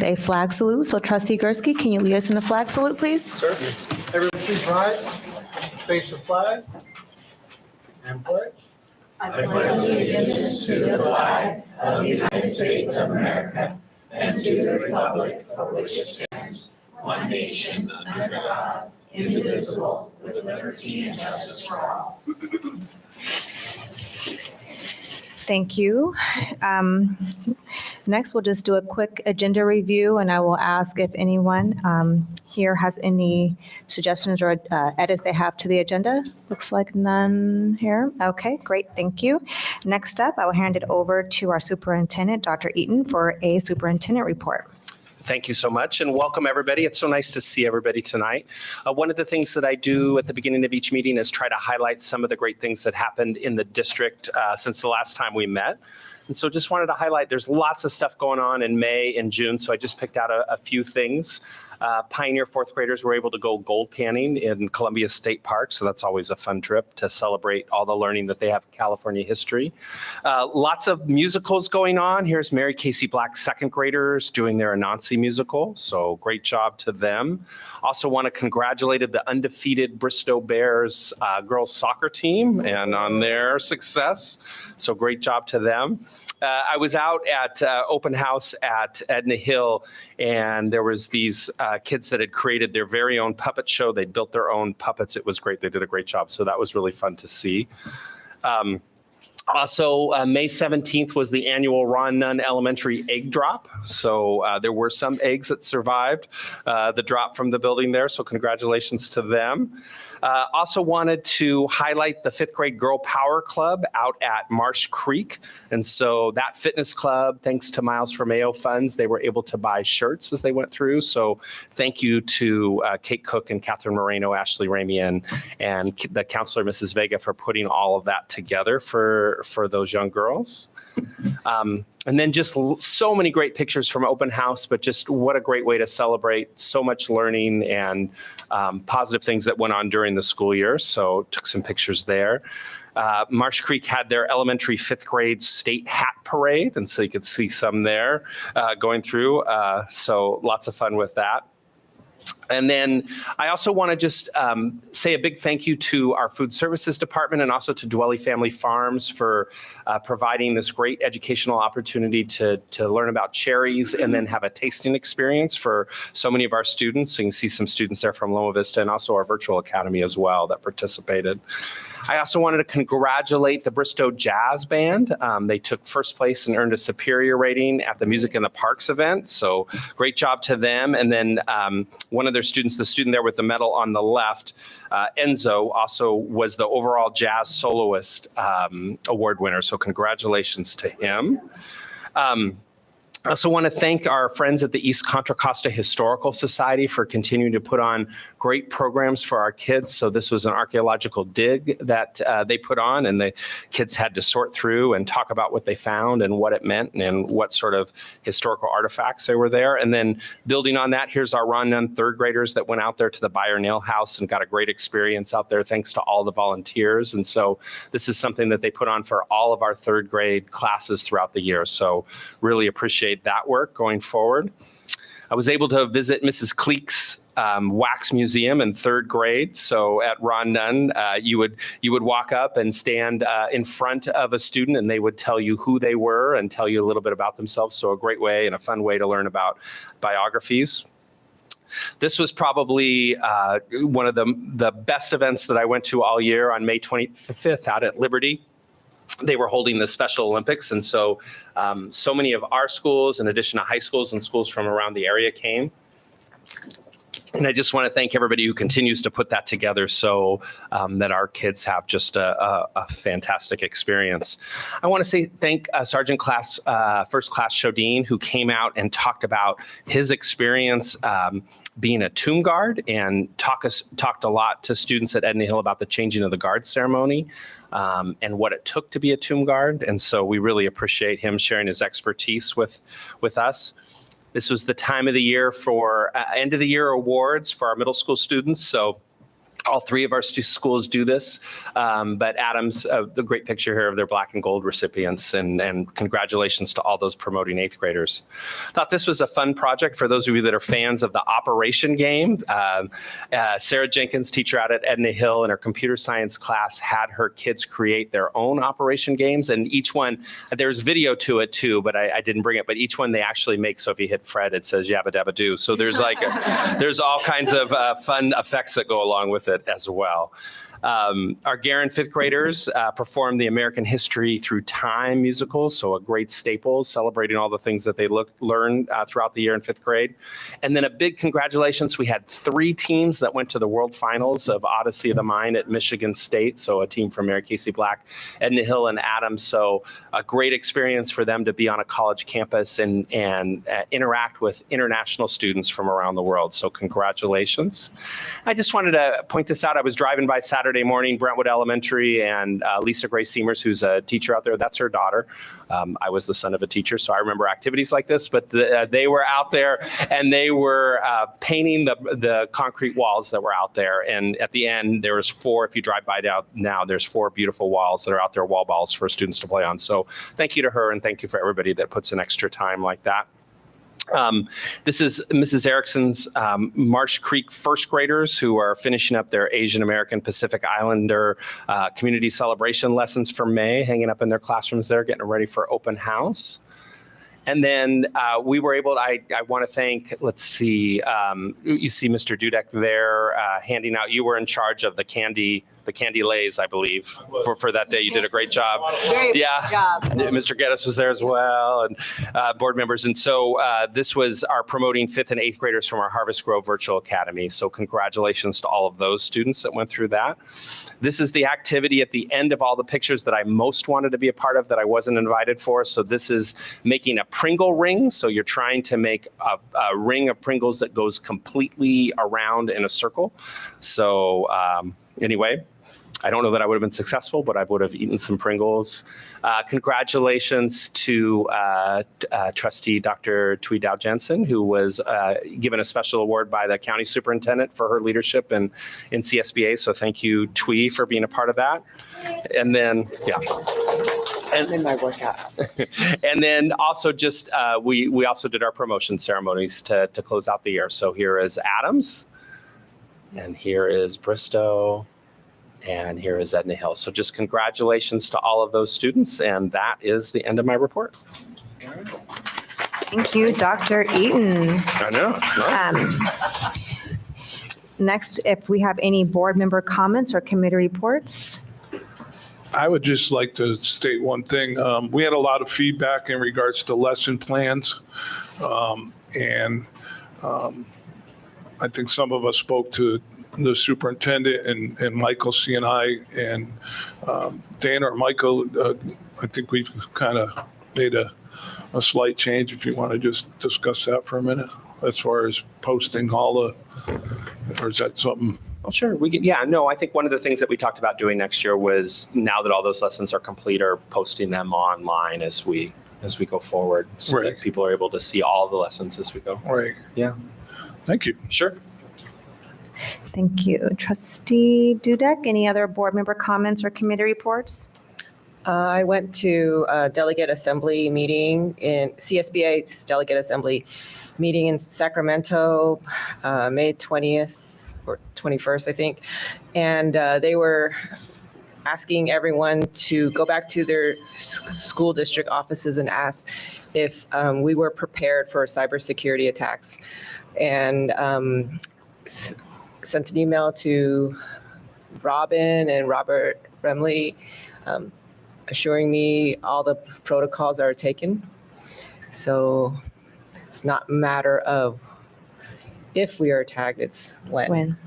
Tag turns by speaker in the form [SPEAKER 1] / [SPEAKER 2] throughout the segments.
[SPEAKER 1] A flag salute. So Trustee Gursky, can you lead us in the flag salute, please?
[SPEAKER 2] Certainly. Everyone please rise, face the flag, and pledge.
[SPEAKER 3] I pledge allegiance to the flag of the United States of America and to the republic for which it stands, one nation under God, indivisible, with liberty and justice for all.
[SPEAKER 1] Thank you. Next, we'll just do a quick agenda review, and I will ask if anyone here has any suggestions or edits they have to the agenda. Looks like none here. Okay, great, thank you. Next up, I will hand it over to our superintendent, Dr. Eaton, for a superintendent report.
[SPEAKER 4] Thank you so much, and welcome everybody. It's so nice to see everybody tonight. One of the things that I do at the beginning of each meeting is try to highlight some of the great things that happened in the district since the last time we met. And so just wanted to highlight, there's lots of stuff going on in May and June, so I just picked out a few things. Pioneer fourth graders were able to go gold panning in Columbia State Park, so that's always a fun trip to celebrate all the learning that they have in California history. Lots of musicals going on. Here's Mary Casey Black's second graders doing their Anansi musical, so great job to them. Also want to congratulate the undefeated Bristow Bears girls soccer team and on their success, so great job to them. I was out at open house at Edna Hill, and there was these kids that had created their very own puppet show. They built their own puppets. It was great. They did a great job. So that was really fun to see. Also, May 17th was the annual Ron Nunn Elementary egg drop. So there were some eggs that survived the drop from the building there. So congratulations to them. Also wanted to highlight the 5th grade Girl Power Club out at Marsh Creek. And so that fitness club, thanks to Miles for Mayo funds, they were able to buy shirts as they went through. So thank you to Kate Cook and Catherine Moreno, Ashley Ramian, and the counselor, Mrs. Vega, for putting all of that together for those young girls. And then just so many great pictures from open house, but just what a great way to celebrate so much learning and positive things that went on during the school year. So took some pictures there. Marsh Creek had their elementary 5th grade state hat parade, and so you could see some there going through. So lots of fun with that. And then I also want to just say a big thank you to our food services department and also to Dwelly Family Farms for providing this great educational opportunity to learn about cherries and then have a tasting experience for so many of our students. So you can see some students there from Loma Vista and also our virtual academy as well that participated. I also wanted to congratulate the Bristow Jazz Band. They took first place and earned a superior rating at the Music in the Parks event. So great job to them. And then one of their students, the student there with the medal on the left, Enzo, also was the overall jazz soloist award winner. So congratulations to him. I also want to thank our friends at the East Contra Costa Historical Society for continuing to put on great programs for our kids. So this was an archaeological dig that they put on, and the kids had to sort through and talk about what they found and what it meant and what sort of historical artifacts they were there. And then building on that, here's our Ron Nunn 3rd graders that went out there to the Beyer Nail House and got a great experience out there thanks to all the volunteers. And so this is something that they put on for all of our 3rd grade classes throughout the year. So really appreciate that work going forward. I was able to visit Mrs. Cleek's wax museum in 3rd grade. So at Ron Nunn, you would walk up and stand in front of a student, and they would tell you who they were and tell you a little bit about themselves. So a great way and a fun way to learn about biographies. This was probably one of the best events that I went to all year on May 25th out at Liberty. They were holding the Special Olympics, and so so many of our schools, in addition to high schools and schools from around the area, came. And I just want to thank everybody who continues to put that together so that our kids have just a fantastic experience. I want to say thank Sergeant Class, First Class Shodine, who came out and talked about his experience being a tomb guard and talked a lot to students at Edna Hill about the changing of the guard ceremony and what it took to be a tomb guard. And so we really appreciate him sharing his expertise with us. This was the time of the year for end of the year awards for our middle school students. So All three of our schools do this, but Adams, the great picture here of their black and gold recipients, and congratulations to all those promoting 8th graders. Thought this was a fun project for those of you that are fans of the Operation game. Sarah Jenkins, teacher out at Edna Hill, in her computer science class, had her kids create their own Operation games, and each one, there's video to it too, but I didn't bring it, but each one they actually make, so if you hit Fred, it says yabba dabba do. So there's there's all kinds of fun effects that go along with it as well. Our Garin 5th graders performed the American History Through Time musical, so a great staple, celebrating all the things that they learned throughout the year in 5th grade. And then a big congratulations, we had 3 teams that went to the World Finals of Odyssey of the Mind at Michigan State, so a team from Mary Casey Black, Edna Hill, and Adams. So a great experience for them to be on a college campus and interact with international students from around the world. So congratulations. I just wanted to point this out. I was driving by Saturday morning, Brentwood Elementary, and Lisa Grace Seamers, who's a teacher out there, that's her daughter. I was the son of a teacher, so I remember activities like this, but they were out there and they were painting the concrete walls that were out there. And at the end, there was 4, if you drive by now, there's 4 beautiful walls that are out there, wall balls for students to play on. So thank you to her, and thank you for everybody that puts in extra time like that. This is Mrs. Erickson's Marsh Creek 1st graders who are finishing up their Asian American Pacific Islander community celebration lessons for May, hanging up in their classrooms there, getting ready for open house. And then we were able to, I want to thank, let's see, you see Mr. Dudek there handing out, you were in charge of the candy lays, I believe, for that day. You did a great job.
[SPEAKER 1] Very good job.
[SPEAKER 4] Mr. Geddes was there as well, and board members. And so this was our promoting 5th and 8th graders from our Harvest Grove Virtual Academy. So congratulations to all of those students that went through that. This is the activity at the end of all the pictures that I most wanted to be a part of that I wasn't invited for. So this is making a Pringle ring. So you're trying to make a ring of Pringles that goes completely around in a circle. So anyway, I don't know that I would have been successful, but I would have eaten some Pringles. Congratulations to trustee Dr. Tui Dow Jensen, who was given a special award by the county superintendent for her leadership in CSBA. So thank you, Tui, for being a part of that. And then, yeah. And
[SPEAKER 5] in my workout.
[SPEAKER 4] And then also just, we also did our promotion ceremonies to close out the year. So here is Adams, and here is Bristow, and here is Edna Hill. So just congratulations to all of those students, and that is the end of my report.
[SPEAKER 1] Thank you, Dr. Eaton.
[SPEAKER 4] I know, it's nice.
[SPEAKER 1] Next, if we have any board member comments or committee reports.
[SPEAKER 6] I would just like to state one thing. We had a lot of feedback in regards to lesson plans. And I think some of us spoke to the superintendent and Michael C&I, and Dana or Michael, I think we've kind of made a slight change, if you want to just discuss that for a minute, as far as posting all the, or is that something?
[SPEAKER 4] Well, sure. We can, yeah, no, I think one of the things that we talked about doing next year was, now that all those lessons are complete, are posting them online as we go forward, so
[SPEAKER 6] Right.
[SPEAKER 4] that people are able to see all the lessons as we go.
[SPEAKER 6] Right.
[SPEAKER 4] Yeah.
[SPEAKER 6] Thank you.
[SPEAKER 4] Sure.
[SPEAKER 1] Thank you. Trustee Dudek, any other board member comments or committee reports?
[SPEAKER 5] I went to a delegate assembly meeting in CSBA's delegate assembly meeting in Sacramento, May 20th or 21st, I think. And they were asking everyone to go back to their school district offices and ask if we were prepared for cybersecurity attacks. And sent an email to Robin and Robert Remley, assuring me all the protocols are taken. So it's not a matter of if we are tagged, it's when.
[SPEAKER 1] When?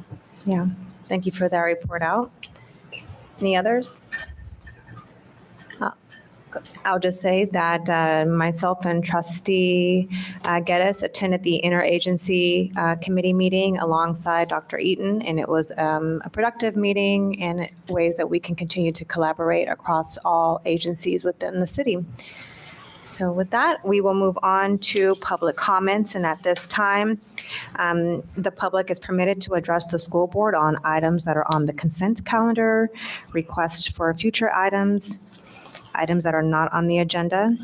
[SPEAKER 1] Yeah. Thank you for that report out. Any others? I'll just say that myself and Trustee Geddes attended the interagency committee meeting alongside Dr. Eaton, and it was a productive meeting and ways that we can continue to collaborate across all agencies within the city. So with that, we will move on to public comments. And at this time, the public is permitted to address the school board on items that are on the consent calendar, requests for future items, items that are not on the agenda.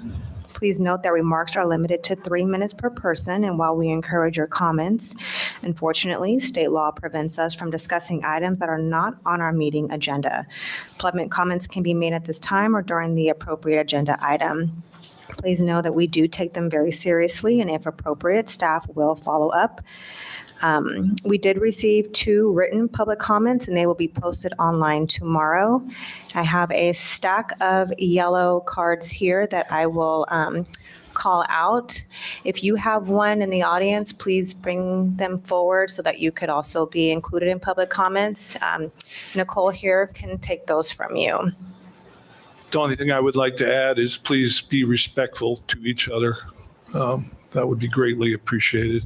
[SPEAKER 1] Please note that remarks are limited to 3 minutes per person, and while we encourage your comments, unfortunately, state law prevents us from discussing items that are not on our meeting agenda. Public comments can be made at this time or during the appropriate agenda item. Please know that we do take them very seriously, and if appropriate, staff will follow up. We did receive 2 written public comments, and they will be posted online tomorrow. I have a stack of yellow cards here that I will call out. If you have one in the audience, please bring them forward so that you could also be included in public comments. Nicole here can take those from you.
[SPEAKER 6] The only thing I would like to add is please be respectful to each other. That would be greatly appreciated.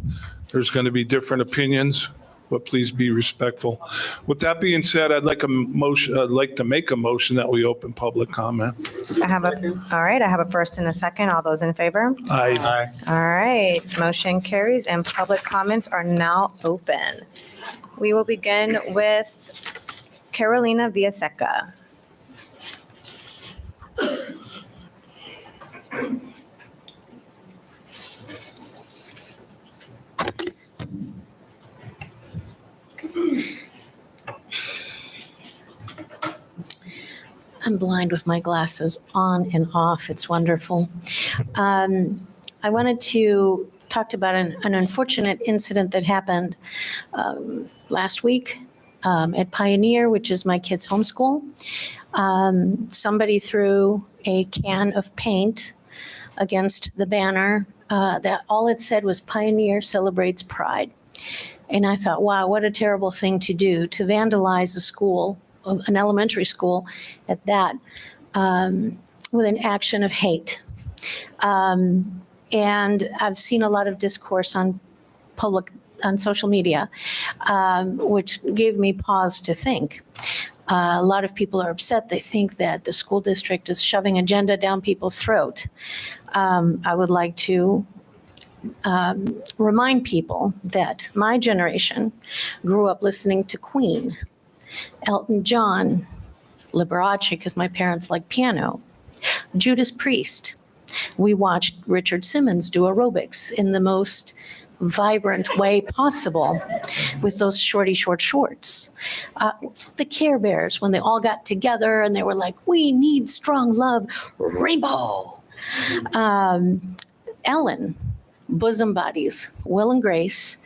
[SPEAKER 6] There's going to be different opinions, but please be respectful. With that being said, I'd like to make a motion that we open public comment.
[SPEAKER 1] All right, I have a first and a second. All those in favor?
[SPEAKER 6] Aye.
[SPEAKER 1] All right, motion carries and public comments are now open. We will begin with Carolina Villaseca.
[SPEAKER 7] I'm blind with my glasses on and off. It's wonderful. I wanted to talk about an unfortunate incident that happened last week at Pioneer, which is my kids' homeschool. Somebody threw a can of paint against the banner that all it said was Pioneer Celebrates Pride. And I thought, wow, what a terrible thing to do, to vandalize a school, an elementary school at that, with an action of hate. And I've seen a lot of discourse on social media, which gave me pause to think. A lot of people are upset. They think that the school district is shoving agenda down people's throat. I would like to remind people that my generation grew up listening to Queen, Elton John, Liberace, because my parents like piano, Judas Priest. We watched Richard Simmons do aerobics in the most vibrant way possible with those short shorts. The Care Bears, when they all got together and they were like, we need strong love, rainbow. Ellen, Bosom Buddies, Will and Grace,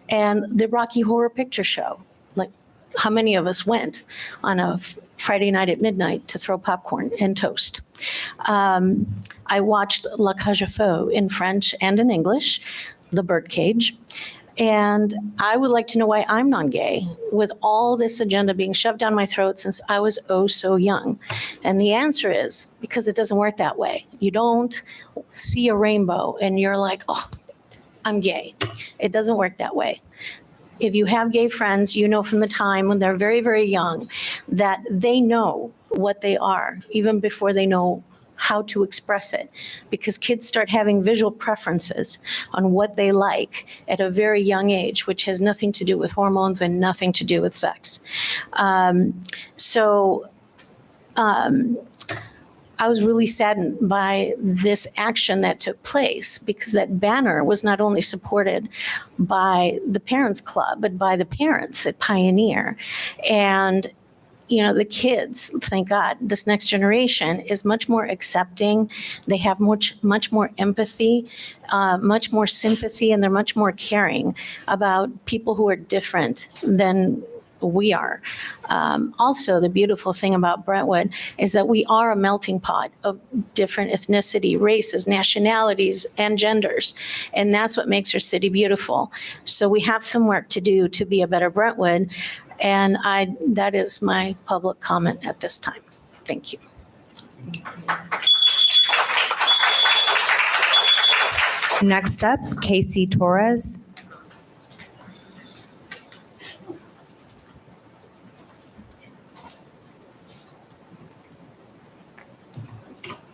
[SPEAKER 7] and the Rocky Horror Picture Show. Like, how many of us went on a Friday night at midnight to throw popcorn and toast? I watched La Cage aux Folles in French and in English, The Birdcage. And I would like to know why I'm non-gay with all this agenda being shoved down my throat since I was oh so young. And the answer is because it doesn't work that way. You don't see a rainbow and you're like, oh, I'm gay. It doesn't work that way. If you have gay friends, you know from the time when they're very, very young that they know what they are, even before they know how to express it, because kids start having visual preferences on what they like at a very young age, which has nothing to do with hormones and nothing to do with sex. I was really saddened by this action that took place because that banner was not only supported by the Parents Club, but by the parents at Pioneer. And you know, the kids, thank God, this next generation is much more accepting. They have much more empathy, much more sympathy, and they're much more caring about people who are different than we are. Also, the beautiful thing about Brentwood is that we are a melting pot of different ethnicity, races, nationalities, and genders. And that's what makes our city beautiful. So we have some work to do to be a better Brentwood. And that is my public comment at this time. Thank you.
[SPEAKER 1] Next up, Casey Torres.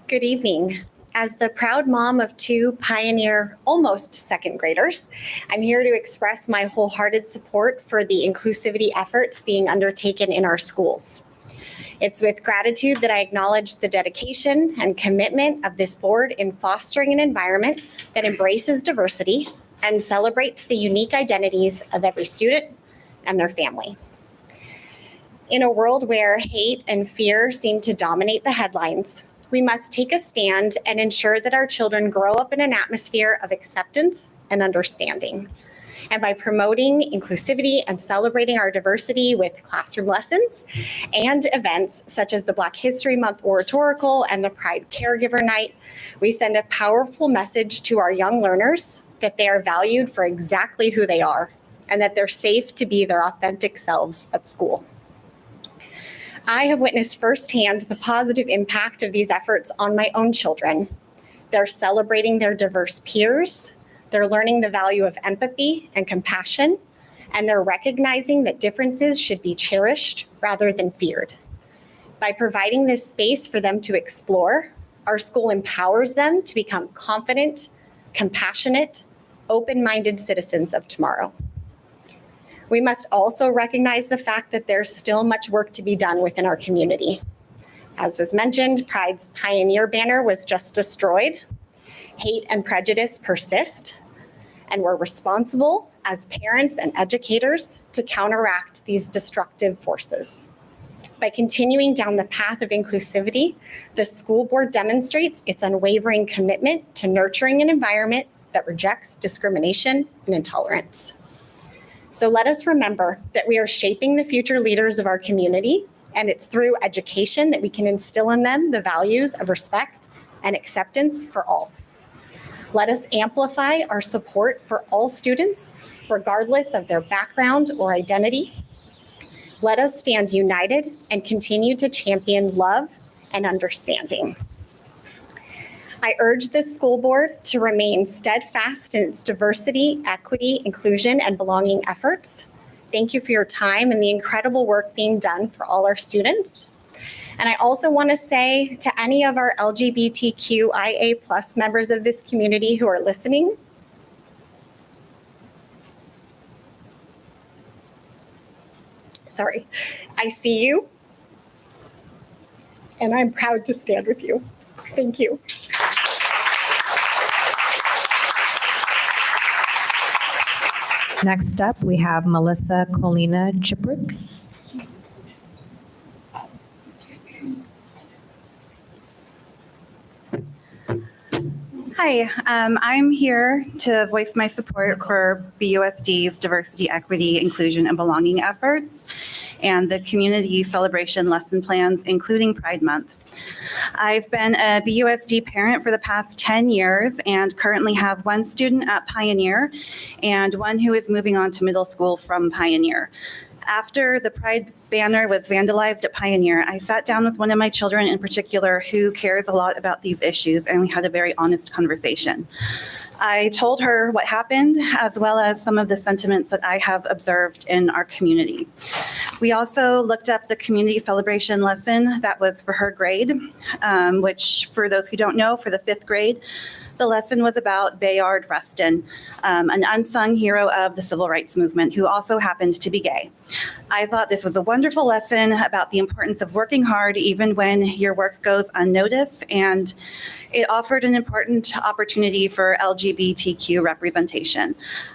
[SPEAKER 8] Good evening. As the proud mom of 2 Pioneer almost second graders, I'm here to express my wholehearted support for the inclusivity efforts being undertaken in our schools. It's with gratitude that I acknowledge the dedication and commitment of this board in fostering an environment that embraces diversity and celebrates the unique identities of every student and their family. In a world where hate and fear seem to dominate the headlines, we must take a stand and ensure that our children grow up in an atmosphere of acceptance and understanding. And by promoting inclusivity and celebrating our diversity with classroom lessons and events such as the Black History Month Oratorical and the Pride Caregiver Night, we send a powerful message to our young learners that they are valued for exactly who they are and that they're safe to be their authentic selves at school. I have witnessed firsthand the positive impact of these efforts on my own children. They're celebrating their diverse peers, they're learning the value of empathy and compassion, and they're recognizing that differences should be cherished rather than feared. By providing this space for them to explore, our school empowers them to become confident, compassionate, open-minded citizens of tomorrow. We must also recognize the fact that there's still much work to be done within our community. As was mentioned, Pride's Pioneer banner was just destroyed. Hate and prejudice persist, and we're responsible as parents and educators to counteract these destructive forces. By continuing down the path of inclusivity, the school board demonstrates its unwavering commitment to nurturing an environment that rejects discrimination and intolerance. So let us remember that we are shaping the future leaders of our community, and it's through education that we can instill in them the values of respect and acceptance for all. Let us amplify our support for all students, regardless of their background or identity. Let us stand united and continue to champion love and understanding. I urge this school board to remain steadfast in its diversity, equity, inclusion, and belonging efforts. Thank you for your time and the incredible work being done for all our students. And I also want to say to any of our LGBTQIA+ members of this community who are listening, I see you, and I'm proud to stand with you. Thank you.
[SPEAKER 1] Next up, we have Melissa Colina Chiprick.
[SPEAKER 9] Hi, I'm here to voice my support for BUSD's diversity, equity, inclusion, and belonging efforts and the community celebration lesson plans, including Pride Month. I've been a BUSD parent for the past 10 years and currently have one student at Pioneer and one who is moving on to middle school from Pioneer. After the Pride banner was vandalized at Pioneer, I sat down with one of my children in particular who cares a lot about these issues, and we had a very honest conversation. I told her what happened, as well as some of the sentiments that I have observed in our community. We also looked up the community celebration lesson that was for her grade, which, for those who don't know, for the 5th grade, the lesson was about Bayard Rustin, an unsung hero of the civil rights movement who also happened to be gay. I thought this was a wonderful lesson about the importance of working hard even when your work goes unnoticed, and it offered an important opportunity for LGBTQ representation.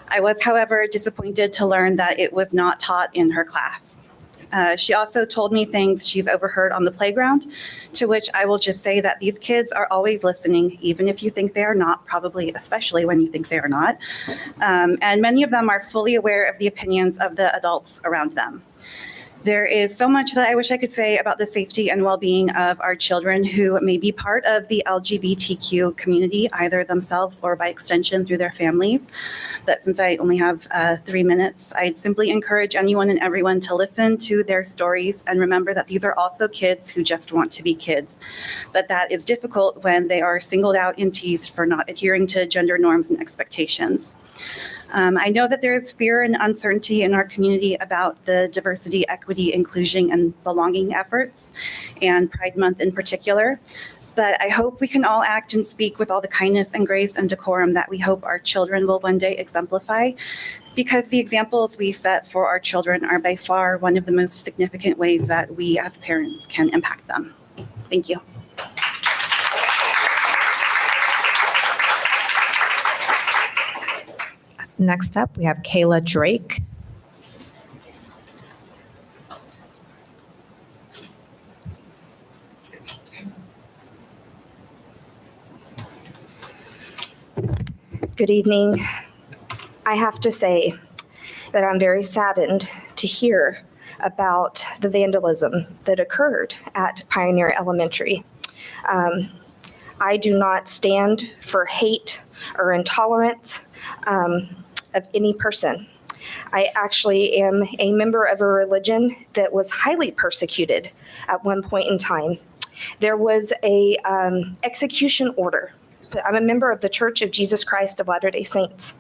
[SPEAKER 9] I was, however, disappointed to learn that it was not taught in her class. She also told me things she's overheard on the playground, to which I will just say that these kids are always listening, even if you think they are not, probably especially when you think they are not. And many of them are fully aware of the opinions of the adults around them. There is so much that I wish I could say about the safety and well-being of our children who may be part of the LGBTQ community, either themselves or by extension through their families. But since I only have 3 minutes, I'd simply encourage anyone and everyone to listen to their stories and remember that these are also kids who just want to be kids. But that is difficult when they are singled out and teased for not adhering to gender norms and expectations. I know that there is fear and uncertainty in our community about the diversity, equity, inclusion, and belonging efforts, and Pride Month in particular. But I hope we can all act and speak with all the kindness and grace and decorum that we hope our children will one day exemplify, because the examples we set for our children are by far one of the most significant ways that we as parents can impact them. Thank you.
[SPEAKER 1] Next up, we have Kayla Drake.
[SPEAKER 10] Good evening. I have to say that I'm very saddened to hear about the vandalism that occurred at Pioneer Elementary. I do not stand for hate or intolerance of any person. I actually am a member of a religion that was highly persecuted at one point in time. There was a execution order. I'm a member of the Church of Jesus Christ of Latter-day Saints.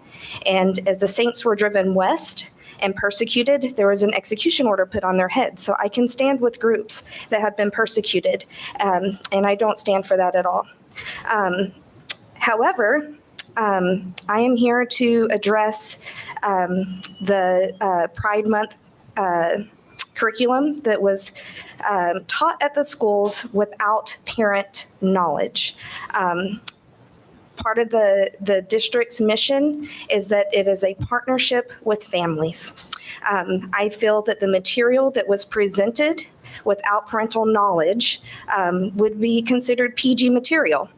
[SPEAKER 10] And as the saints were driven west and persecuted, there was an execution order put on their heads. So I can stand with groups that have been persecuted, and I don't stand for that at all. However, I am here to address the Pride Month curriculum that was taught at the schools without parent knowledge. Part of the district's mission is that it is a partnership with families. I feel that the material that was presented without parental knowledge would be considered PG material.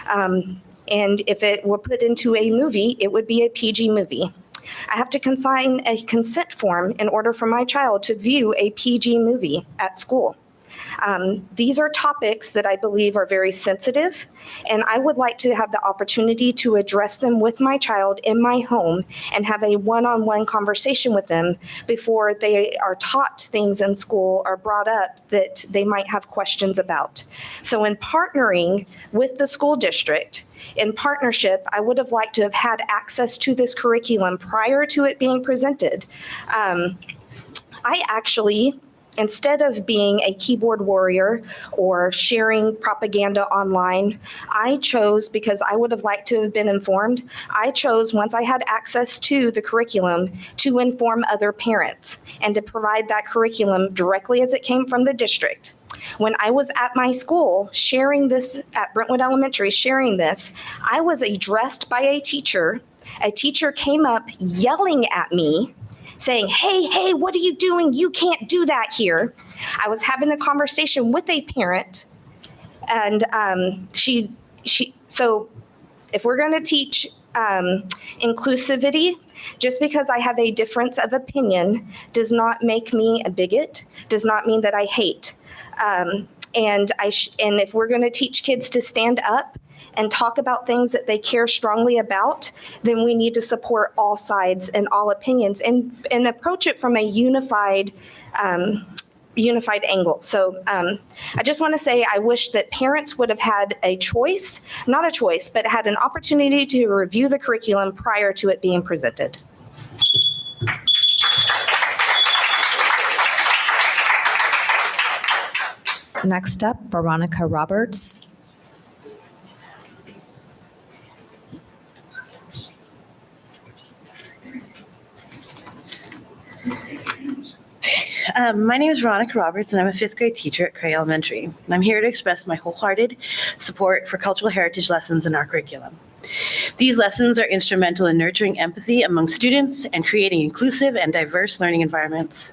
[SPEAKER 10] And if it were put into a movie, it would be a PG movie. I have to consign a consent form in order for my child to view a PG movie at school. These are topics that I believe are very sensitive, and I would like to have the opportunity to address them with my child in my home and have a one-on-one conversation with them before they are taught things in school or brought up that they might have questions about. So in partnering with the school district, in partnership, I would have liked to have had access to this curriculum prior to it being presented. I actually, instead of being a keyboard warrior or sharing propaganda online, I chose, because I would have liked to have been informed, I chose, once I had access to the curriculum, to inform other parents and to provide that curriculum directly as it came from the district. When I was at my school sharing this, at Brentwood Elementary sharing this, I was addressed by a teacher. A teacher came up yelling at me, saying, hey, what are you doing? You can't do that here. I was having a conversation with a parent, and so if we're going to teach inclusivity, just because I have a difference of opinion does not make me a bigot, does not mean that I hate. And if we're going to teach kids to stand up and talk about things that they care strongly about, then we need to support all sides and all opinions and approach it from a unified angle. So I just want to say I wish that parents would have had a choice, not a choice, but had an opportunity to review the curriculum prior to it being presented.
[SPEAKER 1] Next up, Veronica Roberts.
[SPEAKER 11] My name is Veronica Roberts, and I'm a fifth grade teacher at Cray Elementary. And I'm here to express my wholehearted support for cultural heritage lessons in our curriculum. These lessons are instrumental in nurturing empathy among students and creating inclusive and diverse learning environments.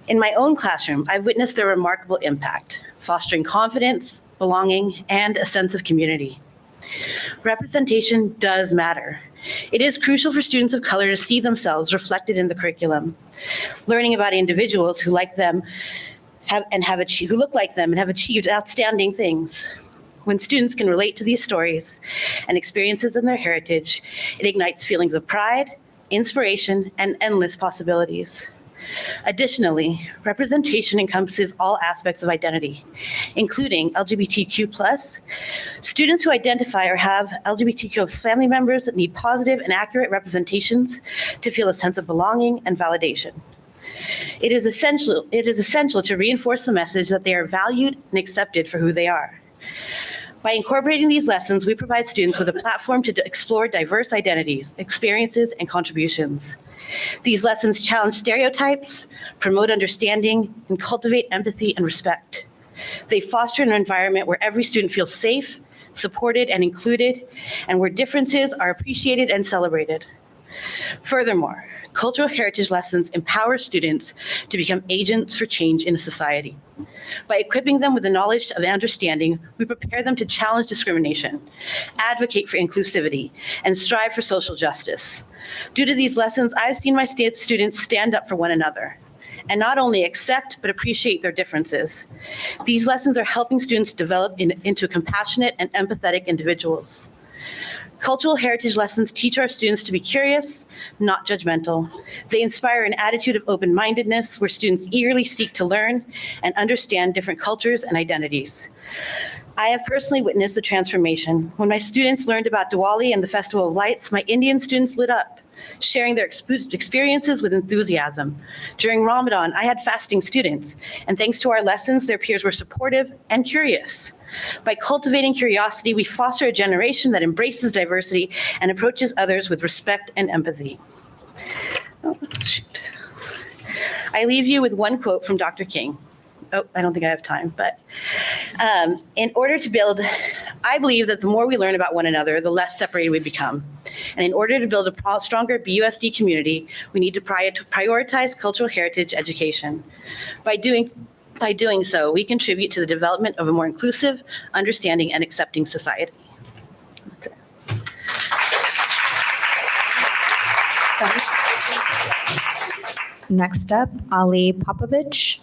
[SPEAKER 11] In my own classroom, I've witnessed their remarkable impact, fostering confidence, belonging, and a sense of community. Representation does matter. It is crucial for students of color to see themselves reflected in the curriculum. Learning about individuals who like them who look like them and have achieved outstanding things. When students can relate to these stories and experiences in their heritage, it ignites feelings of pride, inspiration, and endless possibilities. Additionally, representation encompasses all aspects of identity, including LGBTQ+. Students who identify or have LGBTQ family members need positive and accurate representations to feel a sense of belonging and validation. It is essential to reinforce the message that they are valued and accepted for who they are. By incorporating these lessons, we provide students with a platform to explore diverse identities, experiences, and contributions. These lessons challenge stereotypes, promote understanding, and cultivate empathy and respect. They foster an environment where every student feels safe, supported, and included, and where differences are appreciated and celebrated. Furthermore, cultural heritage lessons empower students to become agents for change in a society. By equipping them with the knowledge and understanding, we prepare them to challenge discrimination, advocate for inclusivity, and strive for social justice. Due to these lessons, I've seen my students stand up for one another and not only accept but appreciate their differences. These lessons are helping students develop into compassionate and empathetic individuals. Cultural heritage lessons teach our students to be curious, not judgmental. They inspire an attitude of open-mindedness where students eagerly seek to learn and understand different cultures and identities. I have personally witnessed the transformation. When my students learned about Diwali and the Festival of Lights, my Indian students lit up, sharing their experiences with enthusiasm. During Ramadan, I had fasting students, and thanks to our lessons, their peers were supportive and curious. By cultivating curiosity, we foster a generation that embraces diversity and approaches others with respect and empathy. Oh, shoot. I leave you with one quote from Dr. King. Oh, I don't think I have time, but in order to build, I believe that the more we learn about one another, the less separated we become. And in order to build a stronger BUSD community, we need to prioritize cultural heritage education. By doing so, we contribute to the development of a more inclusive, understanding, and accepting society. That's it.
[SPEAKER 1] Next up, Ali Popovich.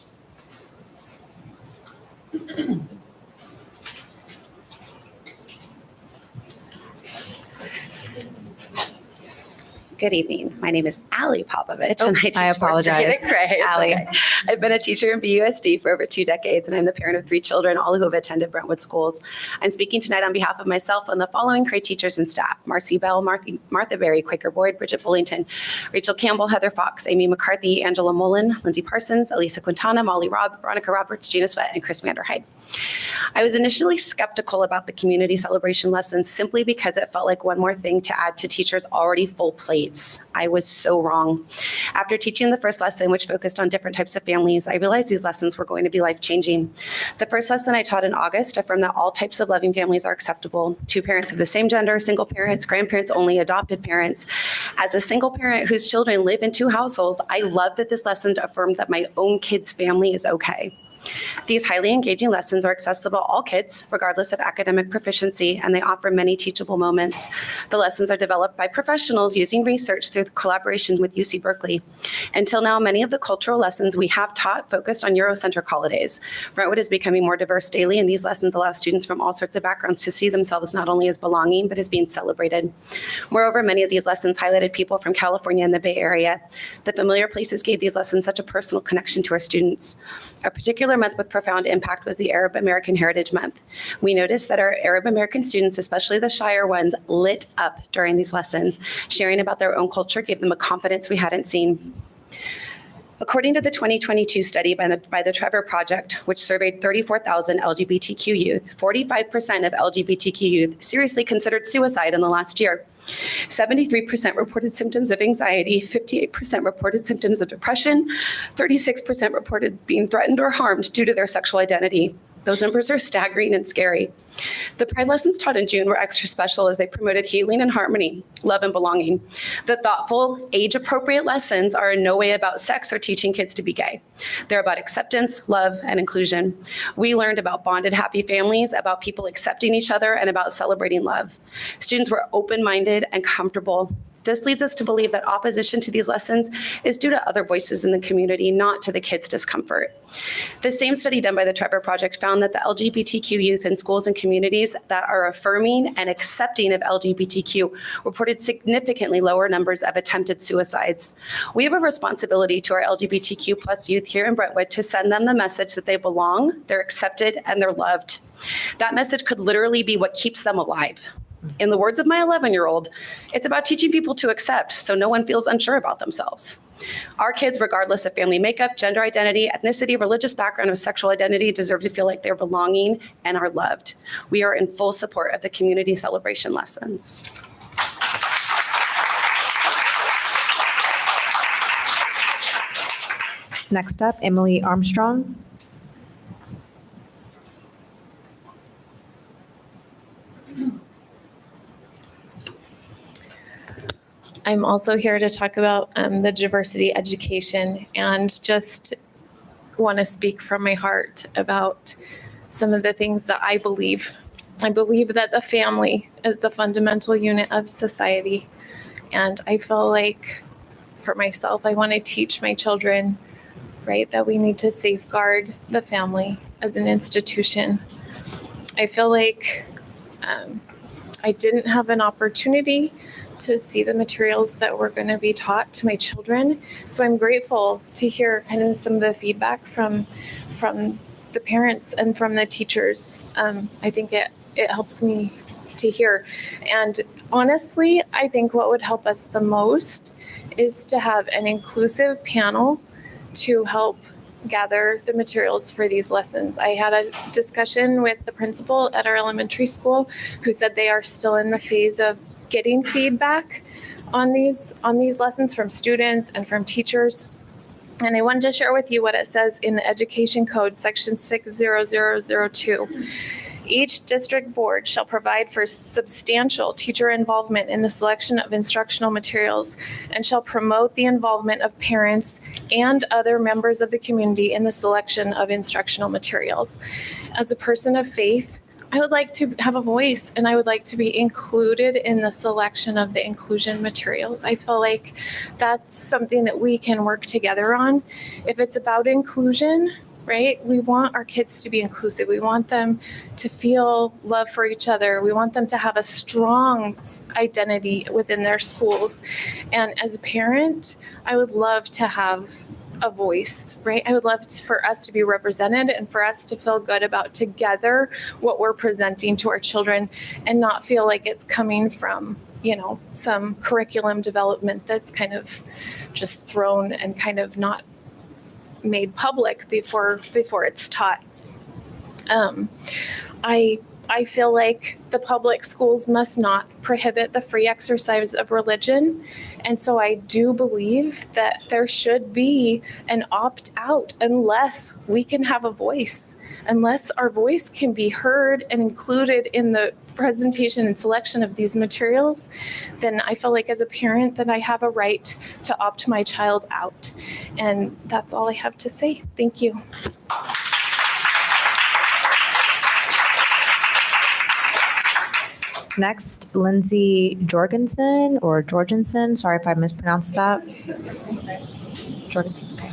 [SPEAKER 12] Good evening. My name is Ali Popovich,
[SPEAKER 1] Oh,
[SPEAKER 12] and I teach
[SPEAKER 1] I apologize.
[SPEAKER 12] fourth grade. It's
[SPEAKER 1] Ali.
[SPEAKER 12] okay. I've been a teacher in BUSD for over 2 decades, and I'm the parent of 3 children, all who have attended Brentwood schools. I'm speaking tonight on behalf of myself and the following grade teachers and staff: Marcy Bell, Martha Berry, Quaker Boyd, Bridget Bullington, Rachel Campbell, Heather Fox, Amy McCarthy, Angela Mullen, Lindsay Parsons, Elisa Quintana, Molly Robb, Veronica Roberts, Gina Sweat, and Chris Vanderhyde. I was initially skeptical about the community celebration lessons simply because it felt like one more thing to add to teachers' already full plates. I was so wrong. After teaching the first lesson, which focused on different types of families, I realized these lessons were going to be life-changing. The first lesson I taught in August affirmed that all types of loving families are acceptable: 2 parents of the same gender, single parents, grandparents only, adopted parents. As a single parent whose children live in 2 households, I love that this lesson affirmed that my own kid's family is okay. These highly engaging lessons are accessible to all kids, regardless of academic proficiency, and they offer many teachable moments. The lessons are developed by professionals using research through collaboration with UC Berkeley. Until now, many of the cultural lessons we have taught focused on Eurocentric holidays. Brentwood is becoming more diverse daily, and these lessons allow students from all sorts of backgrounds to see themselves not only as belonging, but as being celebrated. Moreover, many of these lessons highlighted people from California and the Bay Area. The familiar places gave these lessons such a personal connection to our students. A particular month with profound impact was the Arab American Heritage Month. We noticed that our Arab American students, especially the shyer ones, lit up during these lessons. Sharing about their own culture gave them a confidence we hadn't seen. According to the 2022 study by the Trevor Project, which surveyed 34,000 LGBTQ youth, 45% of LGBTQ youth seriously considered suicide in the last year. 73% reported symptoms of anxiety, 58% reported symptoms of depression, 36% reported being threatened or harmed due to their sexual identity. Those numbers are staggering and scary. The Pride lessons taught in June were extra special as they promoted healing and harmony, love and belonging. The thoughtful, age-appropriate lessons are in no way about sex or teaching kids to be gay. They're about acceptance, love, and inclusion. We learned about bonded, happy families, about people accepting each other, and about celebrating love. Students were open-minded and comfortable. This leads us to believe that opposition to these lessons is due to other voices in the community, not to the kids' discomfort. The same study done by the Trevor Project found that the LGBTQ youth in schools and communities that are affirming and accepting of LGBTQ reported significantly lower numbers of attempted suicides. We have a responsibility to our LGBTQ plus youth here in Brentwood to send them the message that they belong, they're accepted, and they're loved. That message could literally be what keeps them alive. In the words of my 11-year-old, it's about teaching people to accept so no one feels unsure about themselves. Our kids, regardless of family makeup, gender identity, ethnicity, religious background, or sexual identity, deserve to feel like they're belonging and are loved. We are in full support of the community celebration lessons.
[SPEAKER 1] Next up, Emily Armstrong.
[SPEAKER 13] I'm also here to talk about the diversity education and just want to speak from my heart about some of the things that I believe. I believe that the family is the fundamental unit of society. And I feel like for myself, I want to teach my children, right, that we need to safeguard the family as an institution. I feel like I didn't have an opportunity to see the materials that were going to be taught to my children. So I'm grateful to hear kind of some of the feedback from the parents and from the teachers. I think it helps me to hear. And honestly, I think what would help us the most is to have an inclusive panel to help gather the materials for these lessons. I had a discussion with the principal at our elementary school who said they are still in the phase of getting feedback on these lessons from students and from teachers. And I wanted to share with you what it says in the Education Code, section 60002. Each district board shall provide for substantial teacher involvement in the selection of instructional materials and shall promote the involvement of parents and other members of the community in the selection of instructional materials. As a person of faith, I would like to have a voice and I would like to be included in the selection of the inclusion materials. I feel like that's something that we can work together on. If it's about inclusion, right? We want our kids to be inclusive. We want them to feel love for each other. We want them to have a strong identity within their schools. And as a parent, I would love to have a voice, right? I would love for us to be represented and for us to feel good about together what we're presenting to our children and not feel like it's coming from, some curriculum development that's kind of just thrown and kind of not made public before it's taught. I feel like the public schools must not prohibit the free exercise of religion. And so I do believe that there should be an opt-out unless we can have a voice, unless our voice can be heard and included in the presentation and selection of these materials, then I feel like as a parent that I have a right to opt my child out. And that's all I have to say. Thank you.
[SPEAKER 1] Next, Lindsay Jorgensen, sorry if I mispronounced that. Jorgensen, okay.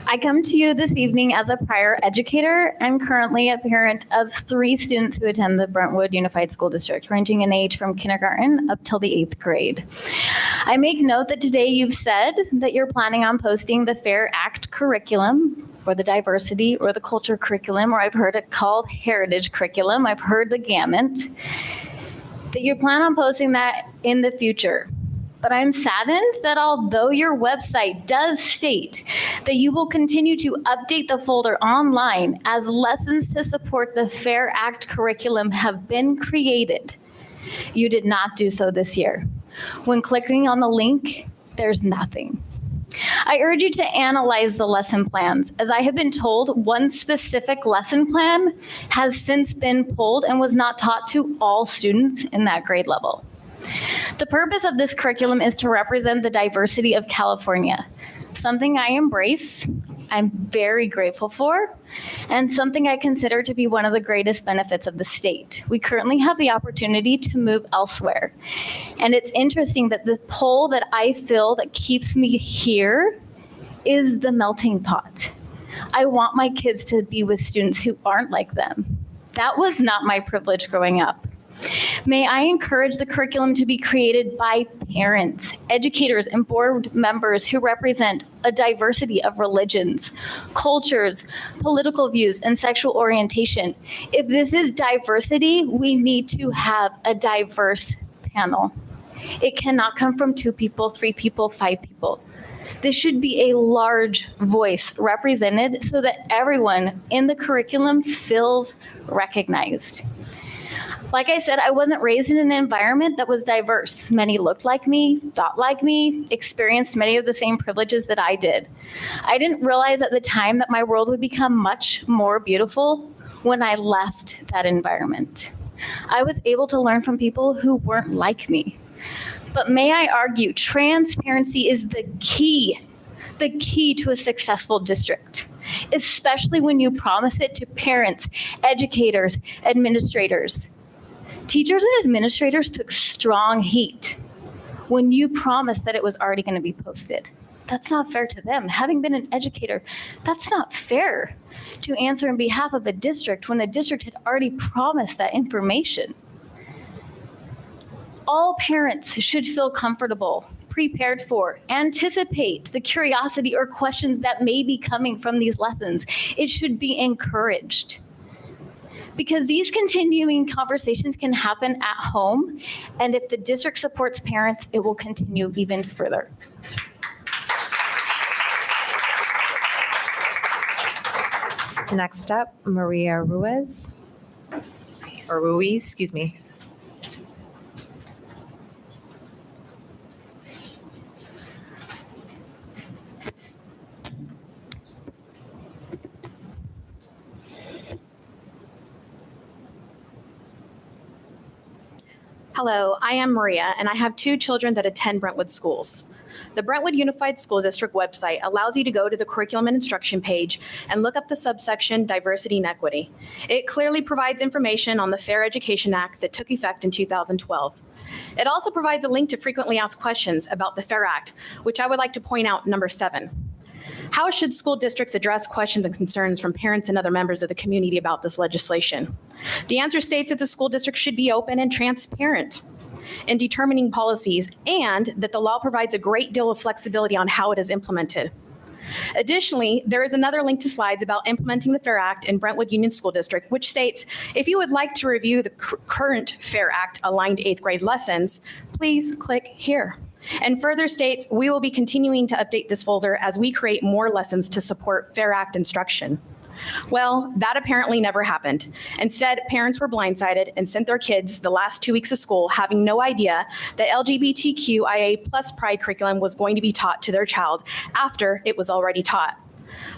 [SPEAKER 14] I come to you this evening as a prior educator and currently a parent of 3 students who attend the Brentwood Unified School District, ranging in age from kindergarten up till the 8th grade. I make note that today you've said that you're planning on posting the FAIR Act curriculum or the diversity or the culture curriculum, or I've heard it called heritage curriculum. I've heard the gamut, that you plan on posting that in the future. But I'm saddened that although your website does state that you will continue to update the folder online as lessons to support the FAIR Act curriculum have been created, you did not do so this year. When clicking on the link, there's nothing. I urge you to analyze the lesson plans. As I have been told, one specific lesson plan has since been pulled and was not taught to all students in that grade level. The purpose of this curriculum is to represent the diversity of California, something I embrace, I'm very grateful for, and something I consider to be one of the greatest benefits of the state. We currently have the opportunity to move elsewhere. And it's interesting that the pole that I feel that keeps me here is the melting pot. I want my kids to be with students who aren't like them. That was not my privilege growing up. May I encourage the curriculum to be created by parents, educators, and board members who represent a diversity of religions, cultures, political views, and sexual orientation. If this is diversity, we need to have a diverse panel. It cannot come from 2 people, 3 people, 5 people. This should be a large voice represented so that everyone in the curriculum feels recognized. Like I said, I wasn't raised in an environment that was diverse. Many looked like me, thought like me, experienced many of the same privileges that I did. I didn't realize at the time that my world would become much more beautiful when I left that environment. I was able to learn from people who weren't like me. But may I argue, transparency is the key to a successful district, especially when you promise it to parents, educators, administrators. Teachers and administrators took strong heat when you promised that it was already going to be posted. That's not fair to them. Having been an educator, that's not fair to answer on behalf of a district when the district had already promised that information. All parents should feel comfortable, prepared for, anticipate the curiosity or questions that may be coming from these lessons. It should be encouraged. Because these continuing conversations can happen at home, and if the district supports parents, it will continue even further.
[SPEAKER 1] Next up, Maria Ruiz. Or Ruiz, excuse me.
[SPEAKER 15] Hello, I am Maria, and I have 2 children that attend Brentwood schools. The Brentwood Unified School District website allows you to go to the curriculum and instruction page and look up the subsection Diversity and Equity. It clearly provides information on the Fair Education Act that took effect in 2012. It also provides a link to frequently asked questions about the FAIR Act, which I would like to point out number 7. How should school districts address questions and concerns from parents and other members of the community about this legislation? The answer states that the school district should be open and transparent in determining policies, and that the law provides a great deal of flexibility on how it is implemented. Additionally, there is another link to slides about implementing the FAIR Act in Brentwood Union School District, which states, if you would like to review the current FAIR Act aligned 8th grade lessons, please click here. And further states, we will be continuing to update this folder as we create more lessons to support FAIR Act instruction. Well, that apparently never happened. Instead, parents were blindsided and sent their kids the last 2 weeks of school having no idea that LGBTQIA+ pride curriculum was going to be taught to their child after it was already taught.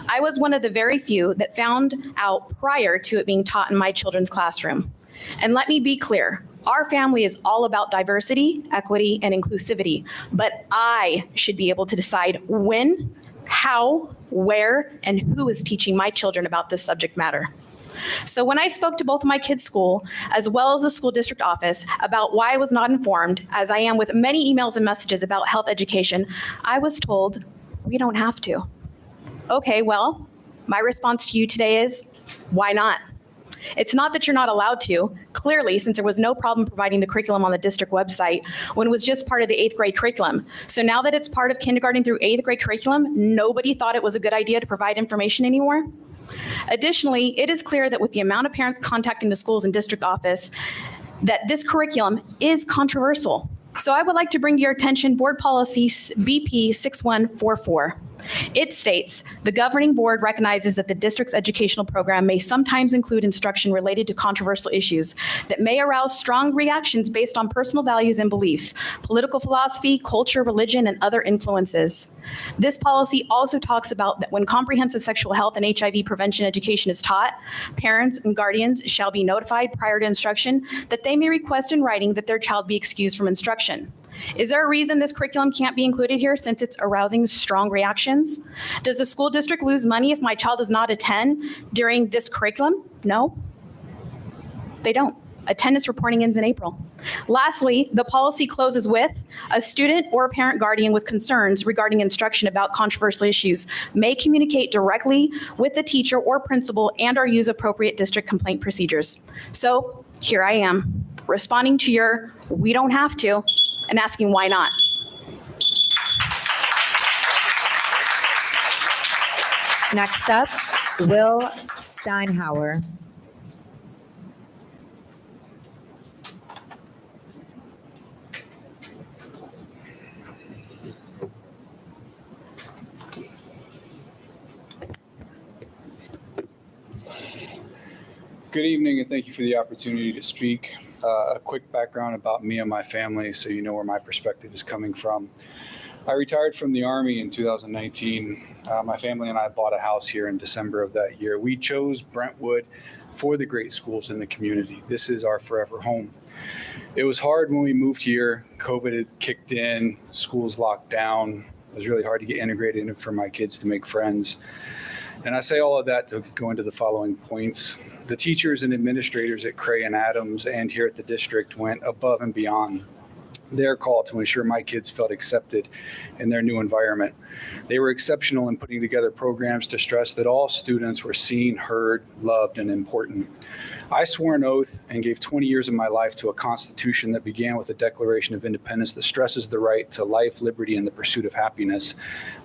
[SPEAKER 15] I was one of the very few that found out prior to it being taught in my children's classroom. And let me be clear, our family is all about diversity, equity, and inclusivity, but I should be able to decide when, how, where, and who is teaching my children about this subject matter. So when I spoke to both of my kids' school, as well as the school district office, about why I was not informed, as I am with many emails and messages about health education, I was told, we don't have to. Okay, well, my response to you today is, why not? It's not that you're not allowed to. Clearly, since there was no problem providing the curriculum on the district website when it was just part of the 8th grade curriculum. So now that it's part of kindergarten through 8th grade curriculum, nobody thought it was a good idea to provide information anymore. Additionally, it is clear that with the amount of parents contacting the schools and district office, that this curriculum is controversial. So I would like to bring to your attention Board Policy BP 6144. It states, the governing board recognizes that the district's educational program may sometimes include instruction related to controversial issues that may arouse strong reactions based on personal values and beliefs, political philosophy, culture, religion, and other influences. This policy also talks about that when comprehensive sexual health and HIV prevention education is taught, parents and guardians shall be notified prior to instruction that they may request in writing that their child be excused from instruction. Is there a reason this curriculum can't be included here since it's arousing strong reactions? Does the school district lose money if my child does not attend during this curriculum? No, they don't. Attendance reporting ends in April. Lastly, the policy closes with a student or a parent guardian with concerns regarding instruction about controversial issues may communicate directly with the teacher or principal and or use appropriate district complaint procedures. So here I am, responding to your "we don't have to" and asking why not.
[SPEAKER 1] Next up, Will Steinhauer.
[SPEAKER 16] Good evening, and thank you for the opportunity to speak. A quick background about me and my family so you know where my perspective is coming from. I retired from the Army in 2019. My family and I bought a house here in December of that year. We chose Brentwood for the great schools in the community. This is our forever home. It was hard when we moved here. COVID had kicked in, schools locked down. It was really hard to get integrated and for my kids to make friends. And I say all of that to go into the following points. The teachers and administrators at Cray and Adams and here at the district went above and beyond their call to ensure my kids felt accepted in their new environment. They were exceptional in putting together programs to stress that all students were seen, heard, loved, and important. I swore an oath and gave 20 years of my life to a Constitution that began with the Declaration of Independence that stresses the right to life, liberty, and the pursuit of happiness.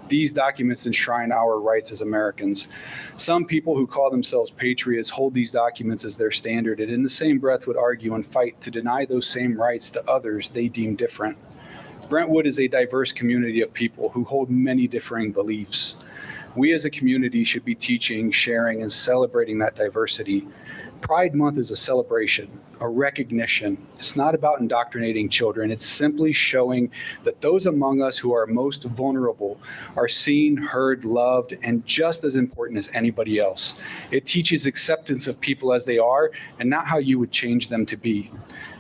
[SPEAKER 16] These documents enshrine our rights as Americans. Some people who call themselves patriots hold these documents as their standard and in the same breath would argue and fight to deny those same rights to others they deem different. Brentwood is a diverse community of people who hold many differing beliefs. We as a community should be teaching, sharing, and celebrating that diversity. Pride Month is a celebration, a recognition. It's not about indoctrinating children. It's simply showing that those among us who are most vulnerable are seen, heard, loved, and just as important as anybody else. It teaches acceptance of people as they are and not how you would change them to be.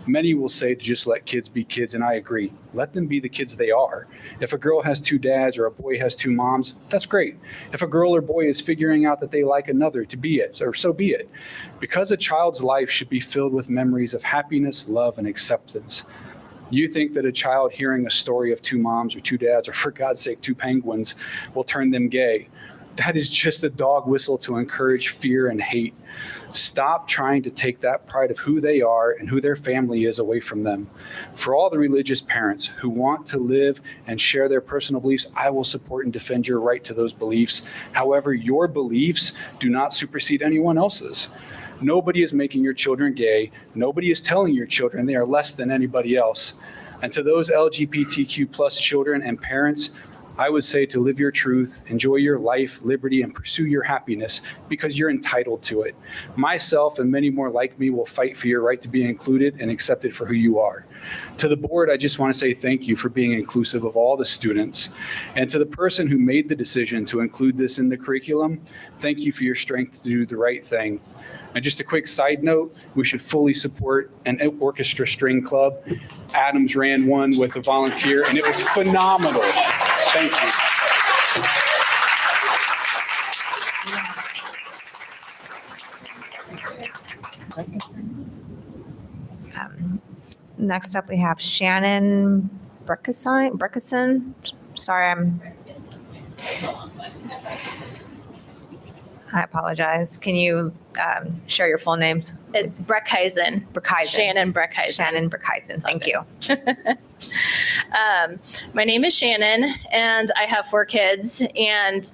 [SPEAKER 16] Many will say to just let kids be kids, and I agree. Let them be the kids they are. If a girl has two dads or a boy has two moms, that's great. If a girl or boy is figuring out that they like another, to be it, or so be it. Because a child's life should be filled with memories of happiness, love, and acceptance. You think that a child hearing a story of two moms or two dads, or for God's sake, two penguins, will turn them gay. That is just a dog whistle to encourage fear and hate. Stop trying to take that pride of who they are and who their family is away from them. For all the religious parents who want to live and share their personal beliefs, I will support and defend your right to those beliefs. However, your beliefs do not supersede anyone else's. Nobody is making your children gay. Nobody is telling your children they are less than anybody else. And to those LGBTQ plus children and parents, I would say to live your truth, enjoy your life, liberty, and pursue your happiness because you're entitled to it. Myself and many more like me will fight for your right to be included and accepted for who you are. To the board, I just want to say thank you for being inclusive of all the students. And to the person who made the decision to include this in the curriculum, thank you for your strength to do the right thing. And just a quick side note, we should fully support an orchestra string club. Adams ran one with a volunteer, and it was phenomenal. Thank you.
[SPEAKER 1] Next up, we have Shannon Breckeson. Sorry, I apologize. Can you share your full names?
[SPEAKER 17] Breckeisen. Shannon Breckeisen.
[SPEAKER 1] Shannon Breckeisen. Thank you.
[SPEAKER 17] My name is Shannon, and I have 4 kids. And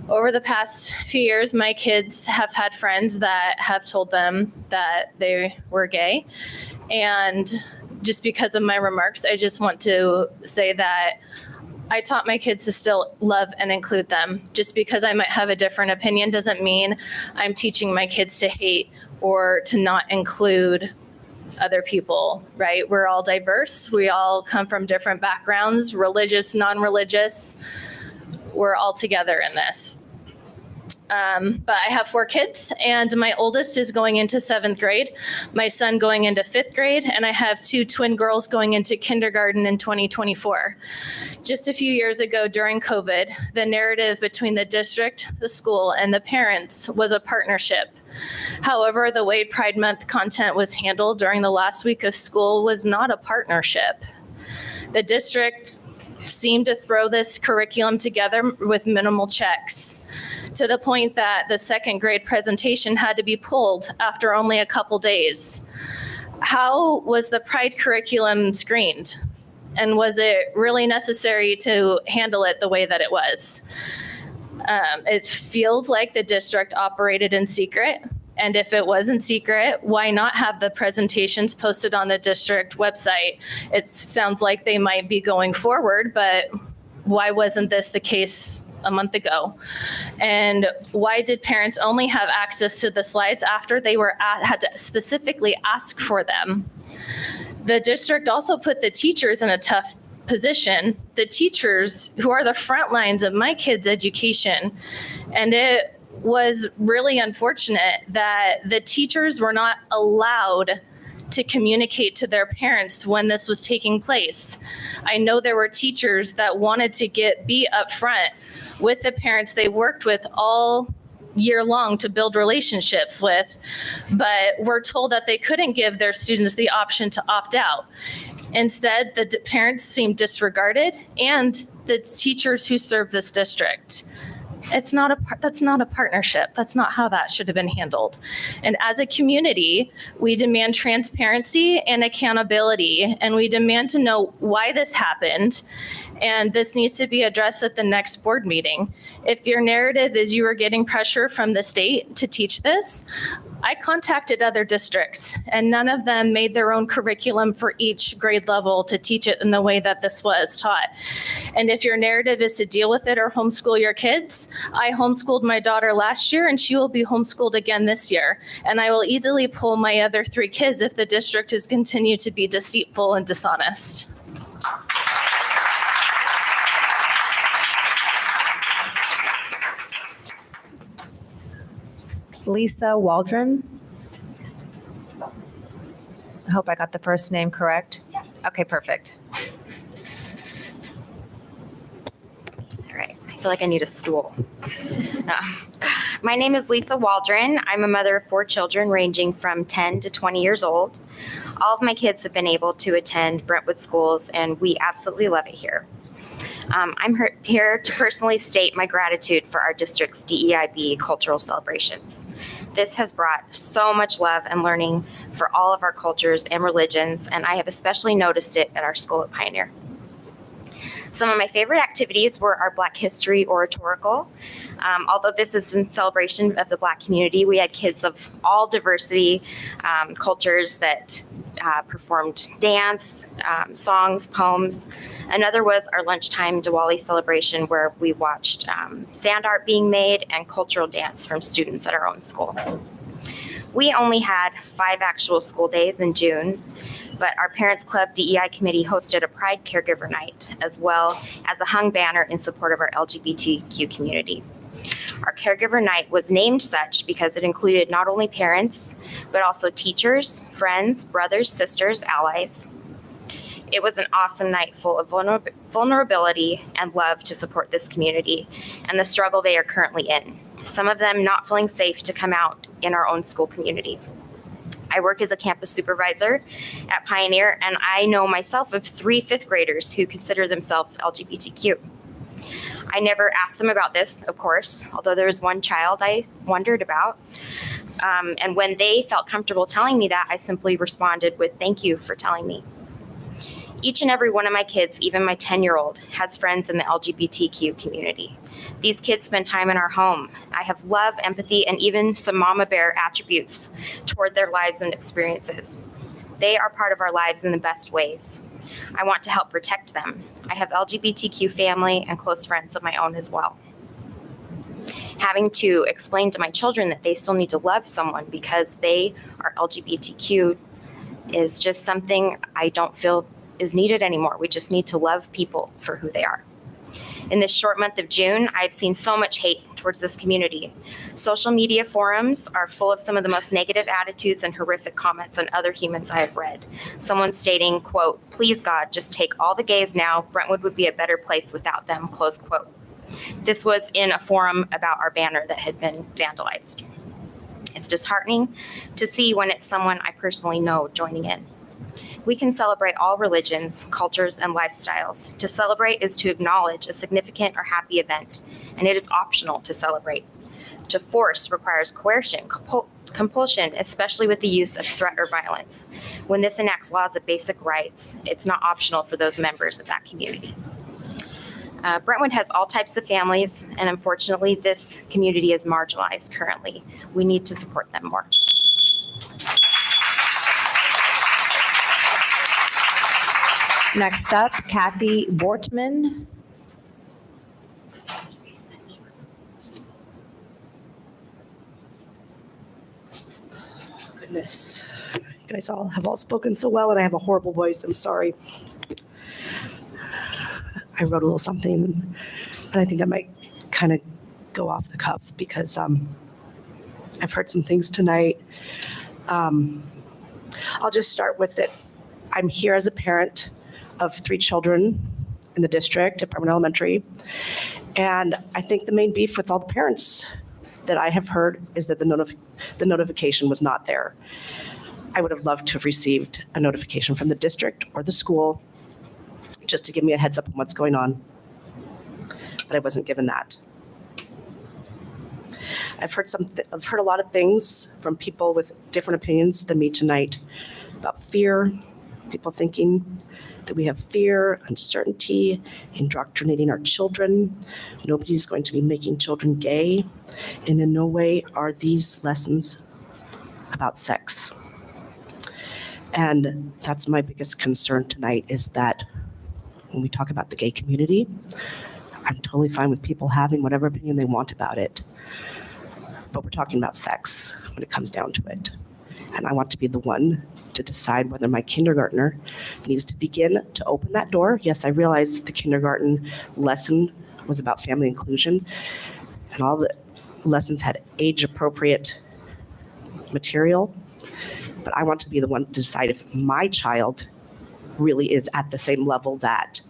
[SPEAKER 17] over the past few years, my kids have had friends that have told them that they were gay. And just because of my remarks, I just want to say that I taught my kids to still love and include them. Just because I might have a different opinion doesn't mean I'm teaching my kids to hate or to not include other people, right? We're all diverse. We all come from different backgrounds, religious, non-religious. We're all together in this. But I have 4 kids, and my oldest is going into 7th grade, my son going into 5th grade, and I have 2 twin girls going into kindergarten in 2024. Just a few years ago during COVID, the narrative between the district, the school, and the parents was a partnership. However, the way Pride Month content was handled during the last week of school was not a partnership. The district seemed to throw this curriculum together with minimal checks, to the point that the 2nd grade presentation had to be pulled after only a couple days. how was the Pride curriculum screened? And was it really necessary to handle it the way that it was? It feels like the district operated in secret. And if it was in secret, why not have the presentations posted on the district website? It sounds like they might be going forward, but why wasn't this the case a month ago? And why did parents only have access to the slides after they had to specifically ask for them? The district also put the teachers in a tough position, the teachers who are the front lines of my kids' education. And it was really unfortunate that the teachers were not allowed to communicate to their parents when this was taking place. I know there were teachers that wanted to be up front with the parents they worked with all year long to build relationships with, but were told that they couldn't give their students the option to opt out. Instead, the parents seemed disregarded, and the teachers who serve this district. That's not a partnership. That's not how that should have been handled. And as a community, we demand transparency and accountability, and we demand to know why this happened. And this needs to be addressed at the next board meeting. If your narrative is you were getting pressure from the state to teach this, I contacted other districts, and none of them made their own curriculum for each grade level to teach it in the way that this was taught. And if your narrative is to deal with it or homeschool your kids, I homeschooled my daughter last year, and she will be homeschooled again this year. And I will easily pull my other 3 kids if the district is continued to be deceitful and dishonest.
[SPEAKER 1] Lisa Waldron. I hope I got the first name correct.
[SPEAKER 18] Yeah.
[SPEAKER 1] Okay, perfect.
[SPEAKER 18] All right, I feel like I need a stool. My name is Lisa Waldron. I'm a mother of 4 children ranging from 10 to 20 years old. All of my kids have been able to attend Brentwood schools, and we absolutely love it here. I'm here to personally state my gratitude for our district's DEIB cultural celebrations. This has brought so much love and learning for all of our cultures and religions, and I have especially noticed it at our school at Pioneer. Some of my favorite activities were our Black History Oratorical. Although this is in celebration of the Black community, we had kids of all diversity cultures that performed dance, songs, poems. Another was our lunchtime Diwali celebration, where we watched sand art being made and cultural dance from students at our own school. We only had 5 actual school days in June, but our Parents Club DEI committee hosted a Pride Caregiver Night, as well as a hung banner in support of our LGBTQ community. Our Caregiver Night was named such because it included not only parents, but also teachers, friends, brothers, sisters, allies. It was an awesome night full of vulnerability and love to support this community and the struggle they are currently in, some of them not feeling safe to come out in our own school community. I work as a campus supervisor at Pioneer, and I know myself of 3 5th graders who consider themselves LGBTQ. I never asked them about this, of course, although there was one child I wondered about. And when they felt comfortable telling me that, I simply responded with, "Thank you for telling me." Each and every one of my kids, even my 10-year-old, has friends in the LGBTQ community. These kids spend time in our home. I have love, empathy, and even some mama bear attributes toward their lives and experiences. They are part of our lives in the best ways. I want to help protect them. I have LGBTQ family and close friends of my own as well. Having to explain to my children that they still need to love someone because they are LGBTQ is just something I don't feel is needed anymore. We just need to love people for who they are. In this short month of June, I've seen so much hate towards this community. Social media forums are full of some of the most negative attitudes and horrific comments on other humans I have read. Someone stating, quote, "Please God, just take all the gays now. Brentwood would be a better place without them," close quote. This was in a forum about our banner that had been vandalized. It's disheartening to see when it's someone I personally know joining in. We can celebrate all religions, cultures, and lifestyles. To celebrate is to acknowledge a significant or happy event, and it is optional to celebrate. To force requires coercion, compulsion, especially with the use of threat or violence. When this enacts laws of basic rights, it's not optional for those members of that community. Brentwood has all types of families, and unfortunately, this community is marginalized currently. We need to support them more.
[SPEAKER 1] Next up, Kathy Bortman.
[SPEAKER 19] Goodness. You guys all have all spoken so well, and I have a horrible voice. I'm sorry. I wrote a little something, and I think I might kind of go off the cuff because I've heard some things tonight. I'll just start with that. I'm here as a parent of 3 children in the district at Brentwood Elementary, and I think the main beef with all the parents that I have heard is that the notification was not there. I would have loved to have received a notification from the district or the school just to give me a heads up on what's going on, but I wasn't given that. I've heard a lot of things from people with different opinions than me tonight about fear, people thinking that we have fear, uncertainty, indoctrinating our children. Nobody's going to be making children gay, and in no way are these lessons about sex. And that's my biggest concern tonight, is that when we talk about the gay community, I'm totally fine with people having whatever opinion they want about it. But we're talking about sex when it comes down to it. And I want to be the one to decide whether my kindergartner needs to begin to open that door. Yes, I realize the kindergarten lesson was about family inclusion, and all the lessons had age-appropriate material. But I want to be the one to decide if my child really is at the same level that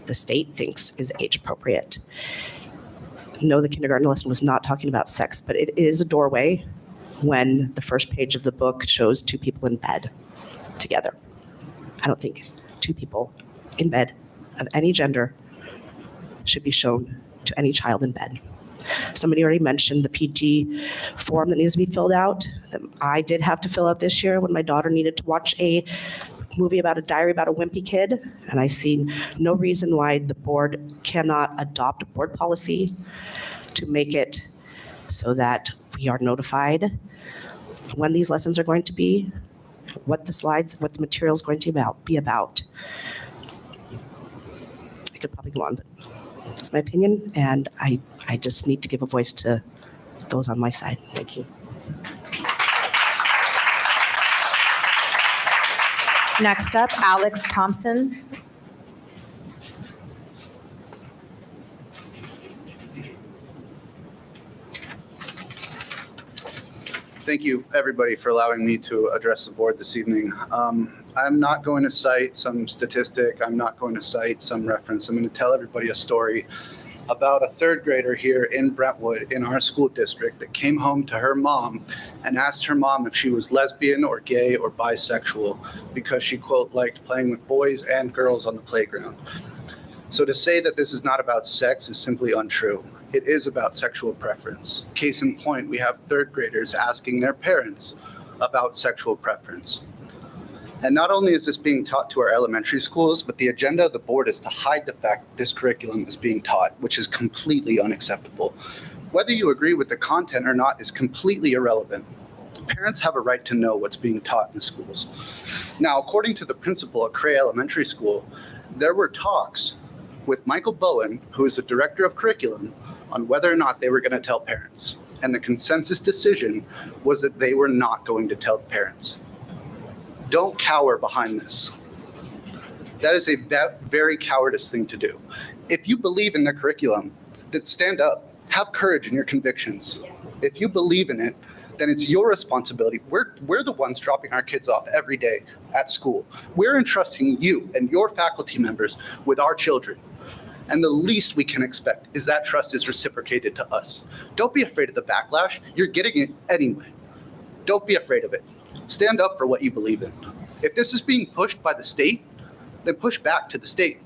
[SPEAKER 19] the state thinks is age-appropriate. No, the kindergarten lesson was not talking about sex, but it is a doorway when the first page of the book shows 2 people in bed together. I don't think 2 people in bed of any gender should be shown to any child in bed. Somebody already mentioned the PG form that needs to be filled out, that I did have to fill out this year when my daughter needed to watch a movie about a diary about a wimpy kid, and I see no reason why the board cannot adopt a board policy to make it so that we are notified when these lessons are going to be, what the slides, what the material is going to be about. I could probably go on, but that's my opinion, and I just need to give a voice to those on my side. Thank you.
[SPEAKER 1] Next up, Alex Thompson.
[SPEAKER 20] Thank you, everybody, for allowing me to address the board this evening. I'm not going to cite some statistic. I'm not going to cite some reference. I'm going to tell everybody a story about a 3rd grader here in Brentwood in our school district that came home to her mom and asked her mom if she was lesbian or gay or bisexual because she, quote, liked playing with boys and girls on the playground. So to say that this is not about sex is simply untrue. It is about sexual preference. Case in point, we have 3rd graders asking their parents about sexual preference. And not only is this being taught to our elementary schools, but the agenda of the board is to hide the fact that this curriculum is being taught, which is completely unacceptable. Whether you agree with the content or not is completely irrelevant. Parents have a right to know what's being taught in the schools. Now, according to the principal at Cray Elementary School, there were talks with Michael Bowen, who is the director of curriculum, on whether or not they were going to tell parents. And the consensus decision was that they were not going to tell parents. Don't cower behind this. That is a very cowardice thing to do. If you believe in the curriculum, then stand up. Have courage in your convictions. If you believe in it, then it's your responsibility. We're the ones dropping our kids off every day at school. We're entrusting you and your faculty members with our children. And the least we can expect is that trust is reciprocated to us. Don't be afraid of the backlash. You're getting it anyway. Don't be afraid of it. Stand up for what you believe in. If this is being pushed by the state, then push back to the state.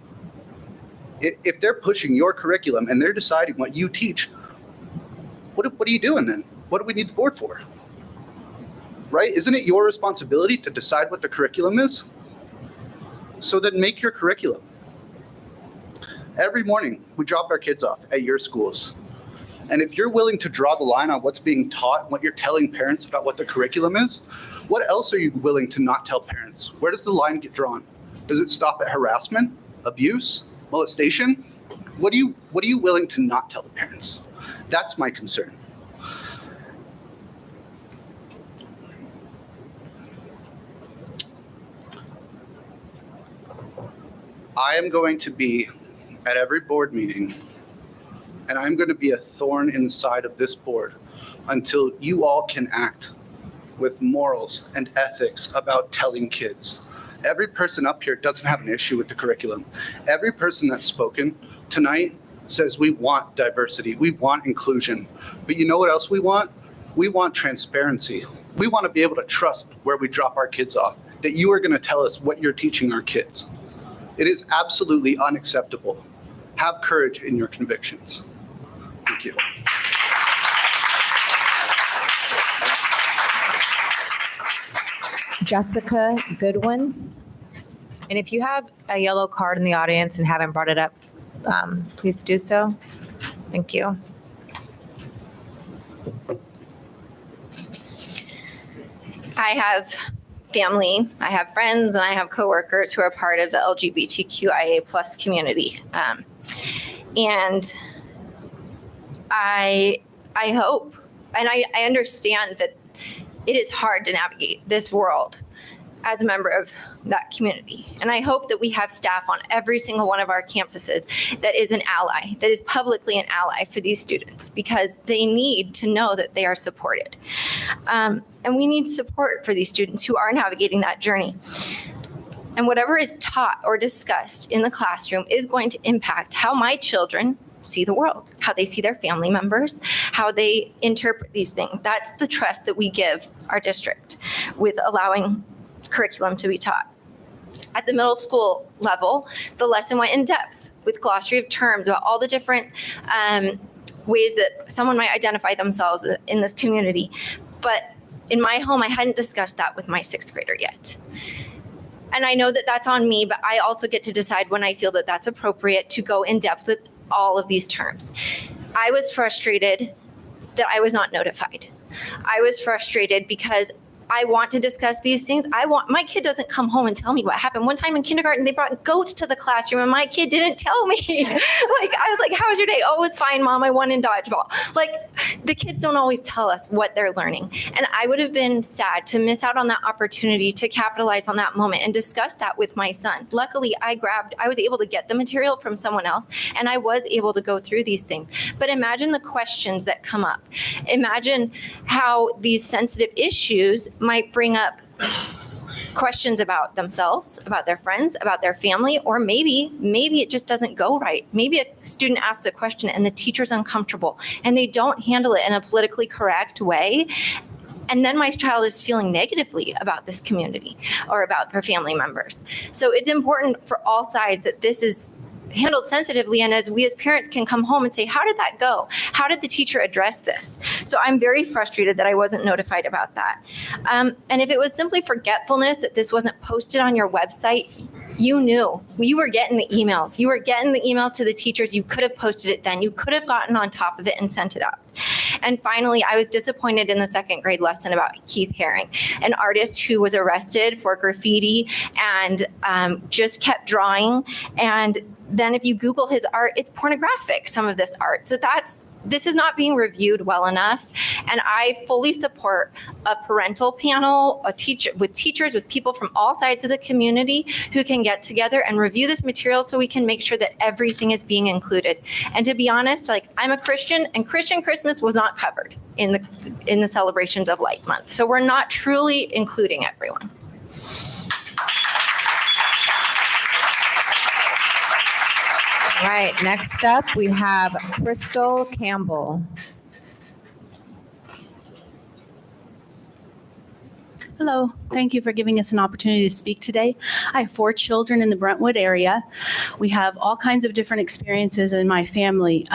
[SPEAKER 20] If they're pushing your curriculum and they're deciding what you teach, what are you doing then? What do we need the board for? right? Isn't it your responsibility to decide what the curriculum is? So then make your curriculum. Every morning, we drop our kids off at your schools. And if you're willing to draw the line on what's being taught, what you're telling parents about what the curriculum is, what else are you willing to not tell parents? Where does the line get drawn? Does it stop at harassment, abuse, molestation? What are you willing to not tell the parents? That's my concern. I am going to be at every board meeting, and I'm going to be a thorn in the side of this board until you all can act with morals and ethics about telling kids. Every person up here doesn't have an issue with the curriculum. Every person that's spoken tonight says we want diversity, we want inclusion. But you know what else we want? We want transparency. We want to be able to trust where we drop our kids off, that you are going to tell us what you're teaching our kids. It is absolutely unacceptable. Have courage in your convictions. Thank you.
[SPEAKER 1] Jessica Goodwin. And if you have a yellow card in the audience and haven't brought it up, please do so. Thank you.
[SPEAKER 21] I have family, I have friends, and I have coworkers who are part of the LGBTQIA plus community. And I hope, and I understand that it is hard to navigate this world as a member of that community. And I hope that we have staff on every single one of our campuses that is an ally, that is publicly an ally for these students, because they need to know that they are supported. And we need support for these students who are navigating that journey. And whatever is taught or discussed in the classroom is going to impact how my children see the world, how they see their family members, how they interpret these things. That's the trust that we give our district with allowing curriculum to be taught. At the middle school level, the lesson went in depth with glossary of terms about all the different ways that someone might identify themselves in this community. But in my home, I hadn't discussed that with my 6th grader yet. And I know that that's on me, but I also get to decide when I feel that that's appropriate to go in depth with all of these terms. I was frustrated that I was not notified. I was frustrated because I want to discuss these things. My kid doesn't come home and tell me what happened. One time in kindergarten, they brought goats to the classroom and my kid didn't tell me. I was like, how was your day? Oh, it was fine, Mom. I won in dodgeball. The kids don't always tell us what they're learning. And I would have been sad to miss out on that opportunity to capitalize on that moment and discuss that with my son. Luckily, I was able to get the material from someone else and I was able to go through these things. But imagine the questions that come up. Imagine how these sensitive issues might bring up questions about themselves, about their friends, about their family, or maybe it just doesn't go right. Maybe a student asks a question and the teacher's uncomfortable and they don't handle it in a politically correct way. And then my child is feeling negatively about this community or about their family members. So it's important for all sides that this is handled sensitively, and as we as parents can come home and say, how did that go? How did the teacher address this? So I'm very frustrated that I wasn't notified about that. And if it was simply forgetfulness that this wasn't posted on your website, you knew. You were getting the emails. You were getting the emails to the teachers. You could have posted it then. You could have gotten on top of it and sent it out. And finally, I was disappointed in the 2nd grade lesson about Keith Haring, an artist who was arrested for graffiti and just kept drawing. And then if you Google his art, it's pornographic, some of this art. So this is not being reviewed well enough. And I fully support a parental panel, with teachers, with people from all sides of the community who can get together and review this material so we can make sure that everything is being included. And to be honest, I'm a Christian and Christian Christmas was not covered in the celebrations of Light Month. So we're not truly including everyone.
[SPEAKER 1] All right, next up, we have Crystal Campbell.
[SPEAKER 22] Hello,
[SPEAKER 2] Thank you for giving us an opportunity to speak today. I have 4 children in the Brentwood area. We have all kinds of different experiences in my family.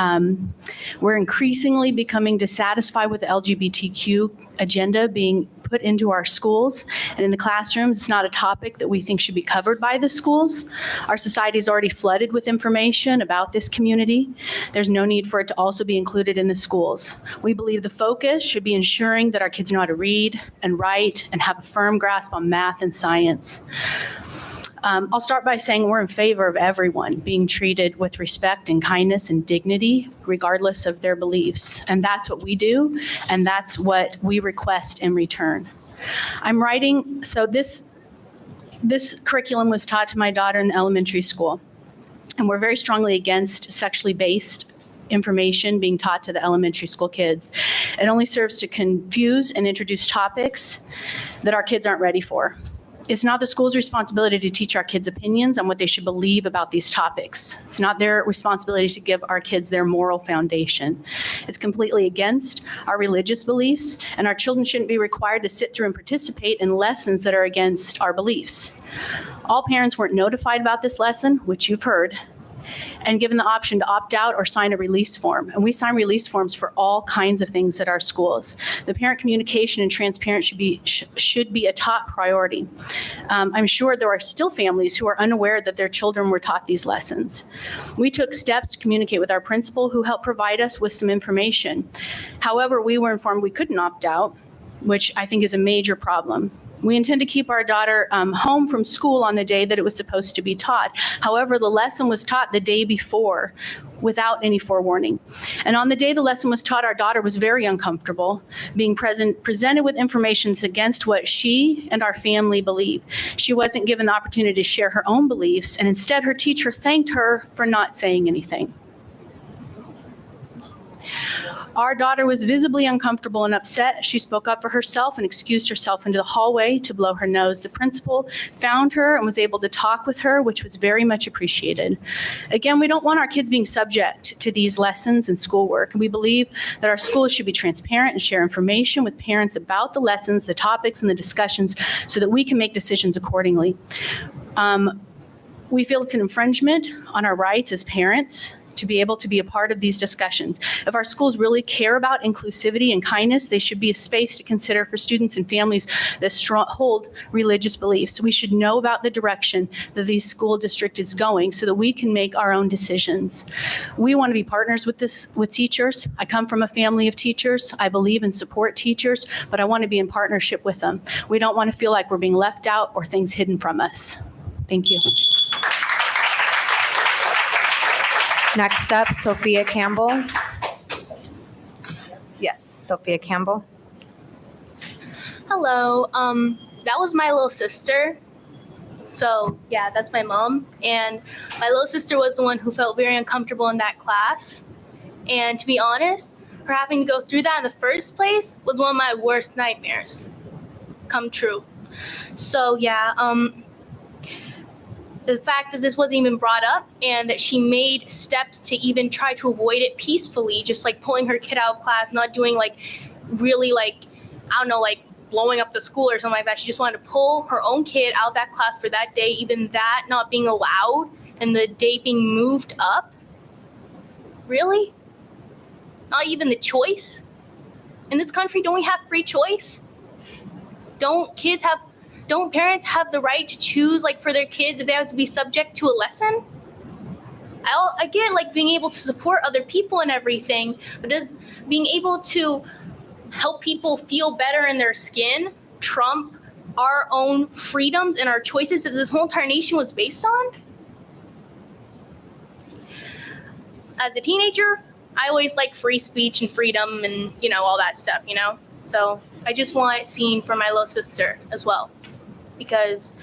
[SPEAKER 2] We're increasingly becoming dissatisfied with the LGBTQ agenda being put into our schools and in the classrooms. It's not a topic that we think should be covered by the schools. Our society is already flooded with information about this community. There's no need for it to also be included in the schools. We believe the focus should be ensuring that our kids know how to read and write and have a firm grasp on math and science. I'll start by saying we're in favor of everyone being treated with respect and kindness and dignity, regardless of their beliefs. And that's what we do, and that's what we request in return. So this curriculum was taught to my daughter in elementary school, and we're very strongly against sexually based information being taught to the elementary school kids. It only serves to confuse and introduce topics that our kids aren't ready for. It's not the school's responsibility to teach our kids opinions on what they should believe about these topics. It's not their responsibility to give our kids their moral foundation. It's completely against our religious beliefs, and our children shouldn't be required to sit through and participate in lessons that are against our beliefs. All parents weren't notified about this lesson, which you've heard, and given the option to opt out or sign a release form. And we sign release forms for all kinds of things at our schools. The parent communication and transparency should be a top priority. I'm sure there are still families who are unaware that their children were taught these lessons. We took steps to communicate with our principal, who helped provide us with some information. However, we were informed we couldn't opt out, which I think is a major problem. We intend to keep our daughter home from school on the day that it was supposed to be taught. However, the lesson was taught the day before without any forewarning. And on the day the lesson was taught, our daughter was very uncomfortable being presented with information against what she and our family believe. She wasn't given the opportunity to share her own beliefs, and instead her teacher thanked her for not saying anything. Our daughter was visibly uncomfortable and upset. She spoke up for herself and excused herself into the hallway to blow her nose. The principal found her and was able to talk with her, which was very much appreciated. Again, we don't want our kids being subject to these lessons and schoolwork. We believe that our schools should be transparent and share information with parents about the lessons, the topics, and the discussions so that we can make decisions accordingly. We feel it's an infringement on our rights as parents to be able to be a part of these discussions. If our schools really care about inclusivity and kindness, they should be a space to consider for students and families that hold religious beliefs. We should know about the direction that the school district is going so that we can make our own decisions. We want to be partners with teachers. I come from a family of teachers. I believe and support teachers, but I want to be in partnership with them. We don't want to feel like we're being left out or things hidden from us. Thank you.
[SPEAKER 1] Next up, Sophia Campbell. Yes, Sophia Campbell.
[SPEAKER 22] Hello, that was my little sister. So yeah, that's my mom. And my little sister was the one who felt very uncomfortable in that class. And to be honest, her having to go through that in the first place was one of my worst nightmares come true. So yeah, the fact that this wasn't even brought up and that she made steps to even try to avoid it peacefully, just like pulling her kid out of class, not doing really blowing up the school or something like that. She just wanted to pull her own kid out of that class for that day, even that not being allowed and the day being moved up. Really? Not even the choice? In this country, don't we have free choice? Don't parents have the right to choose for their kids if they have to be subject to a lesson? I get being able to support other people and everything, but does being able to help people feel better in their skin trump our own freedoms and our choices that this whole entire nation was based on? As a teenager, I always liked free speech and freedom and, all that stuff, So I just want it seen for my little sister as well. Because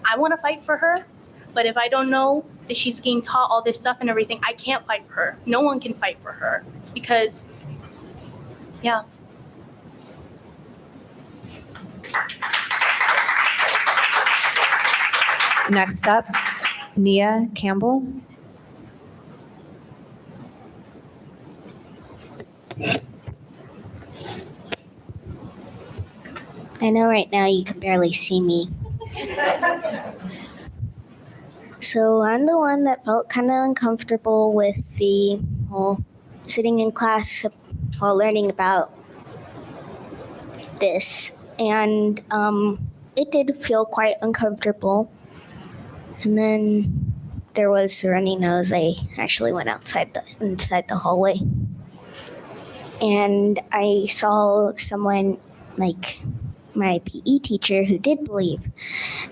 [SPEAKER 22] I want to fight for her, but if I don't know that she's getting taught all this stuff and everything, I can't fight for her. No one can fight for her because, yeah.
[SPEAKER 1] Next up, Nia Campbell.
[SPEAKER 3] I know right now you can barely see me. So I'm the one that felt kind of uncomfortable with the whole sitting in class while learning about this. And it did feel quite uncomfortable. And then there was a runny nose. I actually went inside the hallway. And I saw someone, like my PE teacher, who did believe.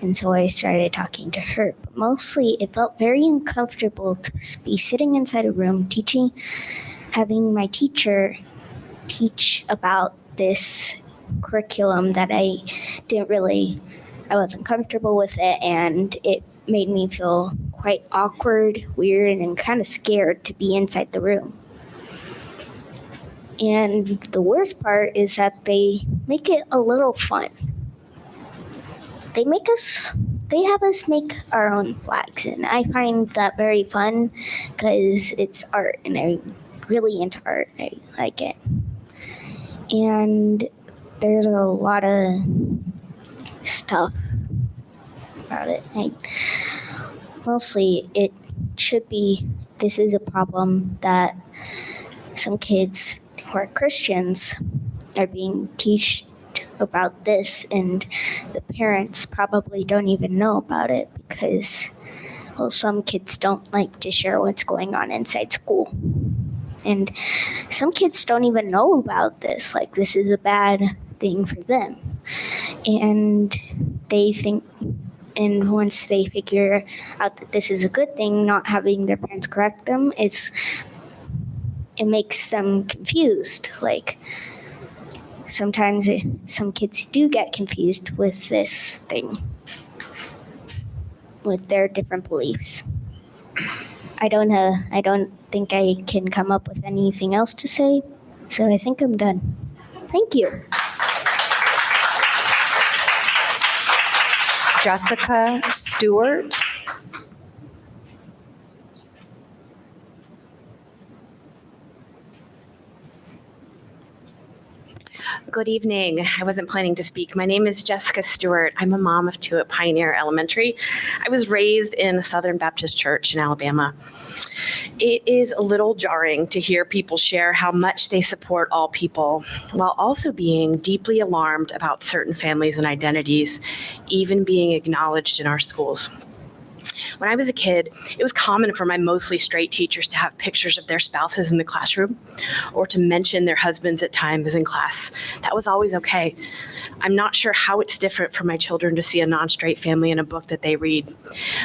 [SPEAKER 3] And so I started talking to her. But mostly it felt very uncomfortable to be sitting inside a room having my teacher teach about this curriculum that I wasn't comfortable with it, and it made me feel quite awkward, weird, and kind of scared to be inside the room. And the worst part is that they make it a little fun. They have us make our own flags, and I find that very fun because it's art, and I'm really into art. I like it. And there's a lot of stuff about it. Mostly this is a problem that some kids who are Christians are being taught about this, and the parents probably don't even know about it because, well, some kids don't like to share what's going on inside school. And some kids don't even know about this, like this is a bad thing for them. And they think, and once they figure out that this is a good thing, not having their parents correct them, it makes them confused. Like sometimes some kids do get confused with this thing, with their different beliefs. I don't think I can come up with anything else to say, so I think I'm done. Thank you.
[SPEAKER 1] Jessica Stewart.
[SPEAKER 4] Good evening. I wasn't planning to speak. My name is Jessica Stewart. I'm a mom of two at Pioneer Elementary. I was raised in a Southern Baptist church in Alabama. It is a little jarring to hear people share how much they support all people, while also being deeply alarmed about certain families and identities, even being acknowledged in our schools. When I was a kid, it was common for my mostly straight teachers to have pictures of their spouses in the classroom or to mention their husbands at times in class. That was always okay. I'm not sure how it's different for my children to see a non-straight family in a book that they read.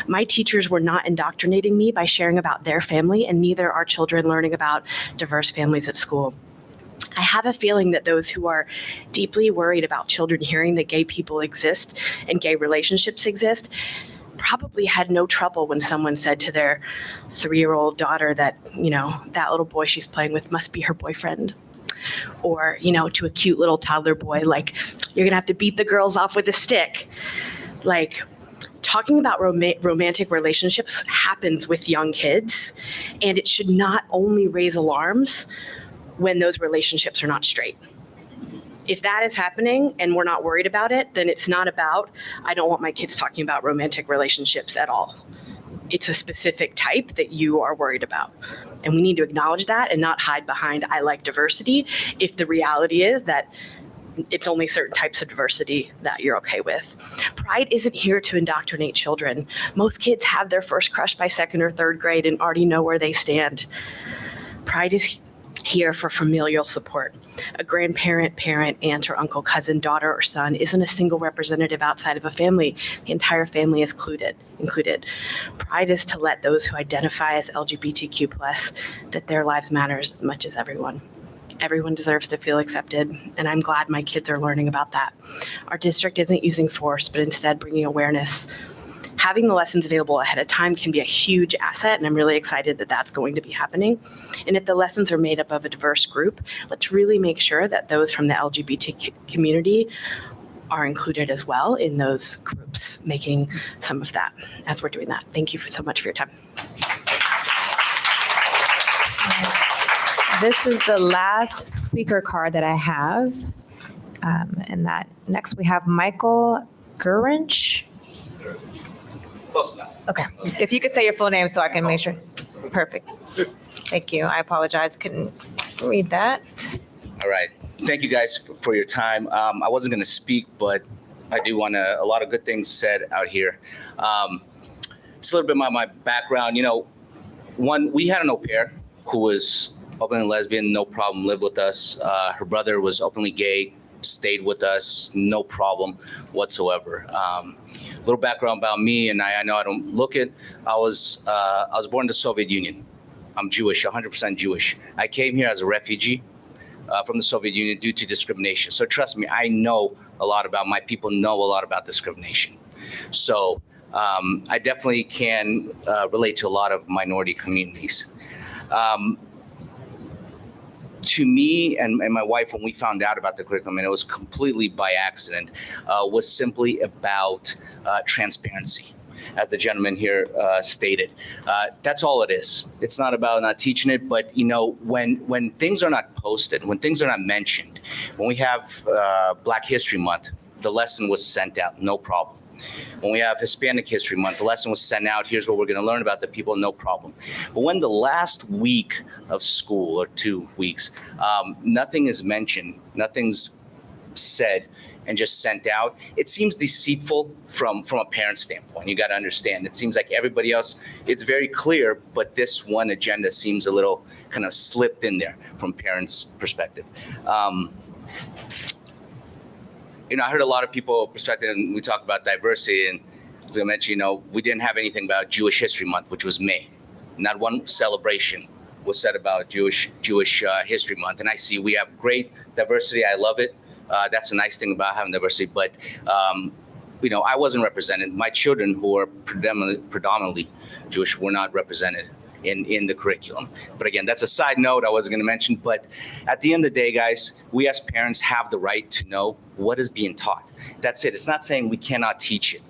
[SPEAKER 4] My teachers were not indoctrinating me by sharing about their family, and neither are children learning about diverse families at school. I have a feeling that those who are deeply worried about children hearing that gay people exist and gay relationships exist probably had no trouble when someone said to their 3-year-old daughter that, that little boy she's playing with must be her boyfriend. Or, to a cute little toddler boy, like, you're going to have to beat the girls off with a stick. Like, talking about romantic relationships happens with young kids, and it should not only raise alarms when those relationships are not straight. If that is happening and we're not worried about it, then it's not about, I don't want my kids talking about romantic relationships at all. It's a specific type that you are worried about. And we need to acknowledge that and not hide behind, I like diversity, if the reality is that it's only certain types of diversity that you're okay with. Pride isn't here to indoctrinate children. Most kids have their first crush by 2nd or 3rd grade and already know where they stand. Pride is here for familial support. A grandparent, parent, aunt or uncle, cousin, daughter or son isn't a single representative outside of a family. The entire family is included. Pride is to let those who identify as LGBTQ+, that their lives matter as much as everyone. Everyone deserves to feel accepted, and I'm glad my kids are learning about that. Our district isn't using force, but instead bringing awareness. Having the lessons available ahead of time can be a huge asset, and I'm really excited that that's going to be happening. And if the lessons are made up of a diverse group, let's really make sure that those from the LGBT community are included as well in those groups, making some of that as we're doing that. Thank you so much for your time.
[SPEAKER 1] This is the last speaker card that I have. And that next we have Michael Gurrinch.
[SPEAKER 5] Close enough.
[SPEAKER 1] Okay, if you could say your full name so I can make sure. Perfect. Thank you. I apologize. Couldn't read that.
[SPEAKER 5] All right. Thank you guys for your time. I wasn't going to speak, but I do want a lot of good things said out here. Just a little bit about my background. You know, one, we had an au pair who was openly lesbian, no problem, lived with us. Her brother was openly gay, stayed with us, no problem whatsoever. Little background about me, and I know I don't look it. I was born in the Soviet Union. I'm Jewish, 100% Jewish. I came here as a refugee from the Soviet Union due to discrimination. So trust me, I know a lot about, my people know a lot about discrimination. So I definitely can relate to a lot of minority communities. To me and my wife, when we found out about the curriculum, and it was completely by accident, was simply about transparency, as the gentleman here stated. That's all it is. It's not about not teaching it, but you know, when things are not posted, when things are not mentioned, when we have Black History Month, the lesson was sent out, no problem. When we have Hispanic History Month, the lesson was sent out. Here's what we're going to learn about the people, no problem. But when the last week of school or 2 weeks, nothing is mentioned, nothing's said, and just sent out, it seems deceitful from a parent standpoint. You got to understand. It seems like everybody else, it's very clear, but this one agenda seems a little kind of slipped in there from parents' perspective. You know, I heard a lot of people perspective, and we talk about diversity, and as I mentioned, you know, we didn't have anything about Jewish History Month, which was May. Not one celebration was said about Jewish History Month. And I see we have great diversity. I love it. That's a nice thing about having diversity. But, you know, I wasn't represented. My children, who are predominantly Jewish, were not represented in the curriculum. But again, that's a side note I wasn't going to mention. But at the end of the day, guys, we as parents have the right to know what is being taught. That's it. It's not saying we cannot teach it,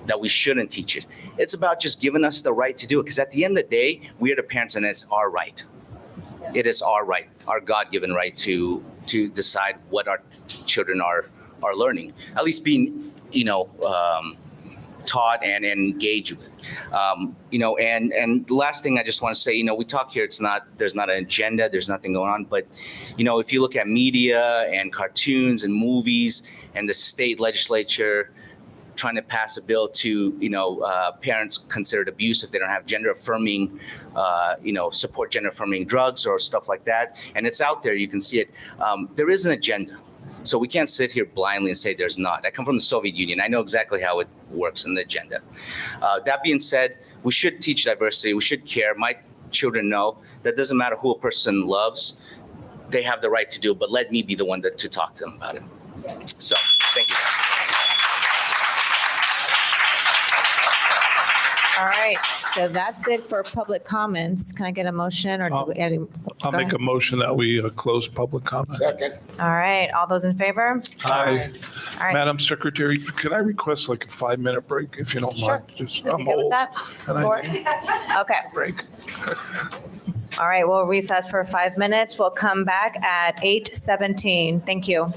[SPEAKER 5] that we shouldn't teach it. It's about just giving us the right to do it. Because at the end of the day, we are the parents, and it's our right. It is our right, our God-given right to decide what our children are learning, at least being, you know, taught and engaged with. You know, and the last thing I just want to say, you know, we talk here, there's not an agenda, there's nothing going on, but, you know, if you look at media and cartoons and movies and the state legislature trying to pass a bill to, you know, parents considered abuse if they don't have gender affirming, you know, support gender affirming drugs or stuff like that. And it's out there, you can see it. There is an agenda. So we can't sit here blindly and say there's not. I come from the Soviet Union. I know exactly how it works in the agenda. That being said, we should teach diversity. We should care. My children know that doesn't matter who a person loves, they have the right to do it, but let me be the one to talk to them about it. So thank you.
[SPEAKER 1] All right, so that's it for public comments. Can I get a motion or?
[SPEAKER 6] I'll make a motion that we close public comment.
[SPEAKER 1] All right, all those in favor?
[SPEAKER 6] Aye.
[SPEAKER 1] All right.
[SPEAKER 6] Madam Secretary, could I request like a 5-minute break if you don't
[SPEAKER 1] Sure.
[SPEAKER 6] mind? Just,
[SPEAKER 1] You
[SPEAKER 6] I'm
[SPEAKER 1] good with
[SPEAKER 6] old.
[SPEAKER 1] that?
[SPEAKER 6] and I
[SPEAKER 1] Or-
[SPEAKER 6] need
[SPEAKER 1] Okay.
[SPEAKER 6] a break.
[SPEAKER 1] All right, we'll recess for 5 minutes. We'll come back at 8:17. Thank you.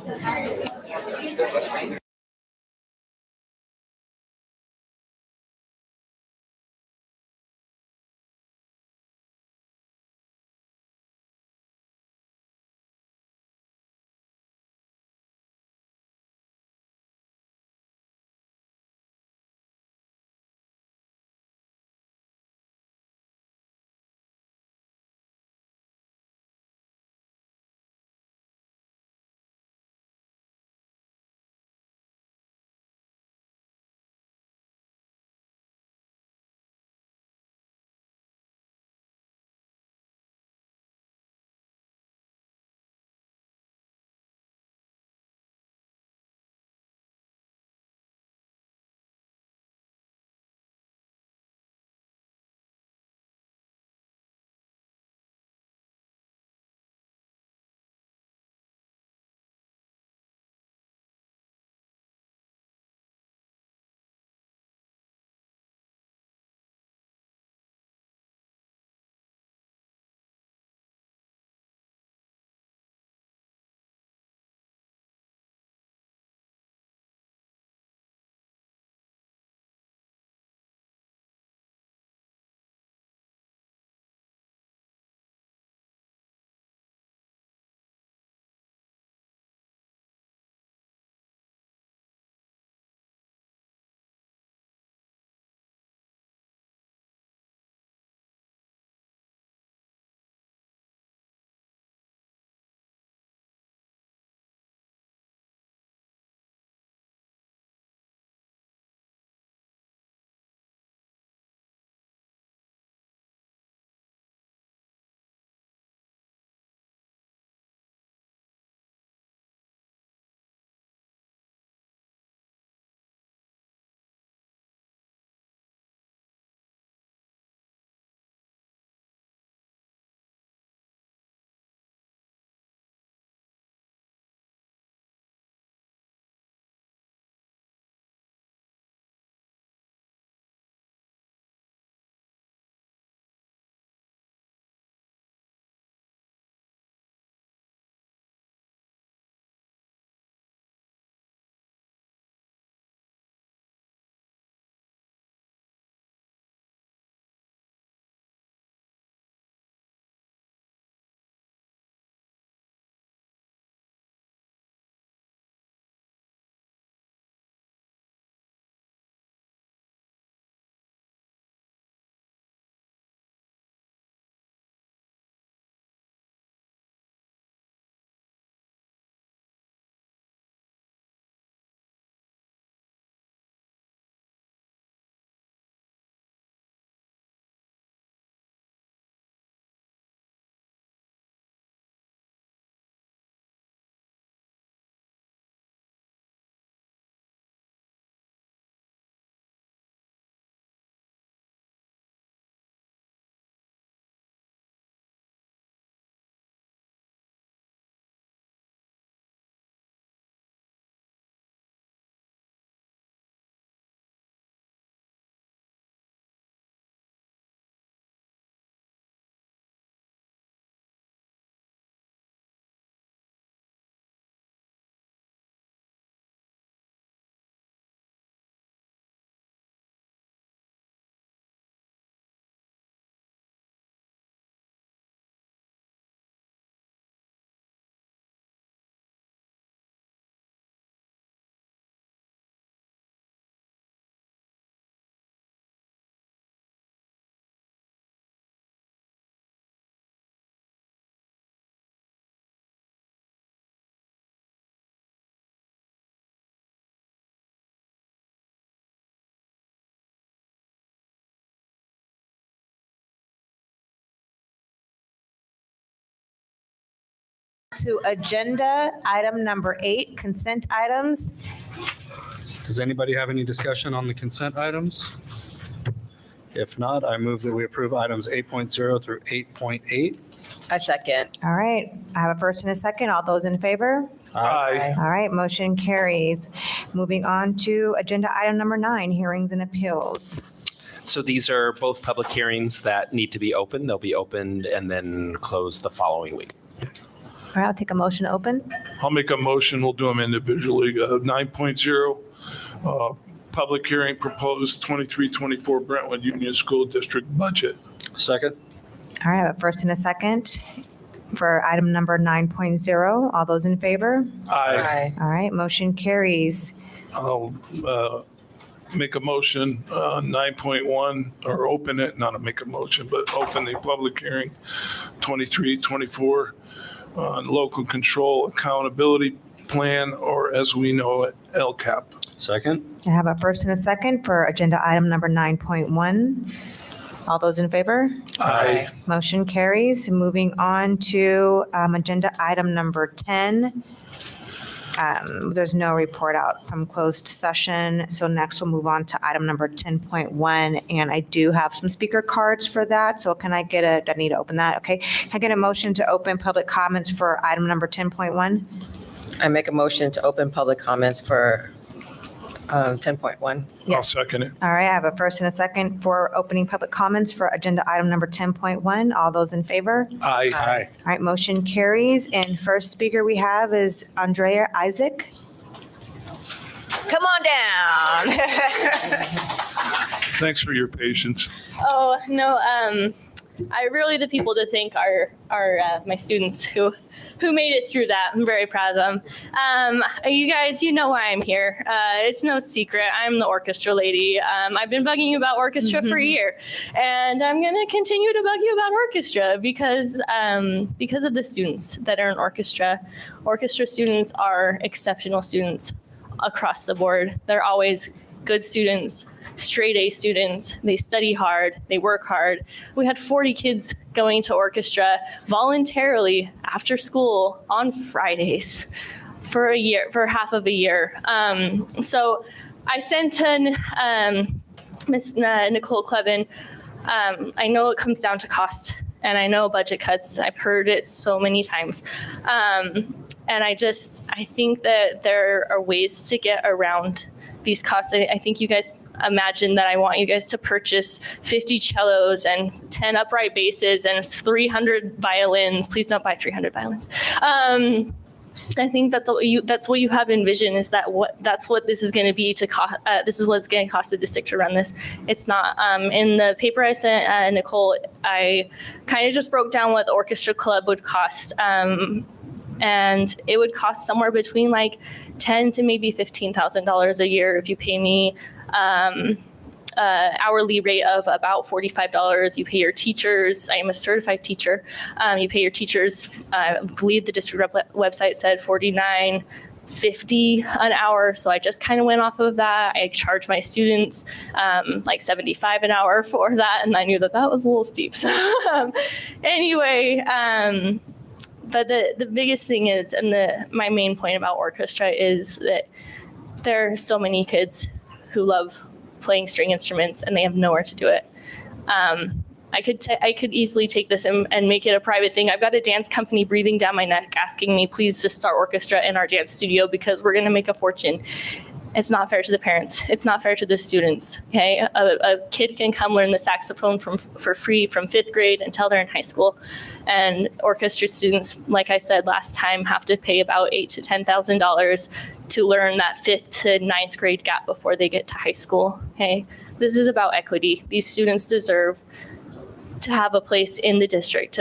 [SPEAKER 1] to agenda item number 8, consent items.
[SPEAKER 7] Does anybody have any discussion on the consent items? If not, I move that we approve items 8.0 through 8.8.
[SPEAKER 8] I second.
[SPEAKER 1] All right, I have a first and a second. All those in favor?
[SPEAKER 6] Aye.
[SPEAKER 1] All right, motion carries. Moving on to agenda item number 9, hearings and appeals.
[SPEAKER 23] So these are both public hearings that need to be opened. They'll be opened and then closed the following week.
[SPEAKER 1] All right, I'll take a motion to open.
[SPEAKER 6] I'll make a motion. We'll do them individually. 9.0, public hearing proposed 23-24 Brentwood Union School District budget.
[SPEAKER 7] Second.
[SPEAKER 1] All right, I have a first and a second for item number 9.0. All those in favor?
[SPEAKER 6] Aye.
[SPEAKER 1] All right, motion carries.
[SPEAKER 6] I'll make a motion, 9.1, or open it, not make a motion, but open the public hearing, 23-24 on local control accountability plan, or as we know it, LCAP.
[SPEAKER 7] Second.
[SPEAKER 1] I have a first and a second for agenda item number 9.1. All those in favor?
[SPEAKER 6] Aye.
[SPEAKER 1] Motion carries. Moving on to agenda item number 10. There's no report out from closed session. So next we'll move on to item number 10.1. And I do have some speaker cards for that. So can I get I need to open that. Okay. Can I get a motion to open public comments for item number 10.1?
[SPEAKER 8] I make a motion to open public comments for 10.1.
[SPEAKER 6] I'll second it.
[SPEAKER 1] All right. I have a first and a second for opening public comments for agenda item number 10.1. All those in favor?
[SPEAKER 6] Aye.
[SPEAKER 1] All right. Motion carries. And first speaker we have is Andrea Isaac.
[SPEAKER 8] Come on down.
[SPEAKER 6] Thanks for your patience.
[SPEAKER 17] Oh, no, I really, the people to thank are my students who made it through that. I'm very proud of them. You guys, you know why I'm here. It's no secret. I'm the orchestra lady. I've been bugging you about orchestra for a year, and I'm going to continue to bug you about orchestra because of the students that are in orchestra. Orchestra students are exceptional students across the board. They're always good students, straight A students. They study hard, they work hard. We had 40 kids going to orchestra voluntarily after school on Fridays for half of a year. So I sent in Ms. Nicole Clevin. I know it comes down to cost, and I know budget cuts. I've heard it so many times. And I think that there are ways to get around these costs. I think you guys imagine that I want you guys to purchase 50 cellos and 10 upright basses and 300 violins. Please don't buy 300 violins. I think that's what you have envisioned, is that's what this is going to be to cost. This is what it's going to cost the district to run this. It's not. In the paper I sent Nicole, I kind of just broke down what the orchestra club would cost. And it would cost somewhere between like $10,000 to maybe $15,000 a year if you pay me hourly rate of about $45. You pay your teachers. I am a certified teacher. You pay your teachers. I believe the district website said $49.50 an hour. So I just kind of went off of that. I charge my students like $75 an hour for that, and I knew that was a little steep. So anyway. But the biggest thing is, and my main point about orchestra is that there are so many kids who love playing string instruments and they have nowhere to do it. I could easily take this and make it a private thing. I've got a dance company breathing down my neck asking me, please just start orchestra in our dance studio because we're going to make a fortune. It's not fair to the parents. It's not fair to the students. Okay, a kid can come learn the saxophone for free from 5th grade until they're in high school, and orchestra students, like I said last time, have to pay about $8,000 to $10,000 to learn that 5th to 9th grade gap before they get to high school. Okay, this is about equity. These students deserve to have a place in the district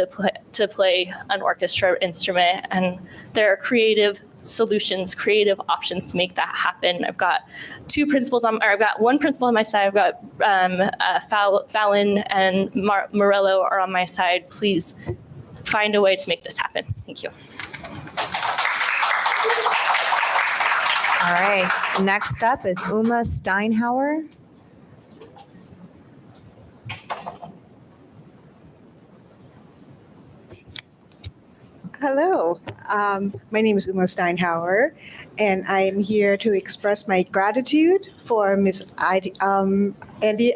[SPEAKER 17] to play an orchestra instrument, and there are creative solutions, creative options to make that happen. I've got I've got one principal on my side. I've got Fallon and Morello are on my side. Please find a way to make this happen. Thank you.
[SPEAKER 1] All right. Next up is Uma Steinhauer.
[SPEAKER 24] Hello.
[SPEAKER 9] My name is Uma Steinhauer, and I am here to express my gratitude for Andy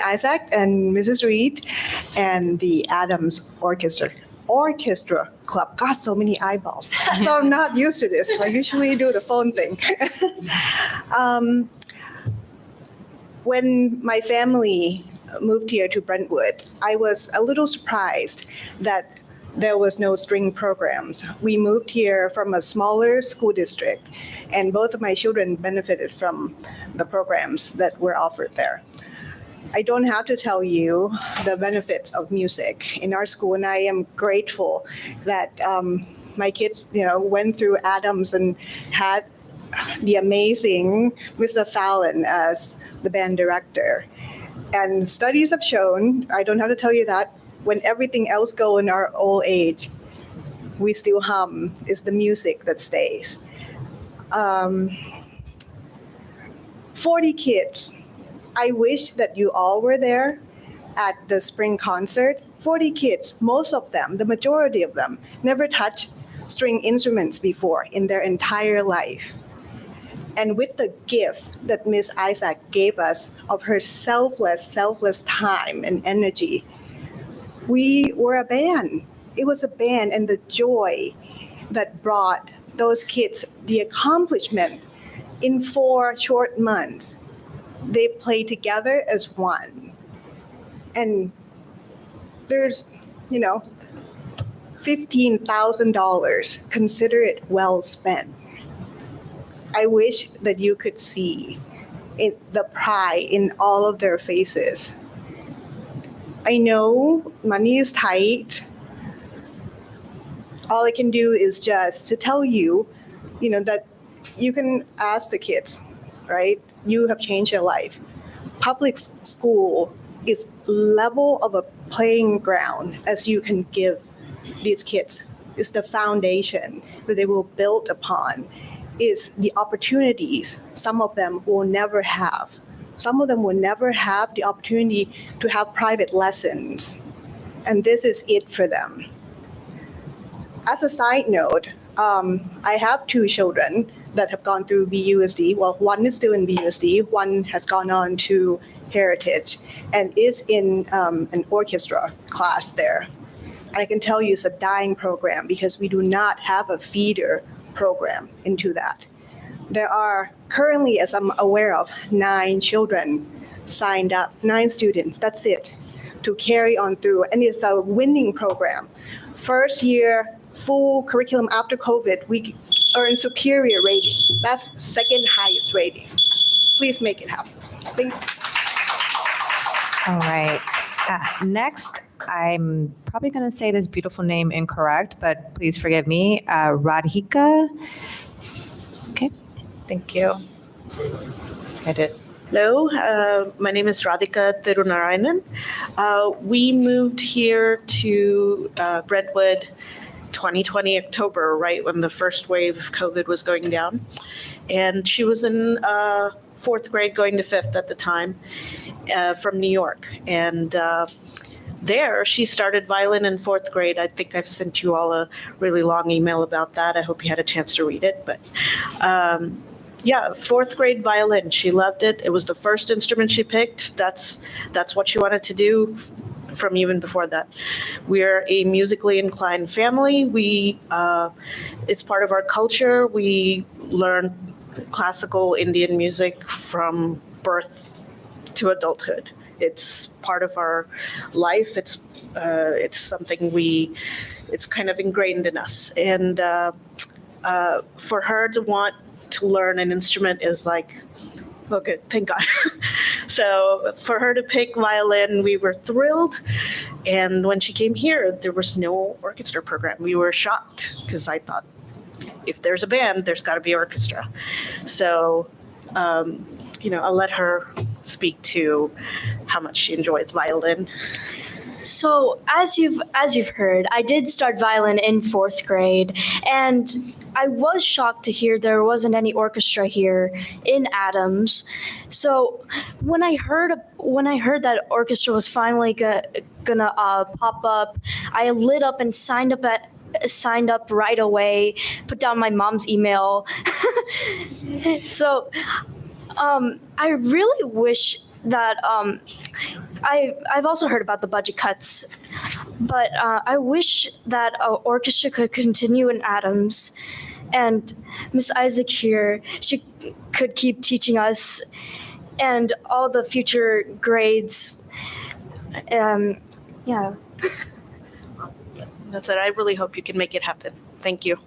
[SPEAKER 9] Isaac and Mrs. Reed and the Adams Orchestra Club. God, so many eyeballs. So I'm not used to this. I usually do the phone thing. When my family moved here to Brentwood, I was a little surprised that there was no string programs. We moved here from a smaller school district, and both of my children benefited from the programs that were offered there. I don't have to tell you the benefits of music in our school, and I am grateful that my kids, went through Adams and had the amazing Mr. Fallon as the band director. And studies have shown, I don't have to tell you that, when everything else goes in our old age, we still hum. It's the music that stays. 40 kids. I wish that you all were there at the spring concert. 40 kids, most of them, the majority of them, never touched string instruments before in their entire life. And with the gift that Miss Isaac gave us of her selfless time and energy, we were a band. It was a band, and the joy that brought those kids the accomplishment in 4 short months. They played together as one. And there's, $15,000. Consider it well spent. I wish that you could see the pride in all of their faces. I know money is tight. All I can do is just to tell you, that you can ask the kids, right? You have changed your life. Public school is level of a playing ground as you can give these kids. It's the foundation that they will build upon. Is the opportunities some of them will never have. Some of them will never have the opportunity to have private lessons. And this is it for them. As a side note, I have 2 children that have gone through BUSD. Well, one is still in BUSD, one has gone on to Heritage and is in an orchestra class there. And I can tell you it's a dying program because we do not have a feeder program into that. There are currently, as I'm aware of, 9 children signed up, 9 students, that's it, to carry on through. And it's a winning program. First year, full curriculum after COVID, we earn superior rating. That's second highest rating. Please make it happen. Thank you.
[SPEAKER 1] All right. Next, I'm probably going to say this beautiful name incorrect, but please forgive me. Radhika. Okay.
[SPEAKER 10] Thank you.
[SPEAKER 1] I did.
[SPEAKER 10] Hello, my name is Radhika Tirunarayanan. We moved here to Brentwood 2020 October, right when the first wave of COVID was going down. And she was in 4th grade going to 5th at the time from New York. And there she started violin in 4th grade. I think I've sent you all a really long email about that. I hope you had a chance to read it. But yeah, 4th grade violin. She loved it. It was the first instrument she picked. That's what she wanted to do from even before that. We're a musically inclined family. It's part of our culture. We learn classical Indian music from birth to adulthood. It's part of our life. It's something it's kind of ingrained in us. And for her to want to learn an instrument is like, okay, thank God. So for her to pick violin, we were thrilled. And when she came here, there was no orchestra program. We were shocked because I thought, if there's a band, there's got to be orchestra. So, I'll let her speak to how much she enjoys violin.
[SPEAKER 11] So as you've heard, I did start violin in 4th grade, and I was shocked to hear there wasn't any orchestra here in Adams. So when I heard that orchestra was finally gonna pop up, I lit up and signed up signed up right away, put down my mom's email. So I really wish that I've also heard about the budget cuts, but I wish that orchestra could continue in Adams, and Miss Isaac here, she could keep teaching us, and all the future grades. Yeah.
[SPEAKER 10] That's it. I really hope you can make it happen. Thank you.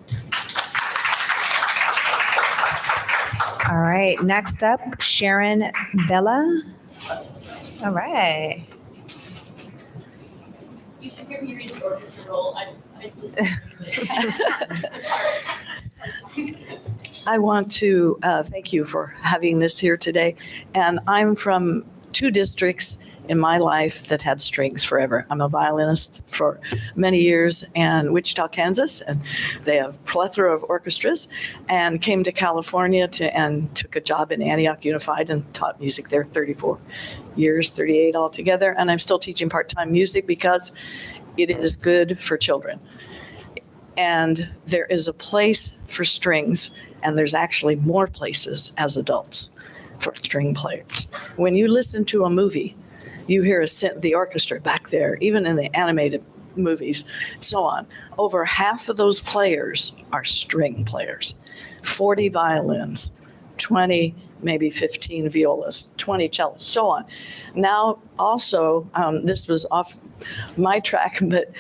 [SPEAKER 1] All right, next up, Sharon Bella. All right.
[SPEAKER 12] You should hear me read the orchestra roll. I just.
[SPEAKER 13] I want to thank you for having this here today. And I'm from 2 districts in my life that had strings forever. I'm a violinist for many years in Wichita, Kansas, and they have a plethora of orchestras, and came to California and took a job in Antioch Unified and taught music there 34 years, 38 altogether. And I'm still teaching part-time music because it is good for children. And there is a place for strings, and there's actually more places as adults for string players. When you listen to a movie, you hear the orchestra back there, even in the animated movies, so on. Over half of those players are string players. 40 violins, 20, maybe 15 violas, 20 cellos, so on. Now also, this was off my track, but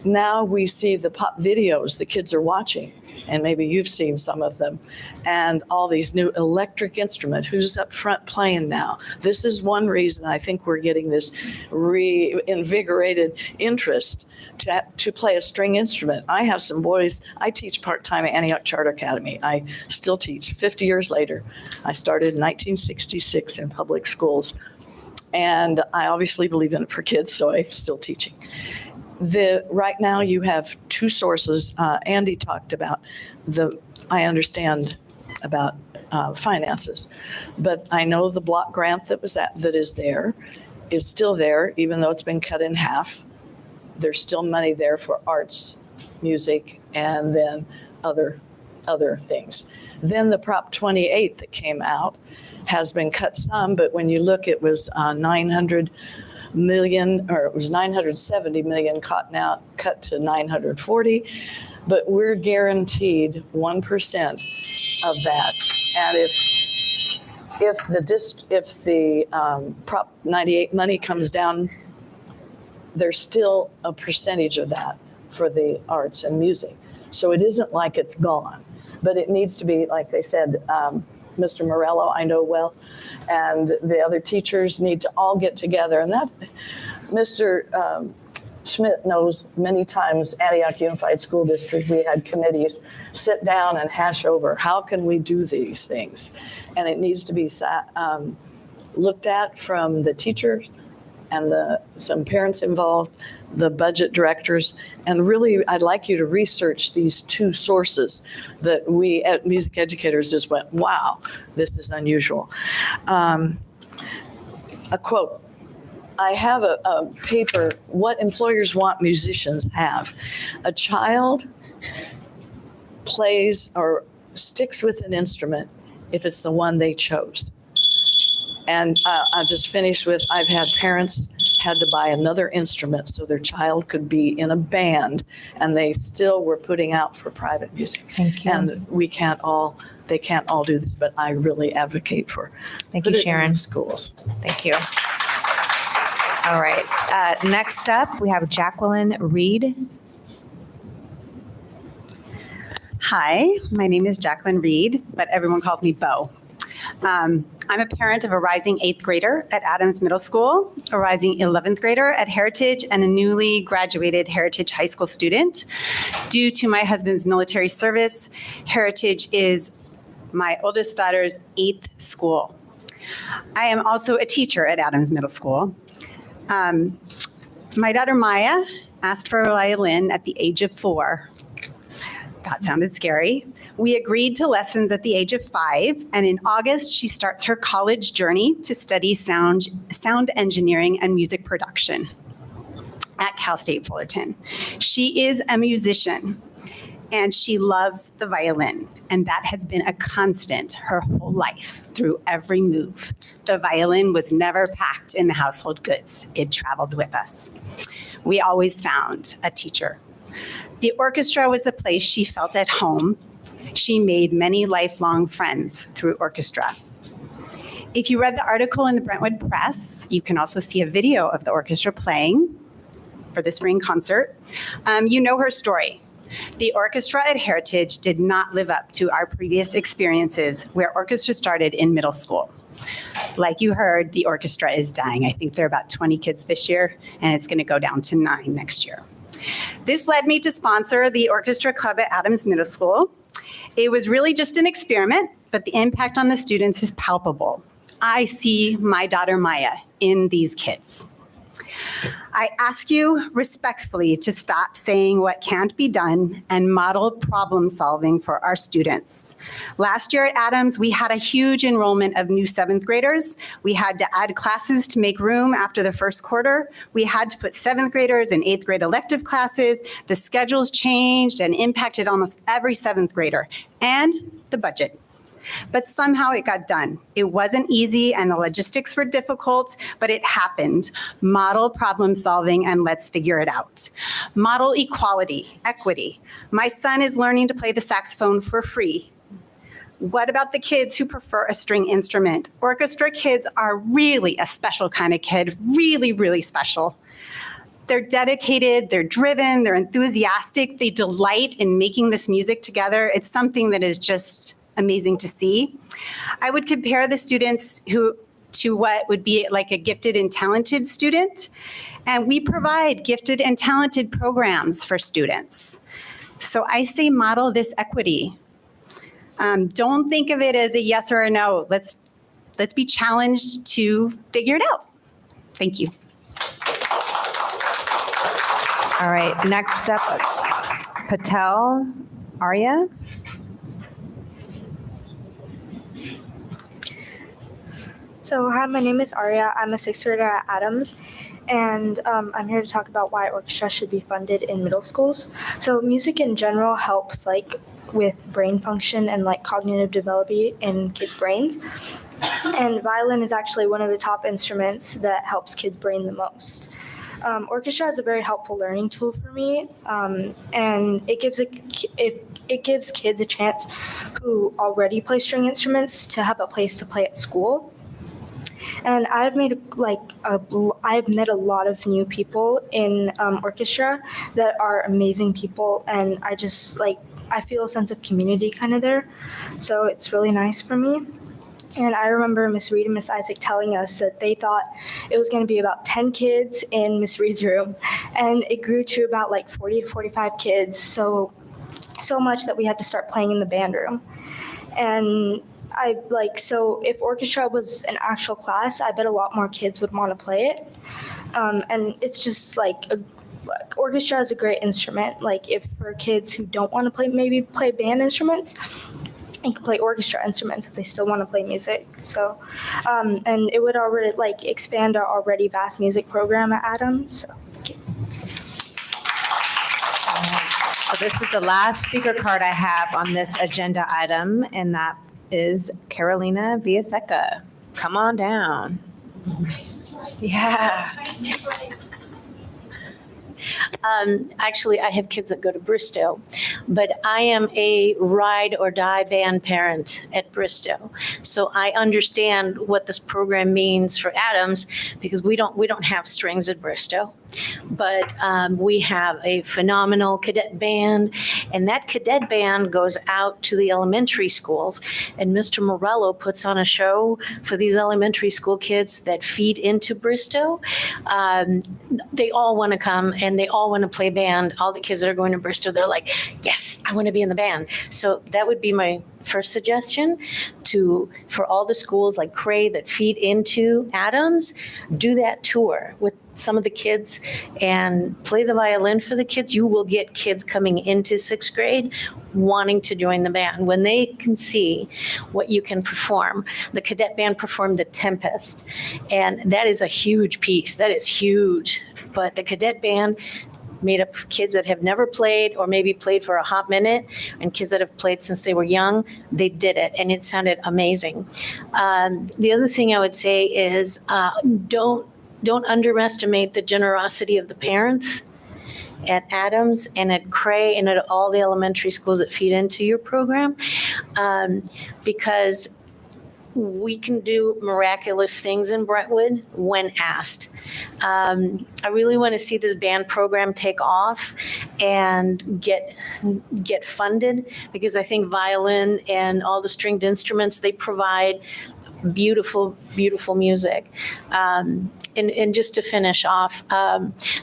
[SPEAKER 13] now we see the pop videos the kids are watching, and maybe you've seen some of them, and all these new electric instruments. Who's up front playing now? This is one reason I think we're getting this reinvigorated interest to play a string instrument. I have some boys, I teach part-time at Antioch Charter Academy. I still teach 50 years later. I started in 1966 in public schools, and I obviously believe in it for kids, so I'm still teaching. Right now you have 2 sources. Andy talked about I understand about finances, but I know the block grant that is still there, even though it's been cut in half. There's still money there for arts, music, and then other things. Then the Prop 28 that came out has been cut some, but when you look, it was 900 million, or it was 970 million cut to 940, but we're guaranteed 1% of that. And if the Prop 98 money comes down, there's still a percentage of that for the arts and music. So it isn't like it's gone, but it needs to be, like they said, Mr. Morello, I know well, and the other teachers need to all get together. And that Mr. Schmidt knows many times Antioch Unified School District, we had committees sit down and hash over how can we do these things. And it needs to be looked at from the teachers and some parents involved, the budget directors, and really I'd like you to research these 2 sources that we at Music Educators just went, wow, this is unusual. A quote, I have a paper, What Employers Want Musicians Have. A child plays or sticks with an instrument if it's the one they chose. And I'll just finish with, I've had parents had to buy another instrument so their child could be in a band, and they still were putting out for private music.
[SPEAKER 1] Thank you.
[SPEAKER 13] And they can't all do this, but I really advocate for
[SPEAKER 1] Thank you, Sharon.
[SPEAKER 13] Schools.
[SPEAKER 1] Thank you. All right, next up, we have Jacqueline Reed.
[SPEAKER 14] Hi, my name is Jacqueline Reed, but everyone calls me Bo. I'm a parent of a rising 8th grader at Adams Middle School, a rising 11th grader at Heritage, and a newly graduated Heritage High School student. Due to my husband's military service, Heritage is my oldest daughter's 8th school. I am also a teacher at Adams Middle School. My daughter Maya asked for a violin at the age of 4. That sounded scary. We agreed to lessons at the age of 5, and in August, she starts her college journey to study sound engineering and music production at Cal State Fullerton. She is a musician, and she loves the violin. And that has been a constant her whole life through every move. The violin was never packed in the household goods. It traveled with us. We always found a teacher. The orchestra was the place she felt at home. She made many lifelong friends through orchestra. If you read the article in the Brentwood Press, you can also see a video of the orchestra playing for the spring concert. You know her story. The orchestra at Heritage did not live up to our previous experiences where orchestra started in middle school. Like you heard, the orchestra is dying. I think there are about 20 kids this year, and it's going to go down to 9 next year. This led me to sponsor the orchestra club at Adams Middle School. It was really just an experiment, but the impact on the students is palpable. I see my daughter Maya in these kids. I ask you respectfully to stop saying what can't be done and model problem solving for our students. Last year at Adams, we had a huge enrollment of new 7th graders. We had to add classes to make room after the first quarter. We had to put 7th graders in 8th grade elective classes. The schedules changed and impacted almost every 7th grader, and the budget. But somehow it got done. It wasn't easy and the logistics were difficult, but it happened. Model problem solving and let's figure it out. Model equality, equity. My son is learning to play the saxophone for free. What about the kids who prefer a string instrument? Orchestra kids are really a special kind of kid, really, really special. They're dedicated, they're driven, they're enthusiastic, they delight in making this music together. It's something that is just amazing to see. I would compare the students to what would be like a gifted and talented student. And we provide gifted and talented programs for students. So I say model this equity. Don't think of it as a yes or a no. Let's be challenged to figure it out. Thank you.
[SPEAKER 1] All right, next up, Patel Arya.
[SPEAKER 15] So hi, my name is Arya. I'm a 6th grader at Adams, and I'm here to talk about why orchestra should be funded in middle schools. So music in general helps like with brain function and like cognitive development in kids' brains. And violin is actually one of the top instruments that helps kids' brain the most. Orchestra is a very helpful learning tool for me, and it gives kids a chance who already play string instruments to have a place to play at school. And I've met a lot of new people in orchestra that are amazing people, and I feel a sense of community kind of there. So it's really nice for me. And I remember Miss Reed and Miss Isaac telling us that they thought it was going to be about 10 kids in Miss Reed's room, and it grew to about like 40 to 45 kids. So much that we had to start playing in the band room. And so if orchestra was an actual class, I bet a lot more kids would want to play it. And it's just orchestra is a great instrument. Like if for kids who don't want to play band instruments, they can play orchestra instruments if they still want to play music. So, and it would already expand our already vast music program at Adams. So.
[SPEAKER 1] So this is the last speaker card I have on this agenda item, and that is Carolina Villaseca. Come on down. Yeah.
[SPEAKER 16] Actually, I have kids that go to Bristow, but I am a ride or die band parent at Bristow. So I understand what this program means for Adams, because we don't have strings at Bristow, but we have a phenomenal cadet band, and that cadet band goes out to the elementary schools, and Mr. Morello puts on a show for these elementary school kids that feed into Bristow. They all want to come and they all want to play band. All the kids that are going to Bristow, they're like, yes, I want to be in the band. So that would be my first suggestion for all the schools like Cray that feed into Adams, do that tour with some of the kids and play the violin for the kids. You will get kids coming into 6th grade wanting to join the band when they can see what you can perform. The cadet band performed The Tempest, and that is a huge piece. That is huge. But the cadet band made up of kids that have never played or maybe played for a hot minute, and kids that have played since they were young. They did it, and it sounded amazing. The other thing I would say is don't underestimate the generosity of the parents at Adams and at Cray and at all the elementary schools that feed into your program, because we can do miraculous things in Brentwood when asked. I really want to see this band program take off and get funded, because I think violin and all the stringed instruments, they provide beautiful, beautiful music. And just to finish off,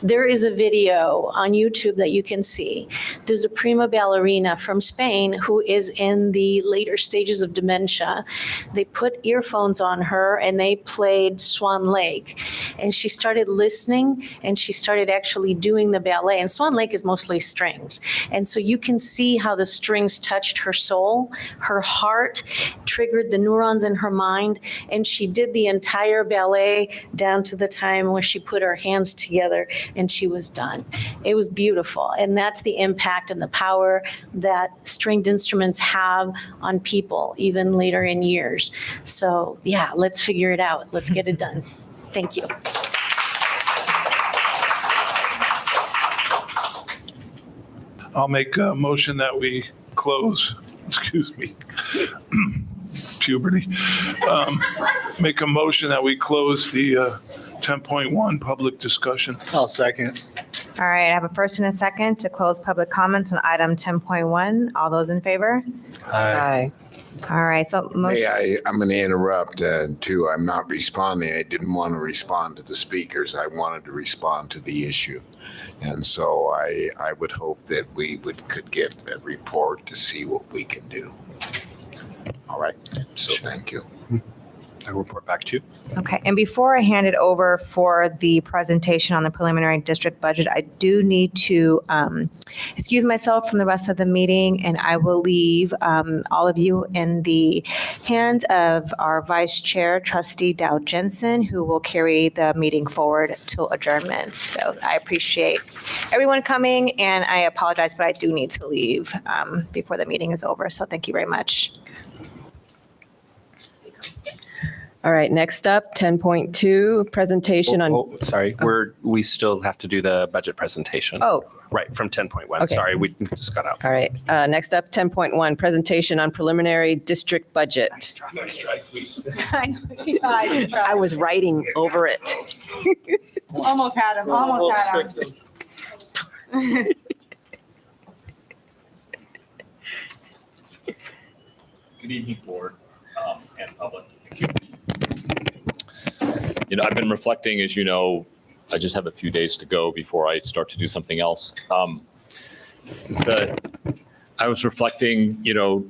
[SPEAKER 16] there is a video on YouTube that you can see. There's a prima ballerina from Spain who is in the later stages of dementia. They put earphones on her and they played Swan Lake. And she started listening and she started actually doing the ballet. And Swan Lake is mostly strings. And so you can see how the strings touched her soul, her heart, triggered the neurons in her mind. And she did the entire ballet down to the time where she put her hands together and she was done. It was beautiful. And that's the impact and the power that stringed instruments have on people, even later in years. So yeah, let's figure it out. Let's get it done. Thank you.
[SPEAKER 6] I'll make a motion that we close, excuse me, puberty. Make a motion that we close the 10.1 public discussion.
[SPEAKER 7] I'll second.
[SPEAKER 1] All right, I have a first and a second to close public comments on item 10.1. All those in favor?
[SPEAKER 8] Aye.
[SPEAKER 1] All right, so motion.
[SPEAKER 18] I'm going to interrupt too. I'm not responding. I didn't want to respond to the speakers. I wanted to respond to the issue. And so I would hope that we could get a report to see what we can do. All right, so thank you.
[SPEAKER 23] I'll report back to you.
[SPEAKER 1] Okay, and before I hand it over for the presentation on the preliminary district budget, I do need to excuse myself from the rest of the meeting, and I will leave all of you in the hands of our Vice Chair, Trustee Dow Jensen, who will carry the meeting forward till adjournment. So I appreciate everyone coming, and I apologize, but I do need to leave before the meeting is over. So thank you very much.
[SPEAKER 8] All right, next up, 10.2, presentation on.
[SPEAKER 23] Sorry, we still have to do the budget presentation.
[SPEAKER 8] Oh.
[SPEAKER 23] Right, from 10.1.
[SPEAKER 8] Okay.
[SPEAKER 23] Sorry, we just got out.
[SPEAKER 8] All right, next up, 10.1, presentation on preliminary district budget.
[SPEAKER 6] Nice try,
[SPEAKER 11] I know, she tried.
[SPEAKER 8] I was writing over it.
[SPEAKER 11] Almost had him, almost had him.
[SPEAKER 19] Good evening, board and public. You know, I've been reflecting, as you know, I just have a few days to go before I start to do something else. I was reflecting, you know,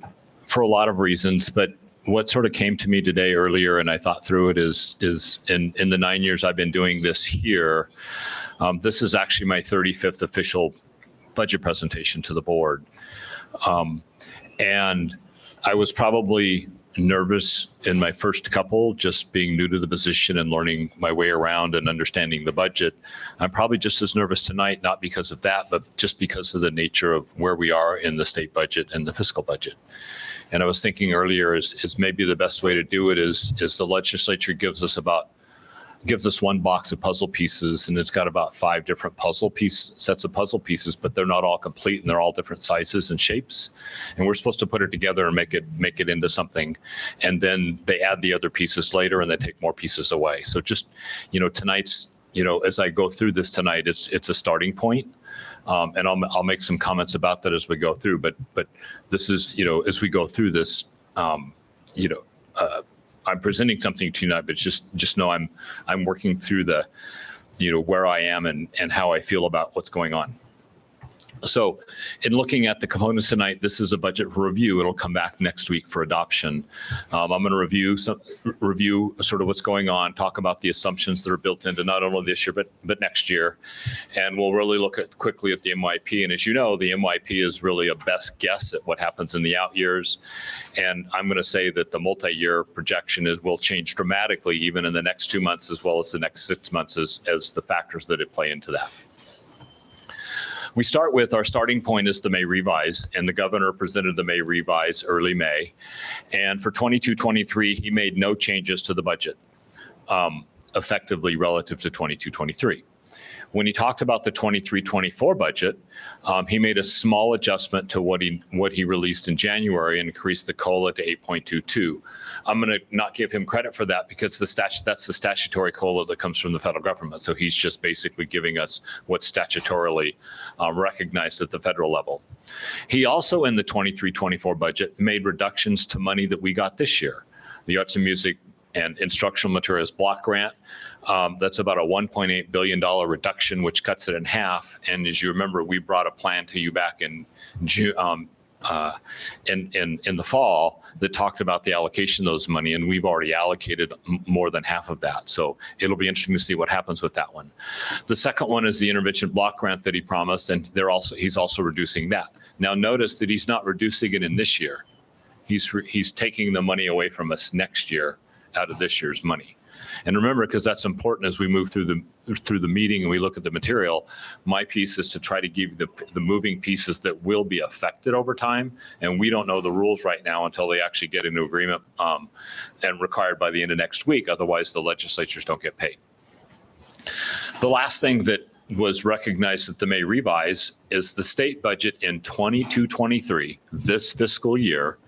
[SPEAKER 19] for a lot of reasons, but what sort of came to me today earlier, and I thought through it, is in the 9 years I've been doing this here, this is actually my 35th official budget presentation to the board. And I was probably nervous in my first couple, just being new to the position and learning my way around and understanding the budget. I'm probably just as nervous tonight, not because of that, but just because of the nature of where we are in the state budget and the fiscal budget. And I was thinking earlier is maybe the best way to do it is the legislature gives us one box of puzzle pieces, and it's got about 5 different sets of puzzle pieces, but they're not all complete and they're all different sizes and shapes. And we're supposed to put it together and make it into something. And then they add the other pieces later and they take more pieces away. So just, you know, tonight's, you know, as I go through this tonight, it's a starting point. And I'll make some comments about that as we go through, but this is, you know, as we go through this, you know, I'm presenting something to you tonight, but just know I'm working through the, you know, where I am and how I feel about what's going on. So in looking at the components tonight, this is a budget review. It'll come back next week for adoption. I'm going to review sort of what's going on, talk about the assumptions that are built into not only this year, but next year. And we'll really look quickly at the MYP. And as you know, the MYP is really a best guess at what happens in the out years. And I'm going to say that the multi-year projection will change dramatically, even in the next 2 months, as well as the next 6 months as the factors that play into that. We start with our starting point is the May revise, and the governor presented the May revise early May. And for 22-23, he made no changes to the budget effectively relative to 22-23. When he talked about the 23-24 budget, he made a small adjustment to what he released in January and increased the COLA to 8.22. I'm going to not give him credit for that because that's the statutory COLA that comes from the federal government. So he's just basically giving us what's statutorily recognized at the federal level. He also, in the 23-24 budget, made reductions to money that we got this year. The Arts and Music and Instructional Materials Block Grant, that's about a $1.8 billion reduction, which cuts it in half. And as you remember, we brought a plan to you back in June, in the fall that talked about the allocation of those money, and we've already allocated more than half of that. So it'll be interesting to see what happens with that one. The second one is the intervention block grant that he promised, and he's also reducing that. Now notice that he's not reducing it in this year. He's taking the money away from us next year out of this year's money. And remember, because that's important as we move through the meeting and we look at the material, my piece is to try to give the moving pieces that will be affected over time. And we don't know the rules right now until they actually get into agreement and required by the end of next week. Otherwise, the legislatures don't get paid. The last thing that was recognized at the May revise is the state budget in 22-23, this fiscal year,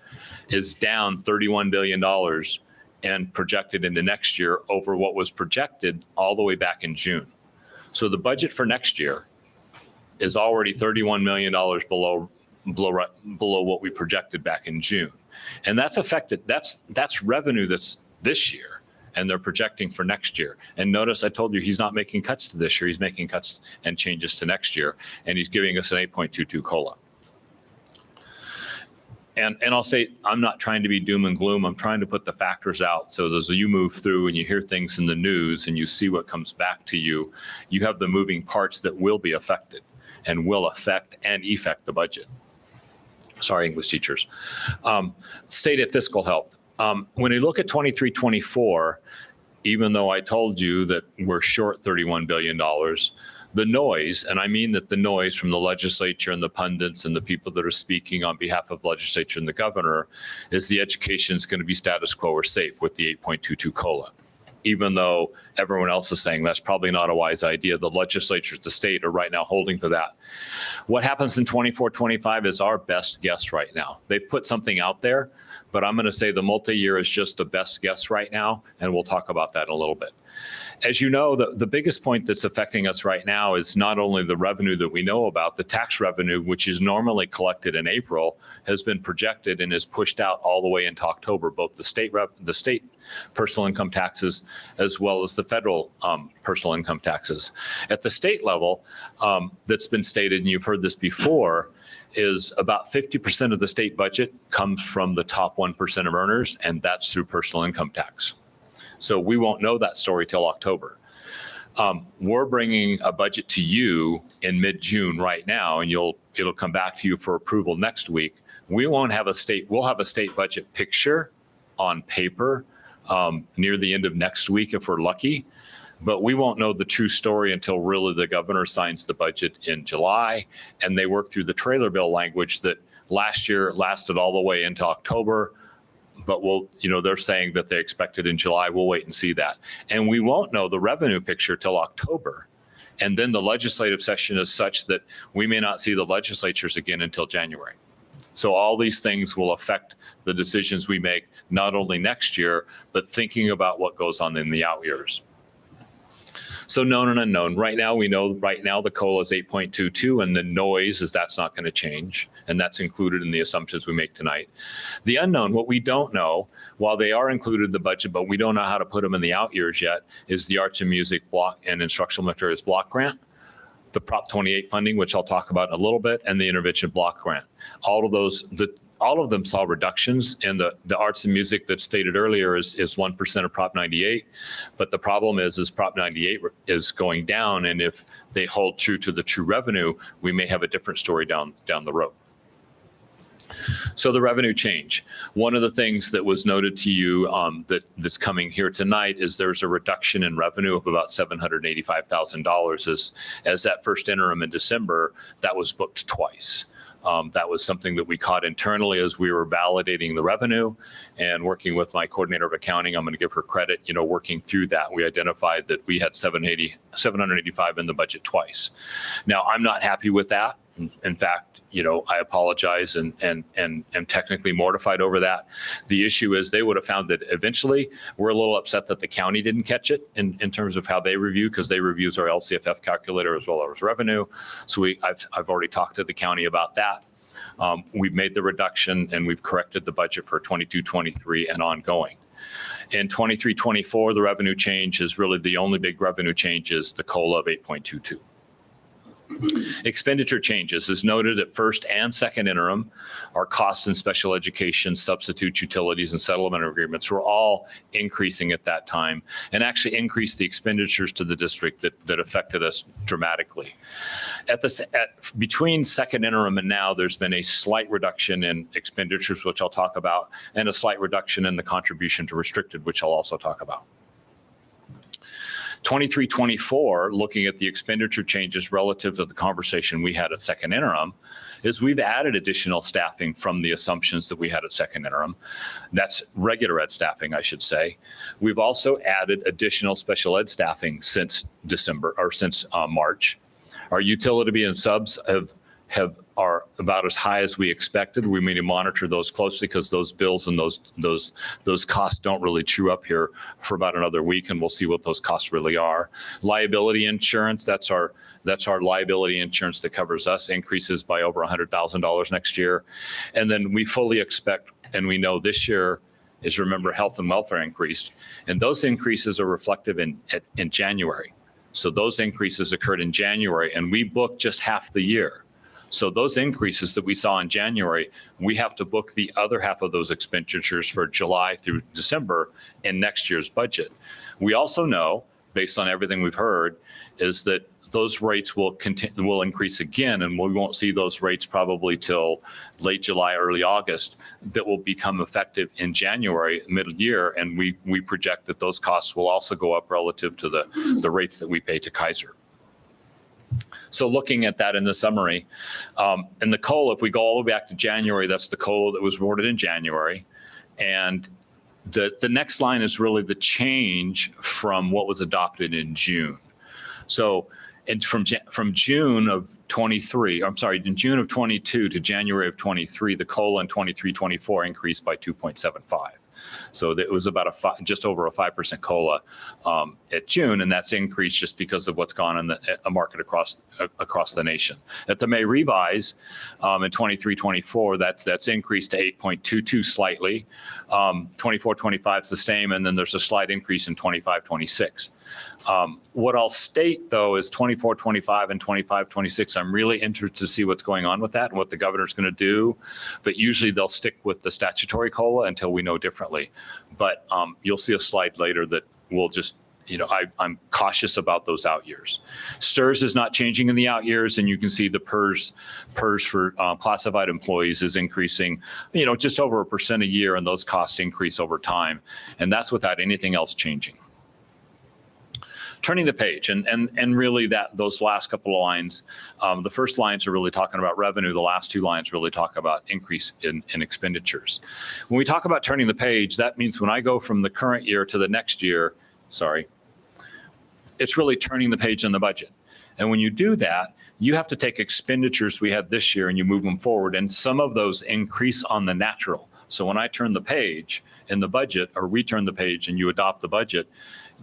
[SPEAKER 19] is down $31 billion and projected into next year over what was projected all the way back in June. So the budget for next year is already $31 million below what we projected back in June. And that's affected, that's revenue that's this year, and they're projecting for next year. And notice I told you he's not making cuts to this year, he's making cuts and changes to next year, and he's giving us an 8.22 COLA. And I'll say, I'm not trying to be doom and gloom. I'm trying to put the factors out. So as you move through and you hear things in the news and you see what comes back to you, you have the moving parts that will be affected and will affect and effect the budget. Sorry, English teachers. Stated fiscal health. When you look at 23-24, even though I told you that we're short $31 billion, the noise, and I mean that the noise from the legislature and the pundits and the people that are speaking on behalf of the legislature and the governor, is the education is going to be status quo or safe with the 8.22 COLA. Even though everyone else is saying that's probably not a wise idea, the legislatures, the state are right now holding to that. What happens in 24-25 is our best guess right now. They've put something out there, but I'm going to say the multi-year is just the best guess right now, and we'll talk about that in a little bit. As you know, the biggest point that's affecting us right now is not only the revenue that we know about, the tax revenue, which is normally collected in April, has been projected and is pushed out all the way into October, both the state personal income taxes as well as the federal personal income taxes. At the state level, that's been stated, and you've heard this before, is about 50% of the state budget comes from the top 1% of earners, and that's through personal income tax. So we won't know that story till October. We're bringing a budget to you in mid-June right now, and it'll come back to you for approval next week. We'll have a state budget picture on paper near the end of next week if we're lucky, but we won't know the true story until really the governor signs the budget in July, and they work through the trailer bill language that last year lasted all the way into October. But they're saying that they expect it in July. We'll wait and see that. And we won't know the revenue picture till October. And then the legislative session is such that we may not see the legislatures again until January. So all these things will affect the decisions we make, not only next year, but thinking about what goes on in the out years. So known and unknown. Right now, we know the COLA is 8.22, and the noise is that's not going to change. And that's included in the assumptions we make tonight. The unknown, what we don't know, while they are included in the budget, but we don't know how to put them in the out years yet, is the Arts and Music Block and Instructional Materials Block Grant, the Prop 28 funding, which I'll talk about in a little bit, and the Intervention Block Grant. All of them saw reductions, and the arts and music that's stated earlier is 1% of Prop 98. But the problem is Prop 98 is going down, and if they hold true to the true revenue, we may have a different story down the road. So the revenue change. One of the things that was noted to you that's coming here tonight is there's a reduction in revenue of about $785,000 as that first interim in December, that was booked twice. That was something that we caught internally as we were validating the revenue and working with my coordinator of accounting. I'm going to give her credit, working through that. We identified that we had 785 in the budget twice. Now, I'm not happy with that. In fact, I apologize and am technically mortified over that. The issue is they would have found that eventually we're a little upset that the county didn't catch it in terms of how they review, because they reviews our LCFF calculator as well as revenue. So I've already talked to the county about that. We've made the reduction and we've corrected the budget for 22-23 and ongoing. In 23-24, the revenue change is really the only big revenue change is the COLA of 8.22. Expenditure changes, as noted at first and second interim, our costs in special education, substitute utilities, and settlement agreements were all increasing at that time, and actually increased the expenditures to the district that affected us dramatically. Between second interim and now, there's been a slight reduction in expenditures, which I'll talk about, and a slight reduction in the contribution to restricted, which I'll also talk about. 23-24, looking at the expenditure changes relative to the conversation we had at second interim, is we've added additional staffing from the assumptions that we had at second interim. That's regular ed staffing, I should say. We've also added additional special ed staffing since March. Our utility and subs are about as high as we expected. We need to monitor those closely because those bills and those costs don't really true up here for about another week, and we'll see what those costs really are. Liability insurance, that's our liability insurance that covers us, increases by over $100,000 next year. And then we fully expect, and we know this year is, remember, health and welfare increased, and those increases are reflective in January. So those increases occurred in January, and we booked just half the year. So those increases that we saw in January, we have to book the other half of those expenditures for July through December in next year's budget. We also know, based on everything we've heard, is that those rates will increase again, and we won't see those rates probably till late July, early August, that will become effective in January, mid-year, and we project that those costs will also go up relative to the rates that we pay to Kaiser. So looking at that in the summary, and the COLA, if we go all the way back to January, that's the COLA that was awarded in January. And the next line is really the change from what was adopted in June. So from June of 23, I'm sorry, in June of 22 to January of 23, the COLA in 23-24 increased by 2.75. So it was about just over a 5% COLA at June, and that's increased just because of what's gone in the market across the nation. At the May revise in 23-24, that's increased to 8.22 slightly. 24-25 is the same, and then there's a slight increase in 25-26. What I'll state, though, is 24-25 and 25-26, I'm really interested to see what's going on with that and what the governor's going to do. But usually they'll stick with the statutory COLA until we know differently. But you'll see a slide later that will just, I'm cautious about those out years. STRS is not changing in the out years, and you can see the PERS for classified employees is increasing, just over 1% a year, and those costs increase over time. And that's without anything else changing. Turning the page, and really those last couple of lines, the first lines are really talking about revenue. The last two lines really talk about increase in expenditures. When we talk about turning the page, that means when I go from the current year to the next year, it's really turning the page on the budget. And when you do that, you have to take expenditures we had this year and you move them forward. And some of those increase on the natural. So when I turn the page in the budget, or we turn the page and you adopt the budget,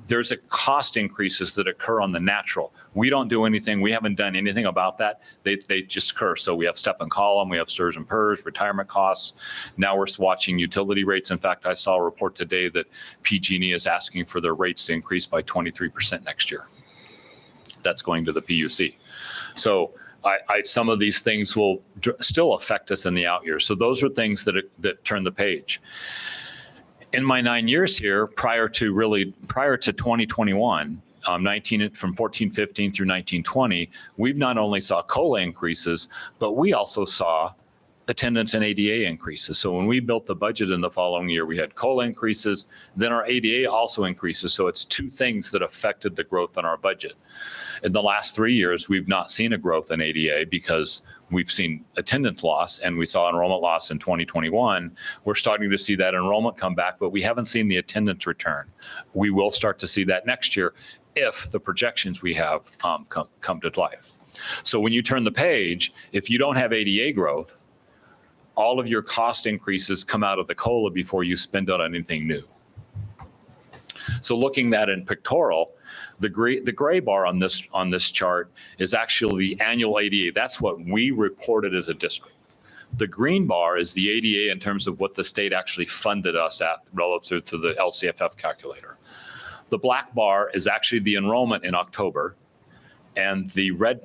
[SPEAKER 19] there's a cost increases that occur on the natural. We don't do anything. We haven't done anything about that. They just occur. So we have step and column, we have STRS and PERS, retirement costs. Now we're watching utility rates. In fact, I saw a report today that PG&E is asking for their rates to increase by 23% next year. That's going to the PUC. So some of these things will still affect us in the out years. So those are things that turn the page. In my 9 years here, prior to 2021, from 14-15 through 19-20, we've not only saw COLA increases, but we also saw attendance and ADA increases. So when we built the budget in the following year, we had COLA increases, then our ADA also increases. So it's two things that affected the growth in our budget. In the last 3 years, we've not seen a growth in ADA because we've seen attendance loss and we saw enrollment loss in 2021. We're starting to see that enrollment come back, but we haven't seen the attendance return. We will start to see that next year if the projections we have come to life. So when you turn the page, if you don't have ADA growth, all of your cost increases come out of the COLA before you spend on anything new. So looking at that in pictorial, the gray bar on this chart is actually the annual ADA. That's what we reported as a district. The green bar is the ADA in terms of what the state actually funded us at relative to the LCFF calculator. The black bar is actually the enrollment in October, and the red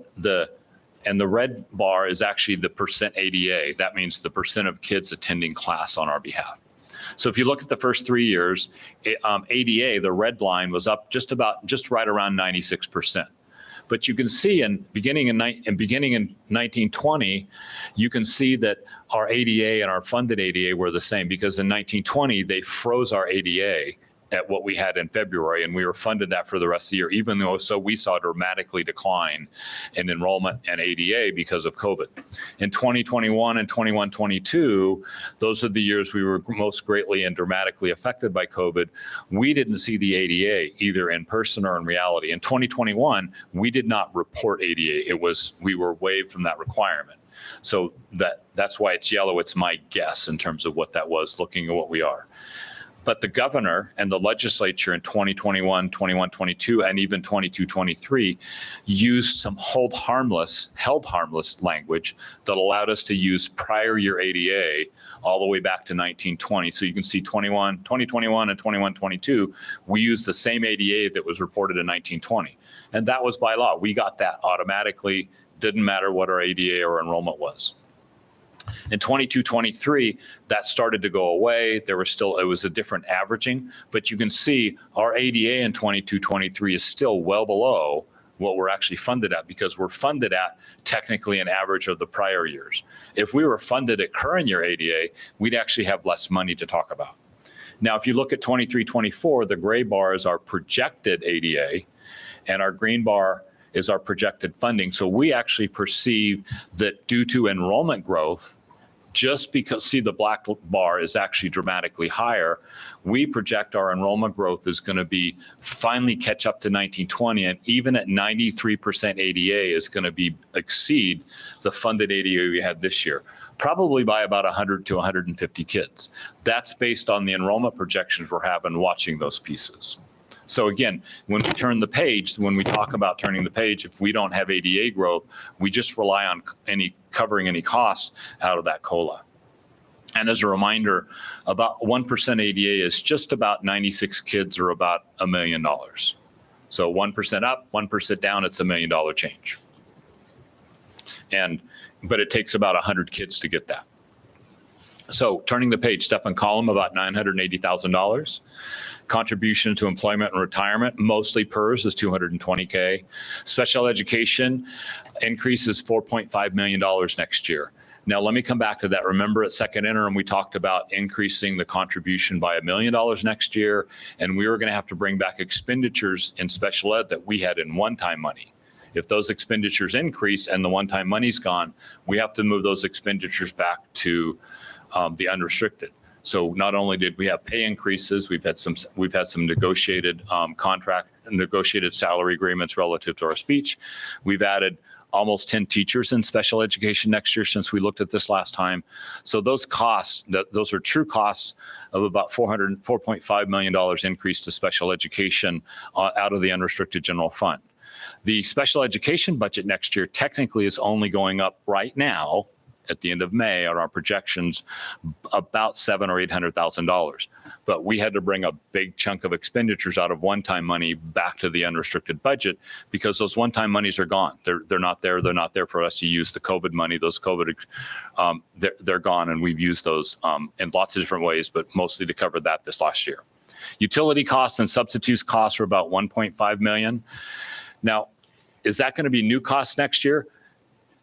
[SPEAKER 19] bar is actually the percent ADA. That means the percent of kids attending class on our behalf. So if you look at the first 3 years, ADA, the red line, was up just right around 96%. But you can see beginning in 1920, you can see that our ADA and our funded ADA were the same, because in 1920 they froze our ADA at what we had in February, and we were funded that for the rest of the year, even though we saw dramatically decline in enrollment and ADA because of COVID. In 2021 and 21-22, those are the years we were most greatly and dramatically affected by COVID. We didn't see the ADA either in person or in reality. In 2021, we did not report ADA. We were waived from that requirement. So that's why it's yellow. It's my guess in terms of what that was, looking at what we are. But the governor and the legislature in 2021, 21-22, and even 22-23 used some held harmless language that allowed us to use prior year ADA all the way back to 1920. So you can see 2021 and 21-22, we used the same ADA that was reported in 1920. And that was by law. We got that automatically. Didn't matter what our ADA or enrollment was. In 22-23, that started to go away. It was a different averaging, but you can see our ADA in 22-23 is still well below what we're actually funded at, because we're funded at technically an average of the prior years. If we were funded at current year ADA, we'd actually have less money to talk about. Now, if you look at 23-24, the gray bar is our projected ADA, and our green bar is our projected funding. So we actually perceive that due to enrollment growth, just because, see, the black bar is actually dramatically higher, we project our enrollment growth is going to be finally catch up to 1920, and even at 93% ADA is going to exceed the funded ADA we had this year, probably by about 100 to 150 kids. That's based on the enrollment projections we're having watching those pieces. So again, when we turn the page, when we talk about turning the page, if we don't have ADA growth, we just rely on covering any costs out of that COLA. And as a reminder, about 1% ADA is just about 96 kids, or about $1 million. So 1% up, 1% down, it's $1 million change. But it takes about 100 kids to get that. So turning the page, step and column, about $980,000. Contribution to employment and retirement, mostly PERS, is $220K. Special education increases $4.5 million next year. Now, let me come back to that. Remember, at second interim, we talked about increasing the contribution by $1 million next year, and we were going to have to bring back expenditures in special ed that we had in one-time money. If those expenditures increase and the one-time money's gone, we have to move those expenditures back to the unrestricted. So not only did we have pay increases, we've had some negotiated negotiated salary agreements relative to our speech. We've added almost 10 teachers in special education next year since we looked at this last time. So those costs, those are true costs of about $4.5 million increase to special education out of the unrestricted general fund. The special education budget next year technically is only going up right now at the end of May on our projections about $700,000 or $800,000. But we had to bring a big chunk of expenditures out of one-time money back to the unrestricted budget because those one-time monies are gone. They're not there. They're not there for us to use the COVID money. Those COVID, they're gone, and we've used those in lots of different ways, but mostly to cover that this last year. Utility costs and substitutes costs are about $1.5 million. Now, is that going to be new costs next year?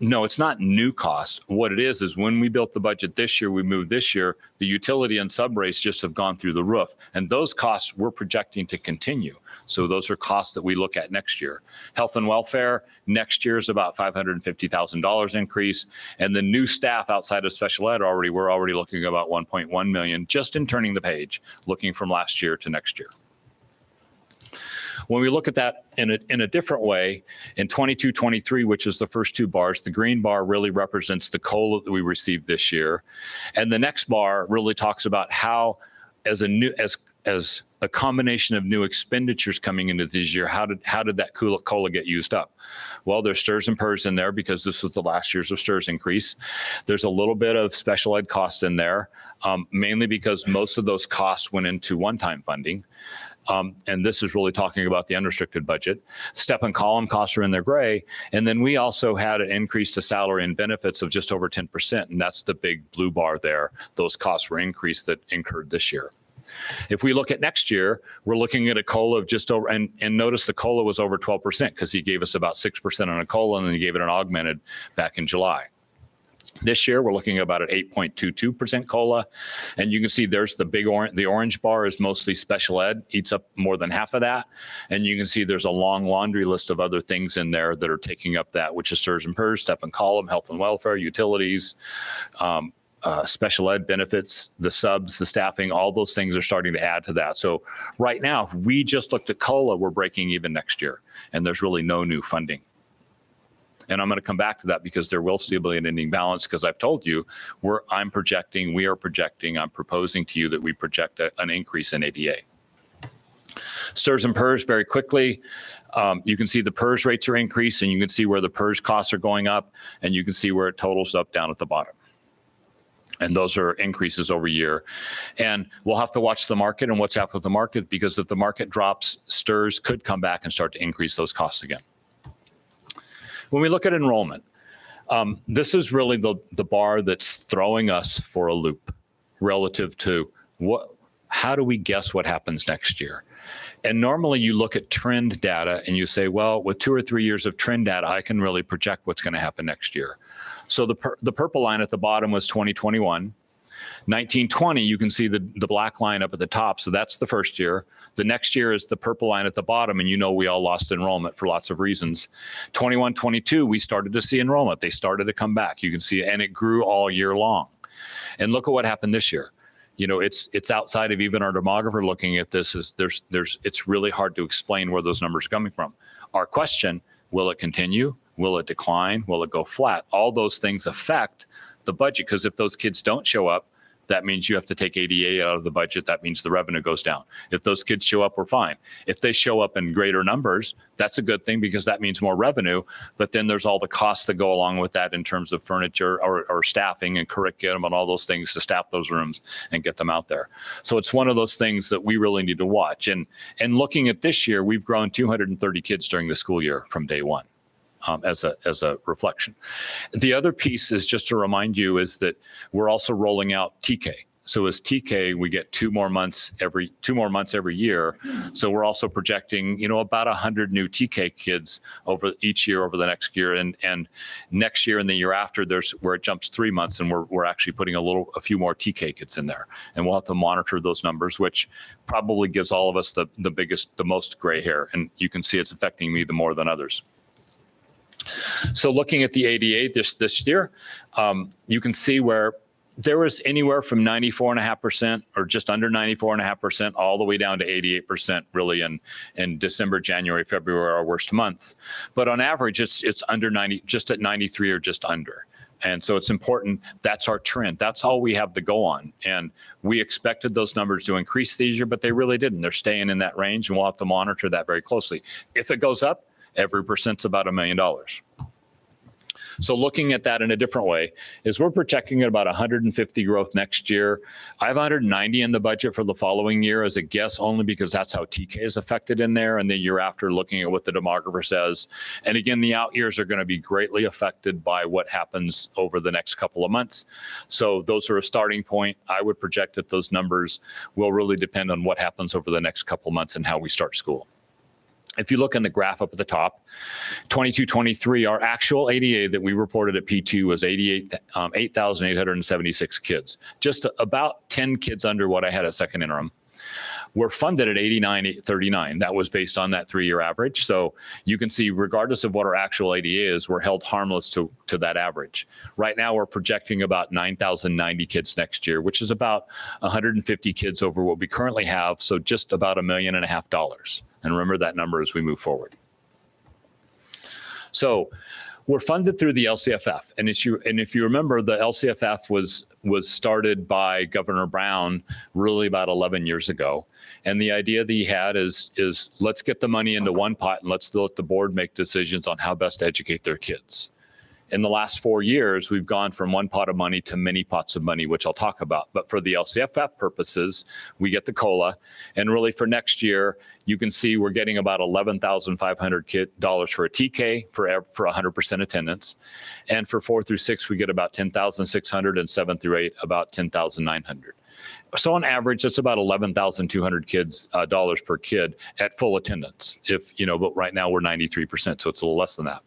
[SPEAKER 19] No, it's not new cost. What it is when we built the budget this year, we moved this year, the utility and sub rates just have gone through the roof. And those costs we're projecting to continue. So those are costs that we look at next year. Health and welfare, next year is about $550,000 increase. And the new staff outside of special ed we're already looking at about 1.1 million just in turning the page, looking from last year to next year. When we look at that in a different way, in 22-23, which is the first two bars, the green bar really represents the COLA that we received this year. And the next bar really talks about how, as a combination of new expenditures coming into this year, how did that COLA get used up? Well, there's STRS and PERS in there because this was the last year's of STRS increase. There's a little bit of special ed costs in there, mainly because most of those costs went into one-time funding. And this is really talking about the unrestricted budget. Step and column costs are in there gray. And then we also had an increase to salary and benefits of just over 10%. And that's the big blue bar there. Those costs were increased that incurred this year. If we look at next year, we're looking at a COLA of just over, and notice the COLA was over 12% because he gave us about 6% on a COLA and then he gave it an augmented back in July. This year, we're looking at about an 8.22% COLA. And you can see there's the orange bar is mostly special ed, eats up more than half of that. And you can see there's a long laundry list of other things in there that are taking up that, which is STRS and PERS, step and column, health and welfare, utilities, special ed benefits, the subs, the staffing, all those things are starting to add to that. So right now, if we just looked at COLA, we're breaking even next year. And there's really no new funding. And I'm going to come back to that because there will still be an ending balance because I've told you we are projecting, I'm proposing to you that we project an increase in ADA. STRS and PERS very quickly. You can see the PERS rates are increased and you can see where the PERS costs are going up and you can see where it totals up down at the bottom. And those are increases over year. And we'll have to watch the market and what's happened with the market because if the market drops, STRS could come back and start to increase those costs again. When we look at enrollment, this is really the bar that's throwing us for a loop relative to how do we guess what happens next year? And normally you look at trend data and you say, well, with 2 or 3 years of trend data, I can really project what's going to happen next year. So the purple line at the bottom was 2021. 1920, you can see the black line up at the top. So that's the first year. The next year is the purple line at the bottom. And you know we all lost enrollment for lots of reasons. 21, 22, we started to see enrollment. They started to come back. You can see, and it grew all year long. And look at what happened this year. You know, it's outside of even our demographer looking at this. It's really hard to explain where those numbers are coming from. Our question, will it continue? Will it decline? Will it go flat? All those things affect the budget because if those kids don't show up, that means you have to take ADA out of the budget. That means the revenue goes down. If those kids show up, we're fine. If they show up in greater numbers, that's a good thing because that means more revenue. But then there's all the costs that go along with that in terms of furniture or staffing and curriculum and all those things to staff those rooms and get them out there. So it's one of those things that we really need to watch. And looking at this year, we've grown 230 kids during the school year from day one. As a reflection. The other piece is just to remind you is that we're also rolling out TK. So as TK, we get 2 more months every year. So we're also projecting, about 100 new TK kids over each year over the next year. And next year and the year after, there's where it jumps 3 months, and we're actually putting a few more TK kids in there. And we'll have to monitor those numbers, which probably gives all of us the most gray hair. And you can see it's affecting me the more than others. So looking at the ADA this year, you can see where there was anywhere from 94.5% or just under 94.5% all the way down to 88% really in December, January, February, our worst months. But on average, it's under 90, just at 93 or just under. And so it's important. That's our trend. That's all we have to go on. And we expected those numbers to increase this year, but they really didn't. They're staying in that range, and we'll have to monitor that very closely. If it goes up, every percent's about $1 million. So looking at that in a different way is we're projecting at about 150 growth next year. I have 190 in the budget for the following year as a guess only because that's how TK is affected in there. And the year after looking at what the demographer says. And again, the out years are going to be greatly affected by what happens over the next couple of months. So those are a starting point. I would project that those numbers will really depend on what happens over the next couple of months and how we start school. If you look in the graph up at the top, 22-23, our actual ADA that we reported at P2 was 8,876 kids, just about 10 kids under what I had at second interim. We're funded at 89,839. That was based on that 3-year average. So you can see, regardless of what our actual ADA is, we're held harmless to that average. Right now, we're projecting about 9,090 kids next year, which is about 150 kids over what we currently have. So just about $1.5 million. And remember that number as we move forward. So we're funded through the LCFF. And if you remember, the LCFF was started by Governor Brown really about 11 years ago. And the idea that he had is let's get the money into one pot and let's let the board make decisions on how best to educate their kids. In the last 4 years, we've gone from one pot of money to many pots of money, which I'll talk about. But for the LCFF purposes, we get the COLA. And really for next year, you can see we're getting about $11,500 for a TK for 100% attendance. And for 4 through 6, we get about $10,600, and 7 through 8, about $10,900. So on average, that's about $11,200 dollars per kid at full attendance. But right now we're 93%, so it's a little less than that.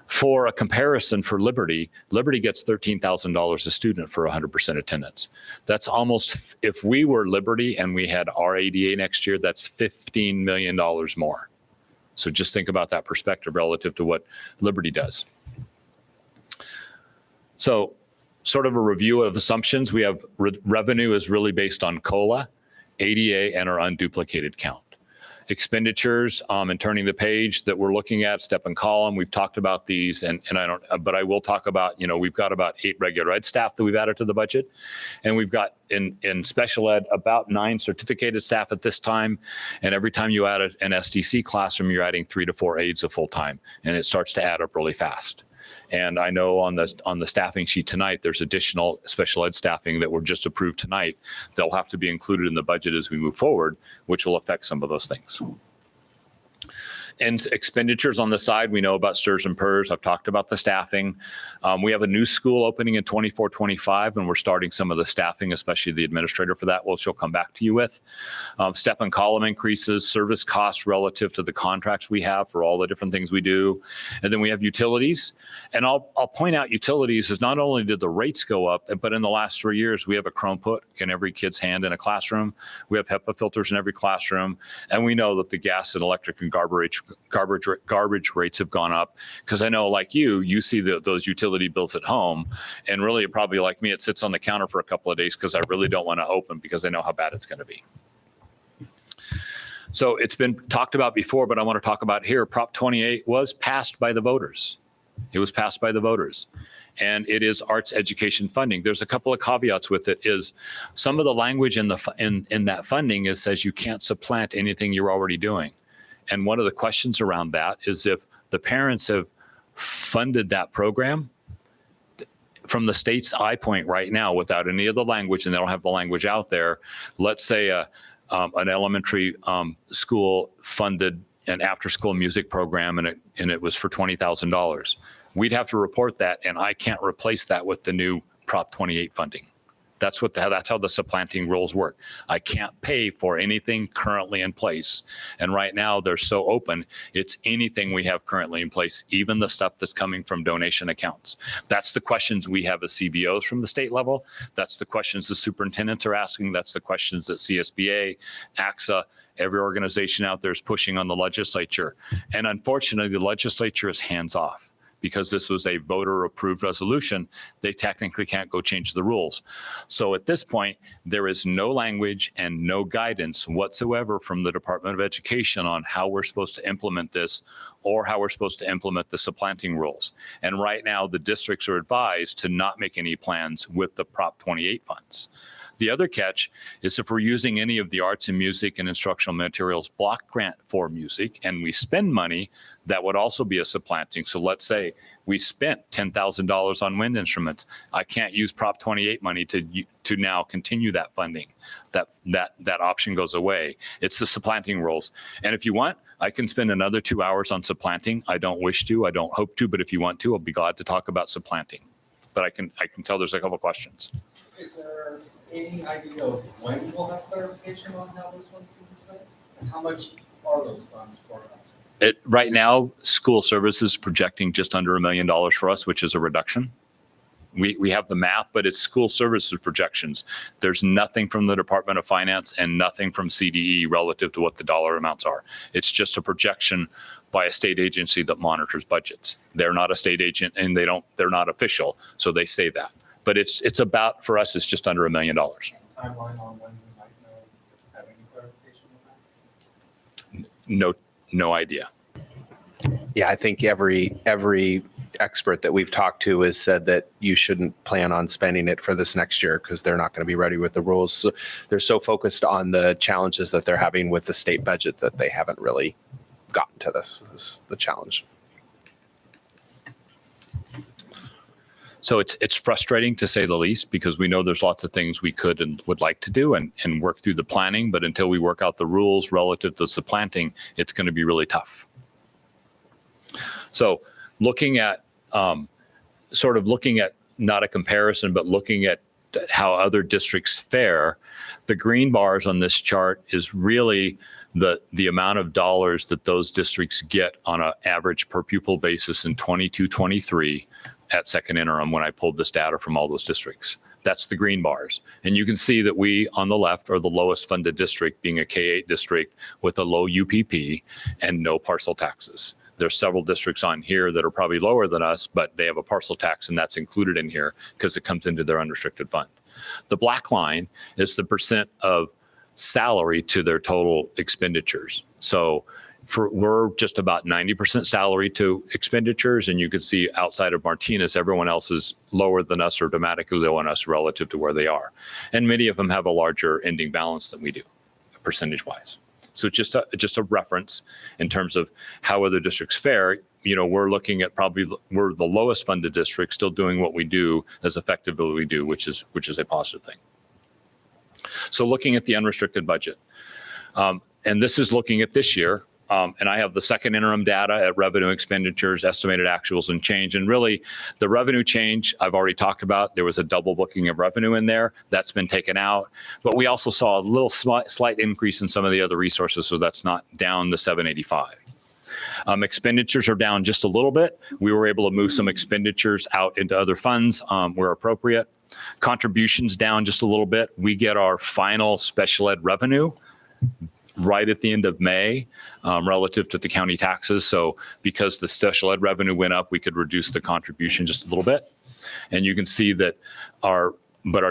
[SPEAKER 19] For a comparison, for Liberty gets $13,000 a student for 100% attendance. That's almost, if we were Liberty and we had our ADA next year, that's $15 million more. So just think about that perspective relative to what Liberty does. So sort of a review of assumptions. We have revenue is really based on COLA, ADA, and our unduplicated count. Expenditures and turning the page that we're looking at, step and column. We've talked about these, but I will talk about, we've got about 8 regular ed staff that we've added to the budget. And we've got in special ed about 9 certificated staff at this time. And every time you add an SDC classroom, you're adding 3 to 4 aides of full time. And it starts to add up really fast. And I know on the staffing sheet tonight, there's additional special ed staffing that were just approved tonight. They'll have to be included in the budget as we move forward, which will affect some of those things. And expenditures on the side, we know about STRS and PERS. I've talked about the staffing. We have a new school opening in 24-25, and we're starting some of the staffing, especially the administrator for that, which she'll come back to you with. Step and column increases, service costs relative to the contracts we have for all the different things we do. And then we have utilities. And I'll point out utilities is not only did the rates go up, but in the last 3 years, we have a Chromebook in every kid's hand in a classroom. We have HEPA filters in every classroom. And we know that the gas and electric and garbage rates have gone up, because I know, like you see those utility bills at home, and really probably like me, it sits on the counter for a couple of days because I really don't want to open because I know how bad it's going to be. So it's been talked about before, but I want to talk about here. Prop 28 was passed by the voters. It was passed by the voters. And it is arts education funding. There's a couple of caveats with it. Is some of the language in that funding says you can't supplant anything you're already doing. And one of the questions around that is if the parents have funded that program from the state's eye point right now without any of the language, and they don't have the language out there. Let's say an elementary school funded an after-school music program, and it was for $20,000. We'd have to report that, and I can't replace that with the new Prop 28 funding. That's how the supplanting rules work. I can't pay for anything currently in place. And right now they're so open, it's anything we have currently in place, even the stuff that's coming from donation accounts. That's the questions we have as CBOs from the state level. That's the questions the superintendents are asking. That's the questions that CSBA, AXA, every organization out there is pushing on the legislature. And unfortunately, the legislature is hands off. Because this was a voter-approved resolution, they technically can't go change the rules. So at this point, there is no language and no guidance whatsoever from the Department of Education on how we're supposed to implement this or how we're supposed to implement the supplanting rules. And right now, the districts are advised to not make any plans with the Prop 28 funds. The other catch is if we're using any of the arts and music and instructional materials block grant for music and we spend money, that would also be a supplanting. So let's say we spent $10,000 on wind instruments. I can't use Prop 28 money to now continue that funding. That option goes away. It's the supplanting rules. And if you want, I can spend another 2 hours on supplanting. I don't wish to, I don't hope to, but if you want to, I'll be glad to talk about supplanting. But I can tell there's a couple questions.
[SPEAKER 2] Is there any idea of when we'll have clarification on how those funds can be spent? And how much
[SPEAKER 6] are those funds for us?
[SPEAKER 19] Right now, school services projecting just under $1 million for us, which is a reduction. We have the math, but it's school services projections. There's nothing from the Department of Finance and nothing from CDE relative to what the dollar amounts are. It's just a projection by a state agency that monitors budgets. They're not a state agent and they're not official, so they say that. But it's about, for us, it's just under $1 million.
[SPEAKER 6] Timeline on when we might know, have any clarification on that?
[SPEAKER 19] No idea.
[SPEAKER 23] Yeah, I think every expert that we've talked to has said that you shouldn't plan on spending it for this next year because they're not going to be ready with the rules. So they're so focused on the challenges that they're having with the state budget that they haven't really gotten to this is the challenge.
[SPEAKER 19] So it's frustrating to say the least, because we know there's lots of things we could and would like to do and work through the planning, but until we work out the rules relative to supplanting, it's going to be really tough. So looking at looking at not a comparison, but looking at how other districts fare, the green bars on this chart is really the amount of dollars that those districts get on an average per pupil basis in 22-23 at second interim when I pulled this data from all those districts. That's the green bars. And you can see that we, on the left, are the lowest funded district, being a K-8 district with a low UPP and no parcel taxes. There's several districts on here that are probably lower than us, but they have a parcel tax, and that's included in here because it comes into their unrestricted fund. The black line is the percent of salary to their total expenditures. So we're just about 90% salary to expenditures, and you can see outside of Martinez, everyone else is lower than us or dramatically lower than us relative to where they are. And many of them have a larger ending balance than we do, percentage-wise. So just a reference in terms of how other districts fare. You know, we're looking at we're the lowest funded district, still doing what we do as effectively we do, which is a positive thing. So looking at the unrestricted budget, and this is looking at this year. And I have the second interim data at revenue expenditures, estimated actuals and change. And really the revenue change I've already talked about. There was a double booking of revenue in there. That's been taken out. But we also saw a little slight increase in some of the other resources. So that's not down the 785. Expenditures are down just a little bit. We were able to move some expenditures out into other funds where appropriate. Contributions down just a little bit. We get our final special ed revenue right at the end of May relative to the county taxes. So because the special ed revenue went up, we could reduce the contribution just a little bit. And you can see that our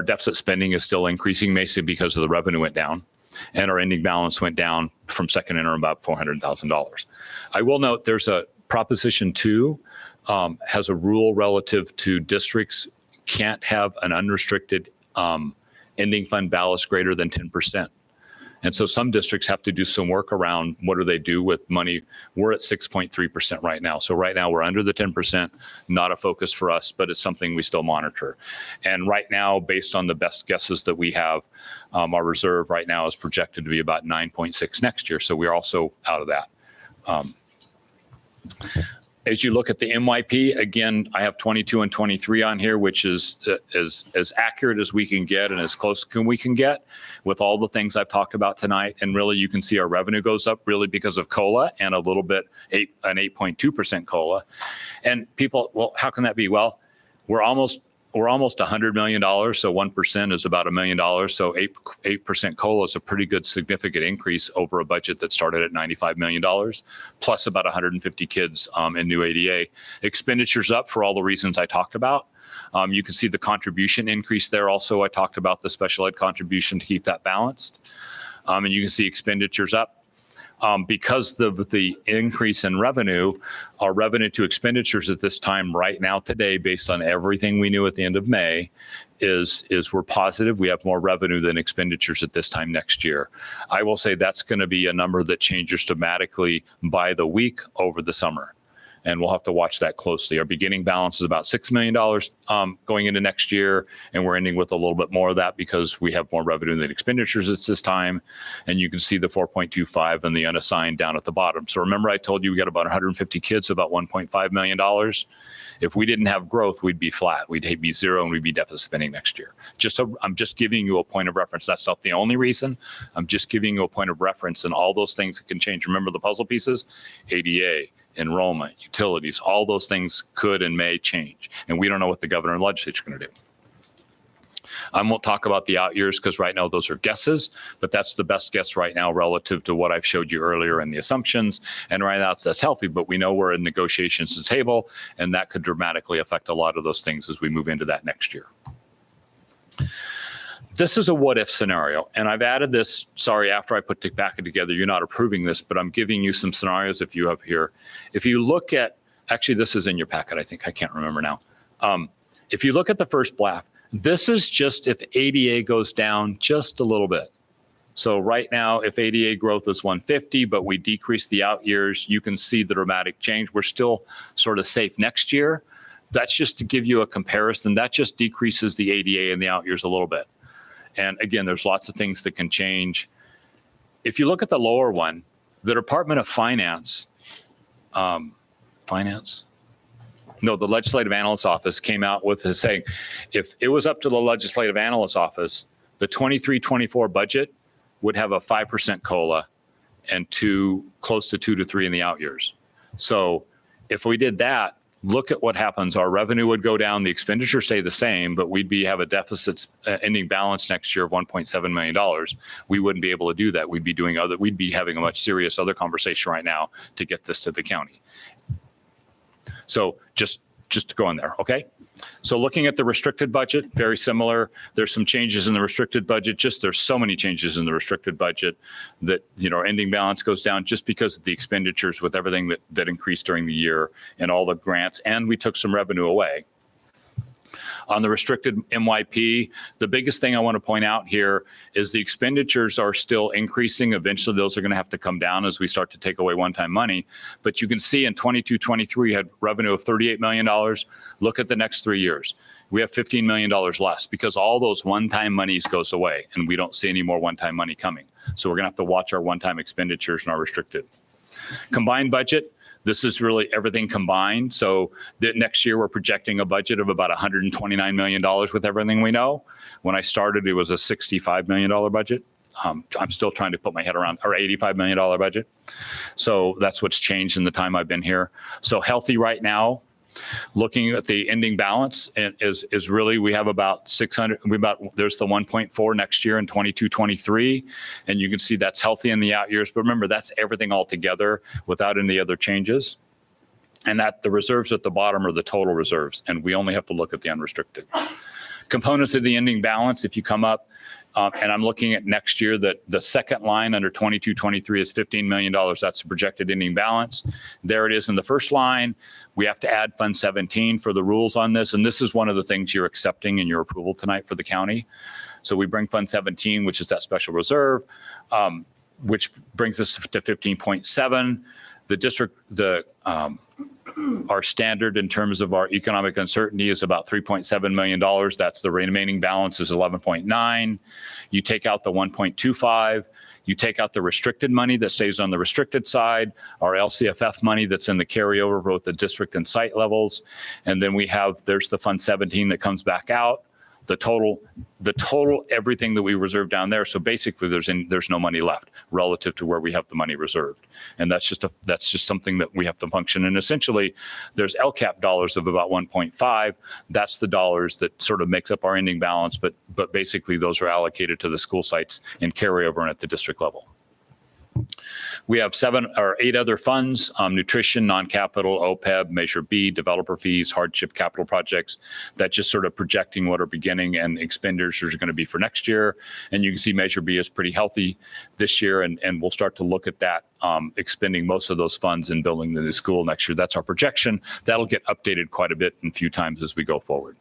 [SPEAKER 19] deficit spending is still increasing, basically because of the revenue went down. And our ending balance went down from second interim about $400,000. I will note there's a Proposition 2 has a rule relative to districts can't have an unrestricted ending fund balance greater than 10%. And so some districts have to do some work around what do they do with money. We're at 6.3% right now. So right now we're under the 10%, not a focus for us, but it's something we still monitor. And right now, based on the best guesses that we have, our reserve right now is projected to be about 9.6 next year. So we're also out of that. As you look at the MYP, again, I have 22 and 23 on here, which is as accurate as we can get and as close as we can get with all the things I've talked about tonight. And really, you can see our revenue goes up really because of COLA and a little bit, an 8.2% COLA. And people, well, how can that be? Well, we're almost $100 million. So 1% is about $1 million. So 8% COLA is a pretty good significant increase over a budget that started at $95 million, plus about 150 kids in new ADA. Expenditures up for all the reasons I talked about. You can see the contribution increase there. Also, I talked about the special ed contribution to keep that balanced. And you can see expenditures up. Because of the increase in revenue, our revenue to expenditures at this time right now today, based on everything we knew at the end of May, is we're positive. We have more revenue than expenditures at this time next year. I will say that's going to be a number that changes dramatically by the week over the summer. and we'll have to watch that closely. Our beginning balance is about $6 million going into next year, and we're ending with a little bit more of that because we have more revenue than expenditures at this time. And you can see the 4.25 and the unassigned down at the bottom. So remember, I told you we got about 150 kids, about $1.5 million. If we didn't have growth, we'd be flat. We'd be zero, and we'd be deficit spending next year. I'm just giving you a point of reference. That's not the only reason. I'm just giving you a point of reference, and all those things that can change. Remember the puzzle pieces? ADA, enrollment, utilities, all those things could and may change. And we don't know what the governor and legislature are going to do. I won't talk about the out years because right now those are guesses, but that's the best guess right now relative to what I've showed you earlier in the assumptions. And right now that's healthy, but we know we're in negotiations to the table, and that could dramatically affect a lot of those things as we move into that next year. This is a what if scenario, and I've added this, sorry, after I put the packet together, you're not approving this, but I'm giving you some scenarios if you have here. If you look at, actually this is in your packet, I think, I can't remember now. If you look at the first block, this is just if ADA goes down just a little bit. So right now, if ADA growth is 150, but we decrease the out years, you can see the dramatic change. We're still sort of safe next year. That's just to give you a comparison. That just decreases the ADA in the out years a little bit. And again, there's lots of things that can change. If you look at the lower one, the Department of Finance, the Legislative Analyst's Office came out with a saying, if it was up to the Legislative Analyst's Office, the 23-24 budget would have a 5% COLA and close to 2 to 3 in the out years. So if we did that, look at what happens. Our revenue would go down, the expenditure stay the same, but we'd have a deficit ending balance next year of $1.7 million. We wouldn't be able to do that. We'd be having a much serious other conversation right now to get this to the county. So just to go in there, okay? So looking at the restricted budget, very similar. There's some changes in the restricted budget. There's so many changes in the restricted budget that, our ending balance goes down just because of the expenditures with everything that increased during the year and all the grants, and we took some revenue away. On the restricted MYP, the biggest thing I want to point out here is the expenditures are still increasing. Eventually, those are going to have to come down as we start to take away one-time money. But you can see in 22-23, we had revenue of $38 million. Look at the next 3 years. We have $15 million less because all those one-time monies goes away, and we don't see any more one-time money coming. So we're going to have to watch our one-time expenditures and our restricted. Combined budget. This is really everything combined. So next year, we're projecting a budget of about $129 million with everything we know. When I started, it was a $65 million budget. I'm still trying to put my head around our $85 million budget. So that's what's changed in the time I've been here. So healthy right now. Looking at the ending balance is really, we have about 600, there's the 1.4 next year in 22-23, and you can see that's healthy in the out years. But remember, that's everything all together without any other changes. And that the reserves at the bottom are the total reserves, and we only have to look at the unrestricted. Components of the ending balance, if you come up, and I'm looking at next year, that the second line under 22-23 is $15 million. That's the projected ending balance. There it is in the first line. We have to add Fund 17 for the rules on this. And this is one of the things you're accepting in your approval tonight for the county. So we bring Fund 17, which is that special reserve, which brings us to 15.7. The district, our standard in terms of our economic uncertainty is about $3.7 million. That's the remaining balance is 11.9. You take out the 1.25. You take out the restricted money that stays on the restricted side, our LCFF money that's in the carryover, both the district and site levels. And then there's the Fund 17 that comes back out. The total, everything that we reserve down there. So basically, there's no money left relative to where we have the money reserved, and that's just something that we have to function. And essentially, there's LCAP dollars of about 1.5. That's the dollars that sort of makes up our ending balance, but basically those are allocated to the school sites in carryover and at the district level. We have 7 or 8 other funds, nutrition, non-capital, OPEB, Measure B, developer fees, hardship capital projects. That's just sort of projecting what our beginning and expenditures are going to be for next year. And you can see Measure B is pretty healthy this year, and we'll start to look at that, expending most of those funds in building the new school next year. That's our projection. That'll get updated quite a bit in a few times as we go forward.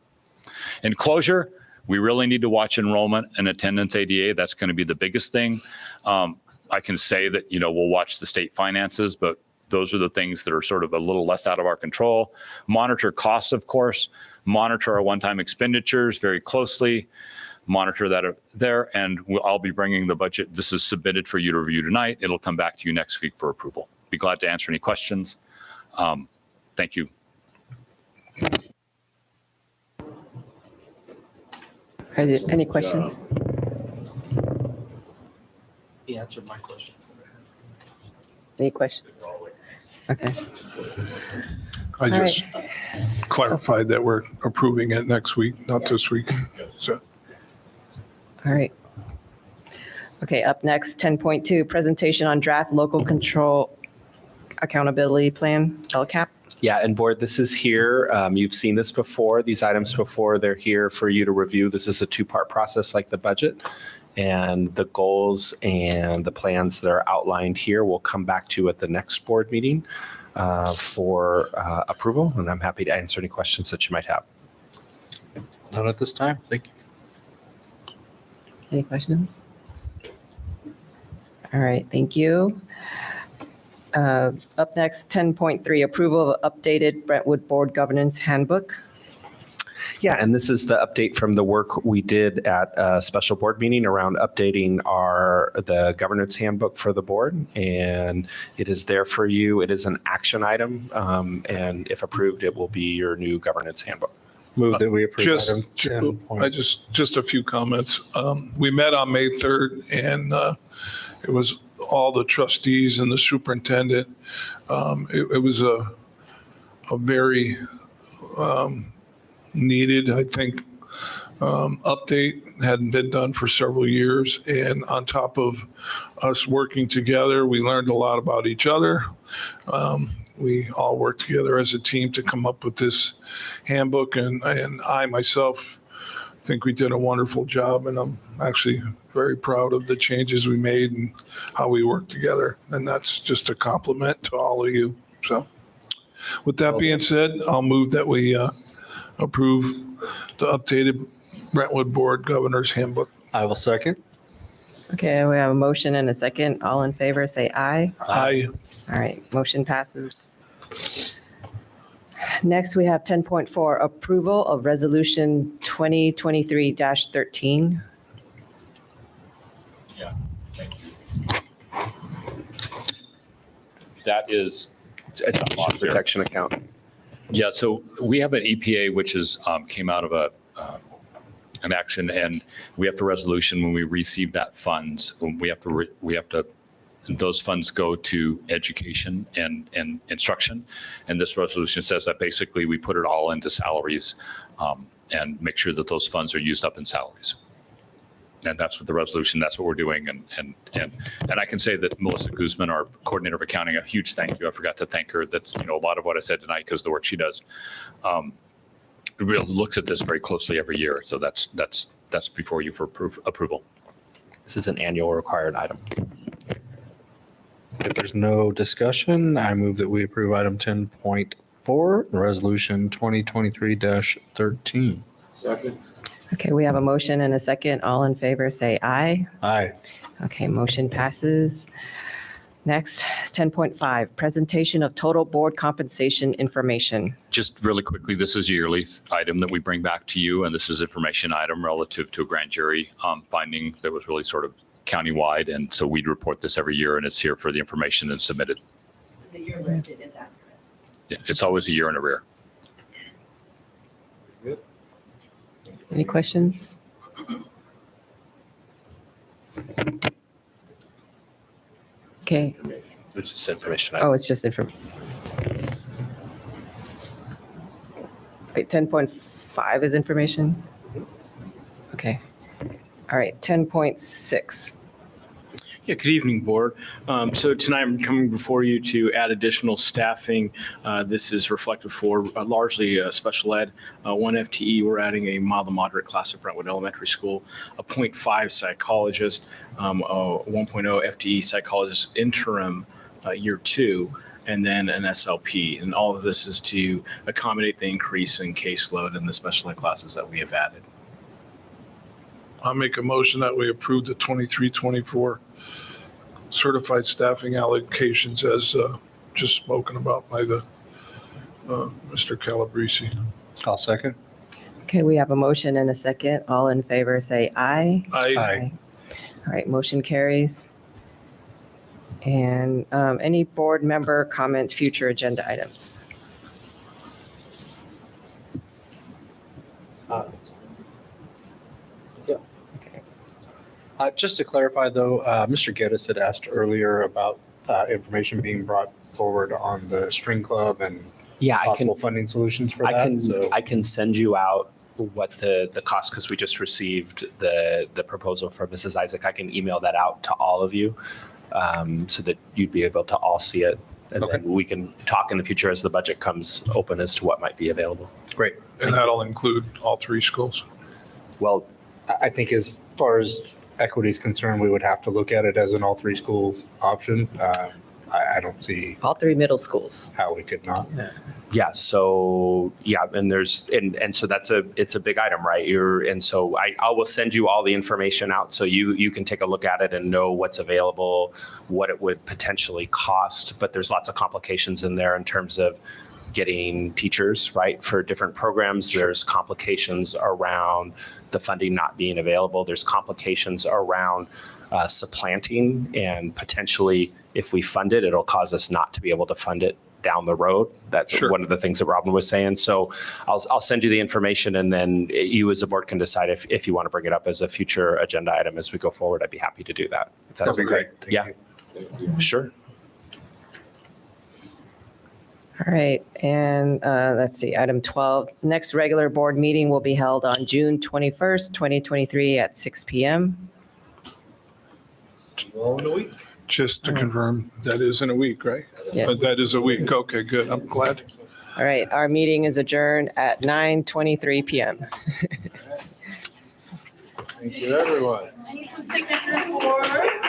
[SPEAKER 19] In closure, we really need to watch enrollment and attendance ADA. That's going to be the biggest thing. I can say that, we'll watch the state finances, but Those are the things that are sort of a little less out of our control. Monitor costs, of course, monitor our one-time expenditures very closely, monitor that are there, and I'll be bringing the budget. This is submitted for you to review tonight. It'll come back to you next week for approval. Be glad to answer any questions. Thank you.
[SPEAKER 8] Are there any questions?
[SPEAKER 7] He answered my question.
[SPEAKER 8] Any questions? Okay.
[SPEAKER 6] I
[SPEAKER 8] All
[SPEAKER 6] just clarified that we're approving it next week, not this week. So
[SPEAKER 8] All right. Okay, up next, 10.2, presentation on draft local control accountability plan, LCAP.
[SPEAKER 23] Yeah, and board, this is here. You've seen this before, these items before. They're here for you to review. This is a two-part process like the budget. And the goals and the plans that are outlined here will come back to you at the next board meeting for approval. And I'm happy to answer any questions that you might have.
[SPEAKER 7] Not at this time. Thank you.
[SPEAKER 8] Any questions? All right, thank you. Up next, 10.3, approval of updated Brentwood Board Governance Handbook. Yeah, and this is the update from the work we did at a special board meeting around updating the governance handbook for the board. And it is there for you. It is an action item. And if approved, it will be your new governance handbook.
[SPEAKER 7] Move that we approve
[SPEAKER 6] just,
[SPEAKER 7] item 10.
[SPEAKER 6] just a few comments. We met on May 3rd, and it was all the trustees and the superintendent. It was a very needed, I think, update. Hadn't been done for several years. And on top of us working together, we learned a lot about each other. We all worked together as a team to come up with this handbook. And I myself think we did a wonderful job. And I'm actually very proud of the changes we made and how we worked together. And that's just a compliment to all of you. So with that being said, I'll move that we approve the updated Brentwood Board Governor's Handbook.
[SPEAKER 7] I will second.
[SPEAKER 8] Okay, we have a motion and a second. All in favor, say aye.
[SPEAKER 6] Aye.
[SPEAKER 8] All right, motion passes. Next, we have 10.4, approval of resolution 2023-13.
[SPEAKER 19] Yeah, thank you. That is
[SPEAKER 23] Education protection account.
[SPEAKER 19] Yeah, so we have an EPA, which is came out of an action, and we have to resolution when we receive that funds. We have to those funds go to education and instruction, and this resolution says that basically we put it all into salaries and make sure that those funds are used up in salaries. And that's what the resolution, that's what we're doing. And I can say that Melissa Guzman, our coordinator of accounting, a huge thank you. I forgot to thank her. That's, a lot of what I said tonight because the work she does. Really looks at this very closely every year. So that's before you for approval.
[SPEAKER 23] This is an annual required item.
[SPEAKER 7] If there's no discussion, I move that we approve item 10.4, resolution 2023-13.
[SPEAKER 18] Second.
[SPEAKER 8] Okay, we have a motion and a second. All in favor, say aye.
[SPEAKER 7] Aye.
[SPEAKER 8] Okay, motion passes. Next, 10.5, presentation of total board compensation information.
[SPEAKER 19] Just really quickly, this is a yearly item that we bring back to you, and this is information item relative to a grand jury finding that was really sort of countywide, and so we'd report this every year, and it's here for the information and submitted.
[SPEAKER 2] The year listed is accurate.
[SPEAKER 19] Yeah, it's always a year in arrear.
[SPEAKER 8] Any questions? Okay.
[SPEAKER 23] It's just information.
[SPEAKER 8] Oh, it's just information. Wait, 10.5 is information? Okay. All right, 10.6.
[SPEAKER 20] Yeah, good evening, Board. So tonight I'm coming before you to add additional staffing. This is reflective for largely special ed. 1 FTE, we're adding a mild to moderate class at Brentwood Elementary School, a 0.5 psychologist, a 1.0 FTE psychologist interim year 2, and then an SLP. And all of this is to accommodate the increase in caseload in the special ed classes that we have added.
[SPEAKER 6] I'll make a motion that we approve the 23-24 certified staffing allocations as just spoken about by the Mr. Calabrese.
[SPEAKER 7] I'll second.
[SPEAKER 3] Okay, we have a motion and a second. All in favor, say aye.
[SPEAKER 6] Aye.
[SPEAKER 3] All right, motion carries. And any board member comments, future agenda items?
[SPEAKER 7] Just to clarify though, Mr. Geddes had asked earlier about information being brought forward on the string club and
[SPEAKER 8] Yeah,
[SPEAKER 7] possible funding solutions for that. So
[SPEAKER 8] I can send you out what the cost, because we just received the proposal from Mrs. Isaac. I can email that out to all of you so that you'd be able to all see it. And then we can talk in the future as the budget comes open as to what might be available.
[SPEAKER 7] Great.
[SPEAKER 6] And that'll include all 3 schools?
[SPEAKER 8] Well,
[SPEAKER 7] I think as far as equity is concerned, we would have to look at it as an all 3 schools option. I don't see
[SPEAKER 3] all 3 middle schools
[SPEAKER 7] how we could not.
[SPEAKER 8] Yeah. So and there's and so it's a big item, right? So I will send you all the information out so you can take a look at it and know what's available, what it would potentially cost. But there's lots of complications in there in terms of getting teachers, right, for different programs. There's complications around the funding not being available. There's complications around supplanting, and potentially if we fund it, it'll cause us not to be able to fund it down the road. That's one of the things that Robin was saying. So I'll send you the information, and then you as a board can decide if you want to bring it up as a future agenda item as we go forward. I'd be happy to do that. If that's
[SPEAKER 7] That'd be great. Thank
[SPEAKER 8] yeah.
[SPEAKER 7] you.
[SPEAKER 8] Sure.
[SPEAKER 3] All right, and let's see, item 12, next regular board meeting will be held on June 21st, 2023 at 6 p.m.
[SPEAKER 6] Well, in a week. Just to confirm, that is in a week, right?
[SPEAKER 3] Yes.
[SPEAKER 6] That is a week. Okay, good. I'm glad.
[SPEAKER 3] All right, our meeting is adjourned at 9:23 p.m.
[SPEAKER 6] Thank you, everyone.
[SPEAKER 10] I need some signatures for.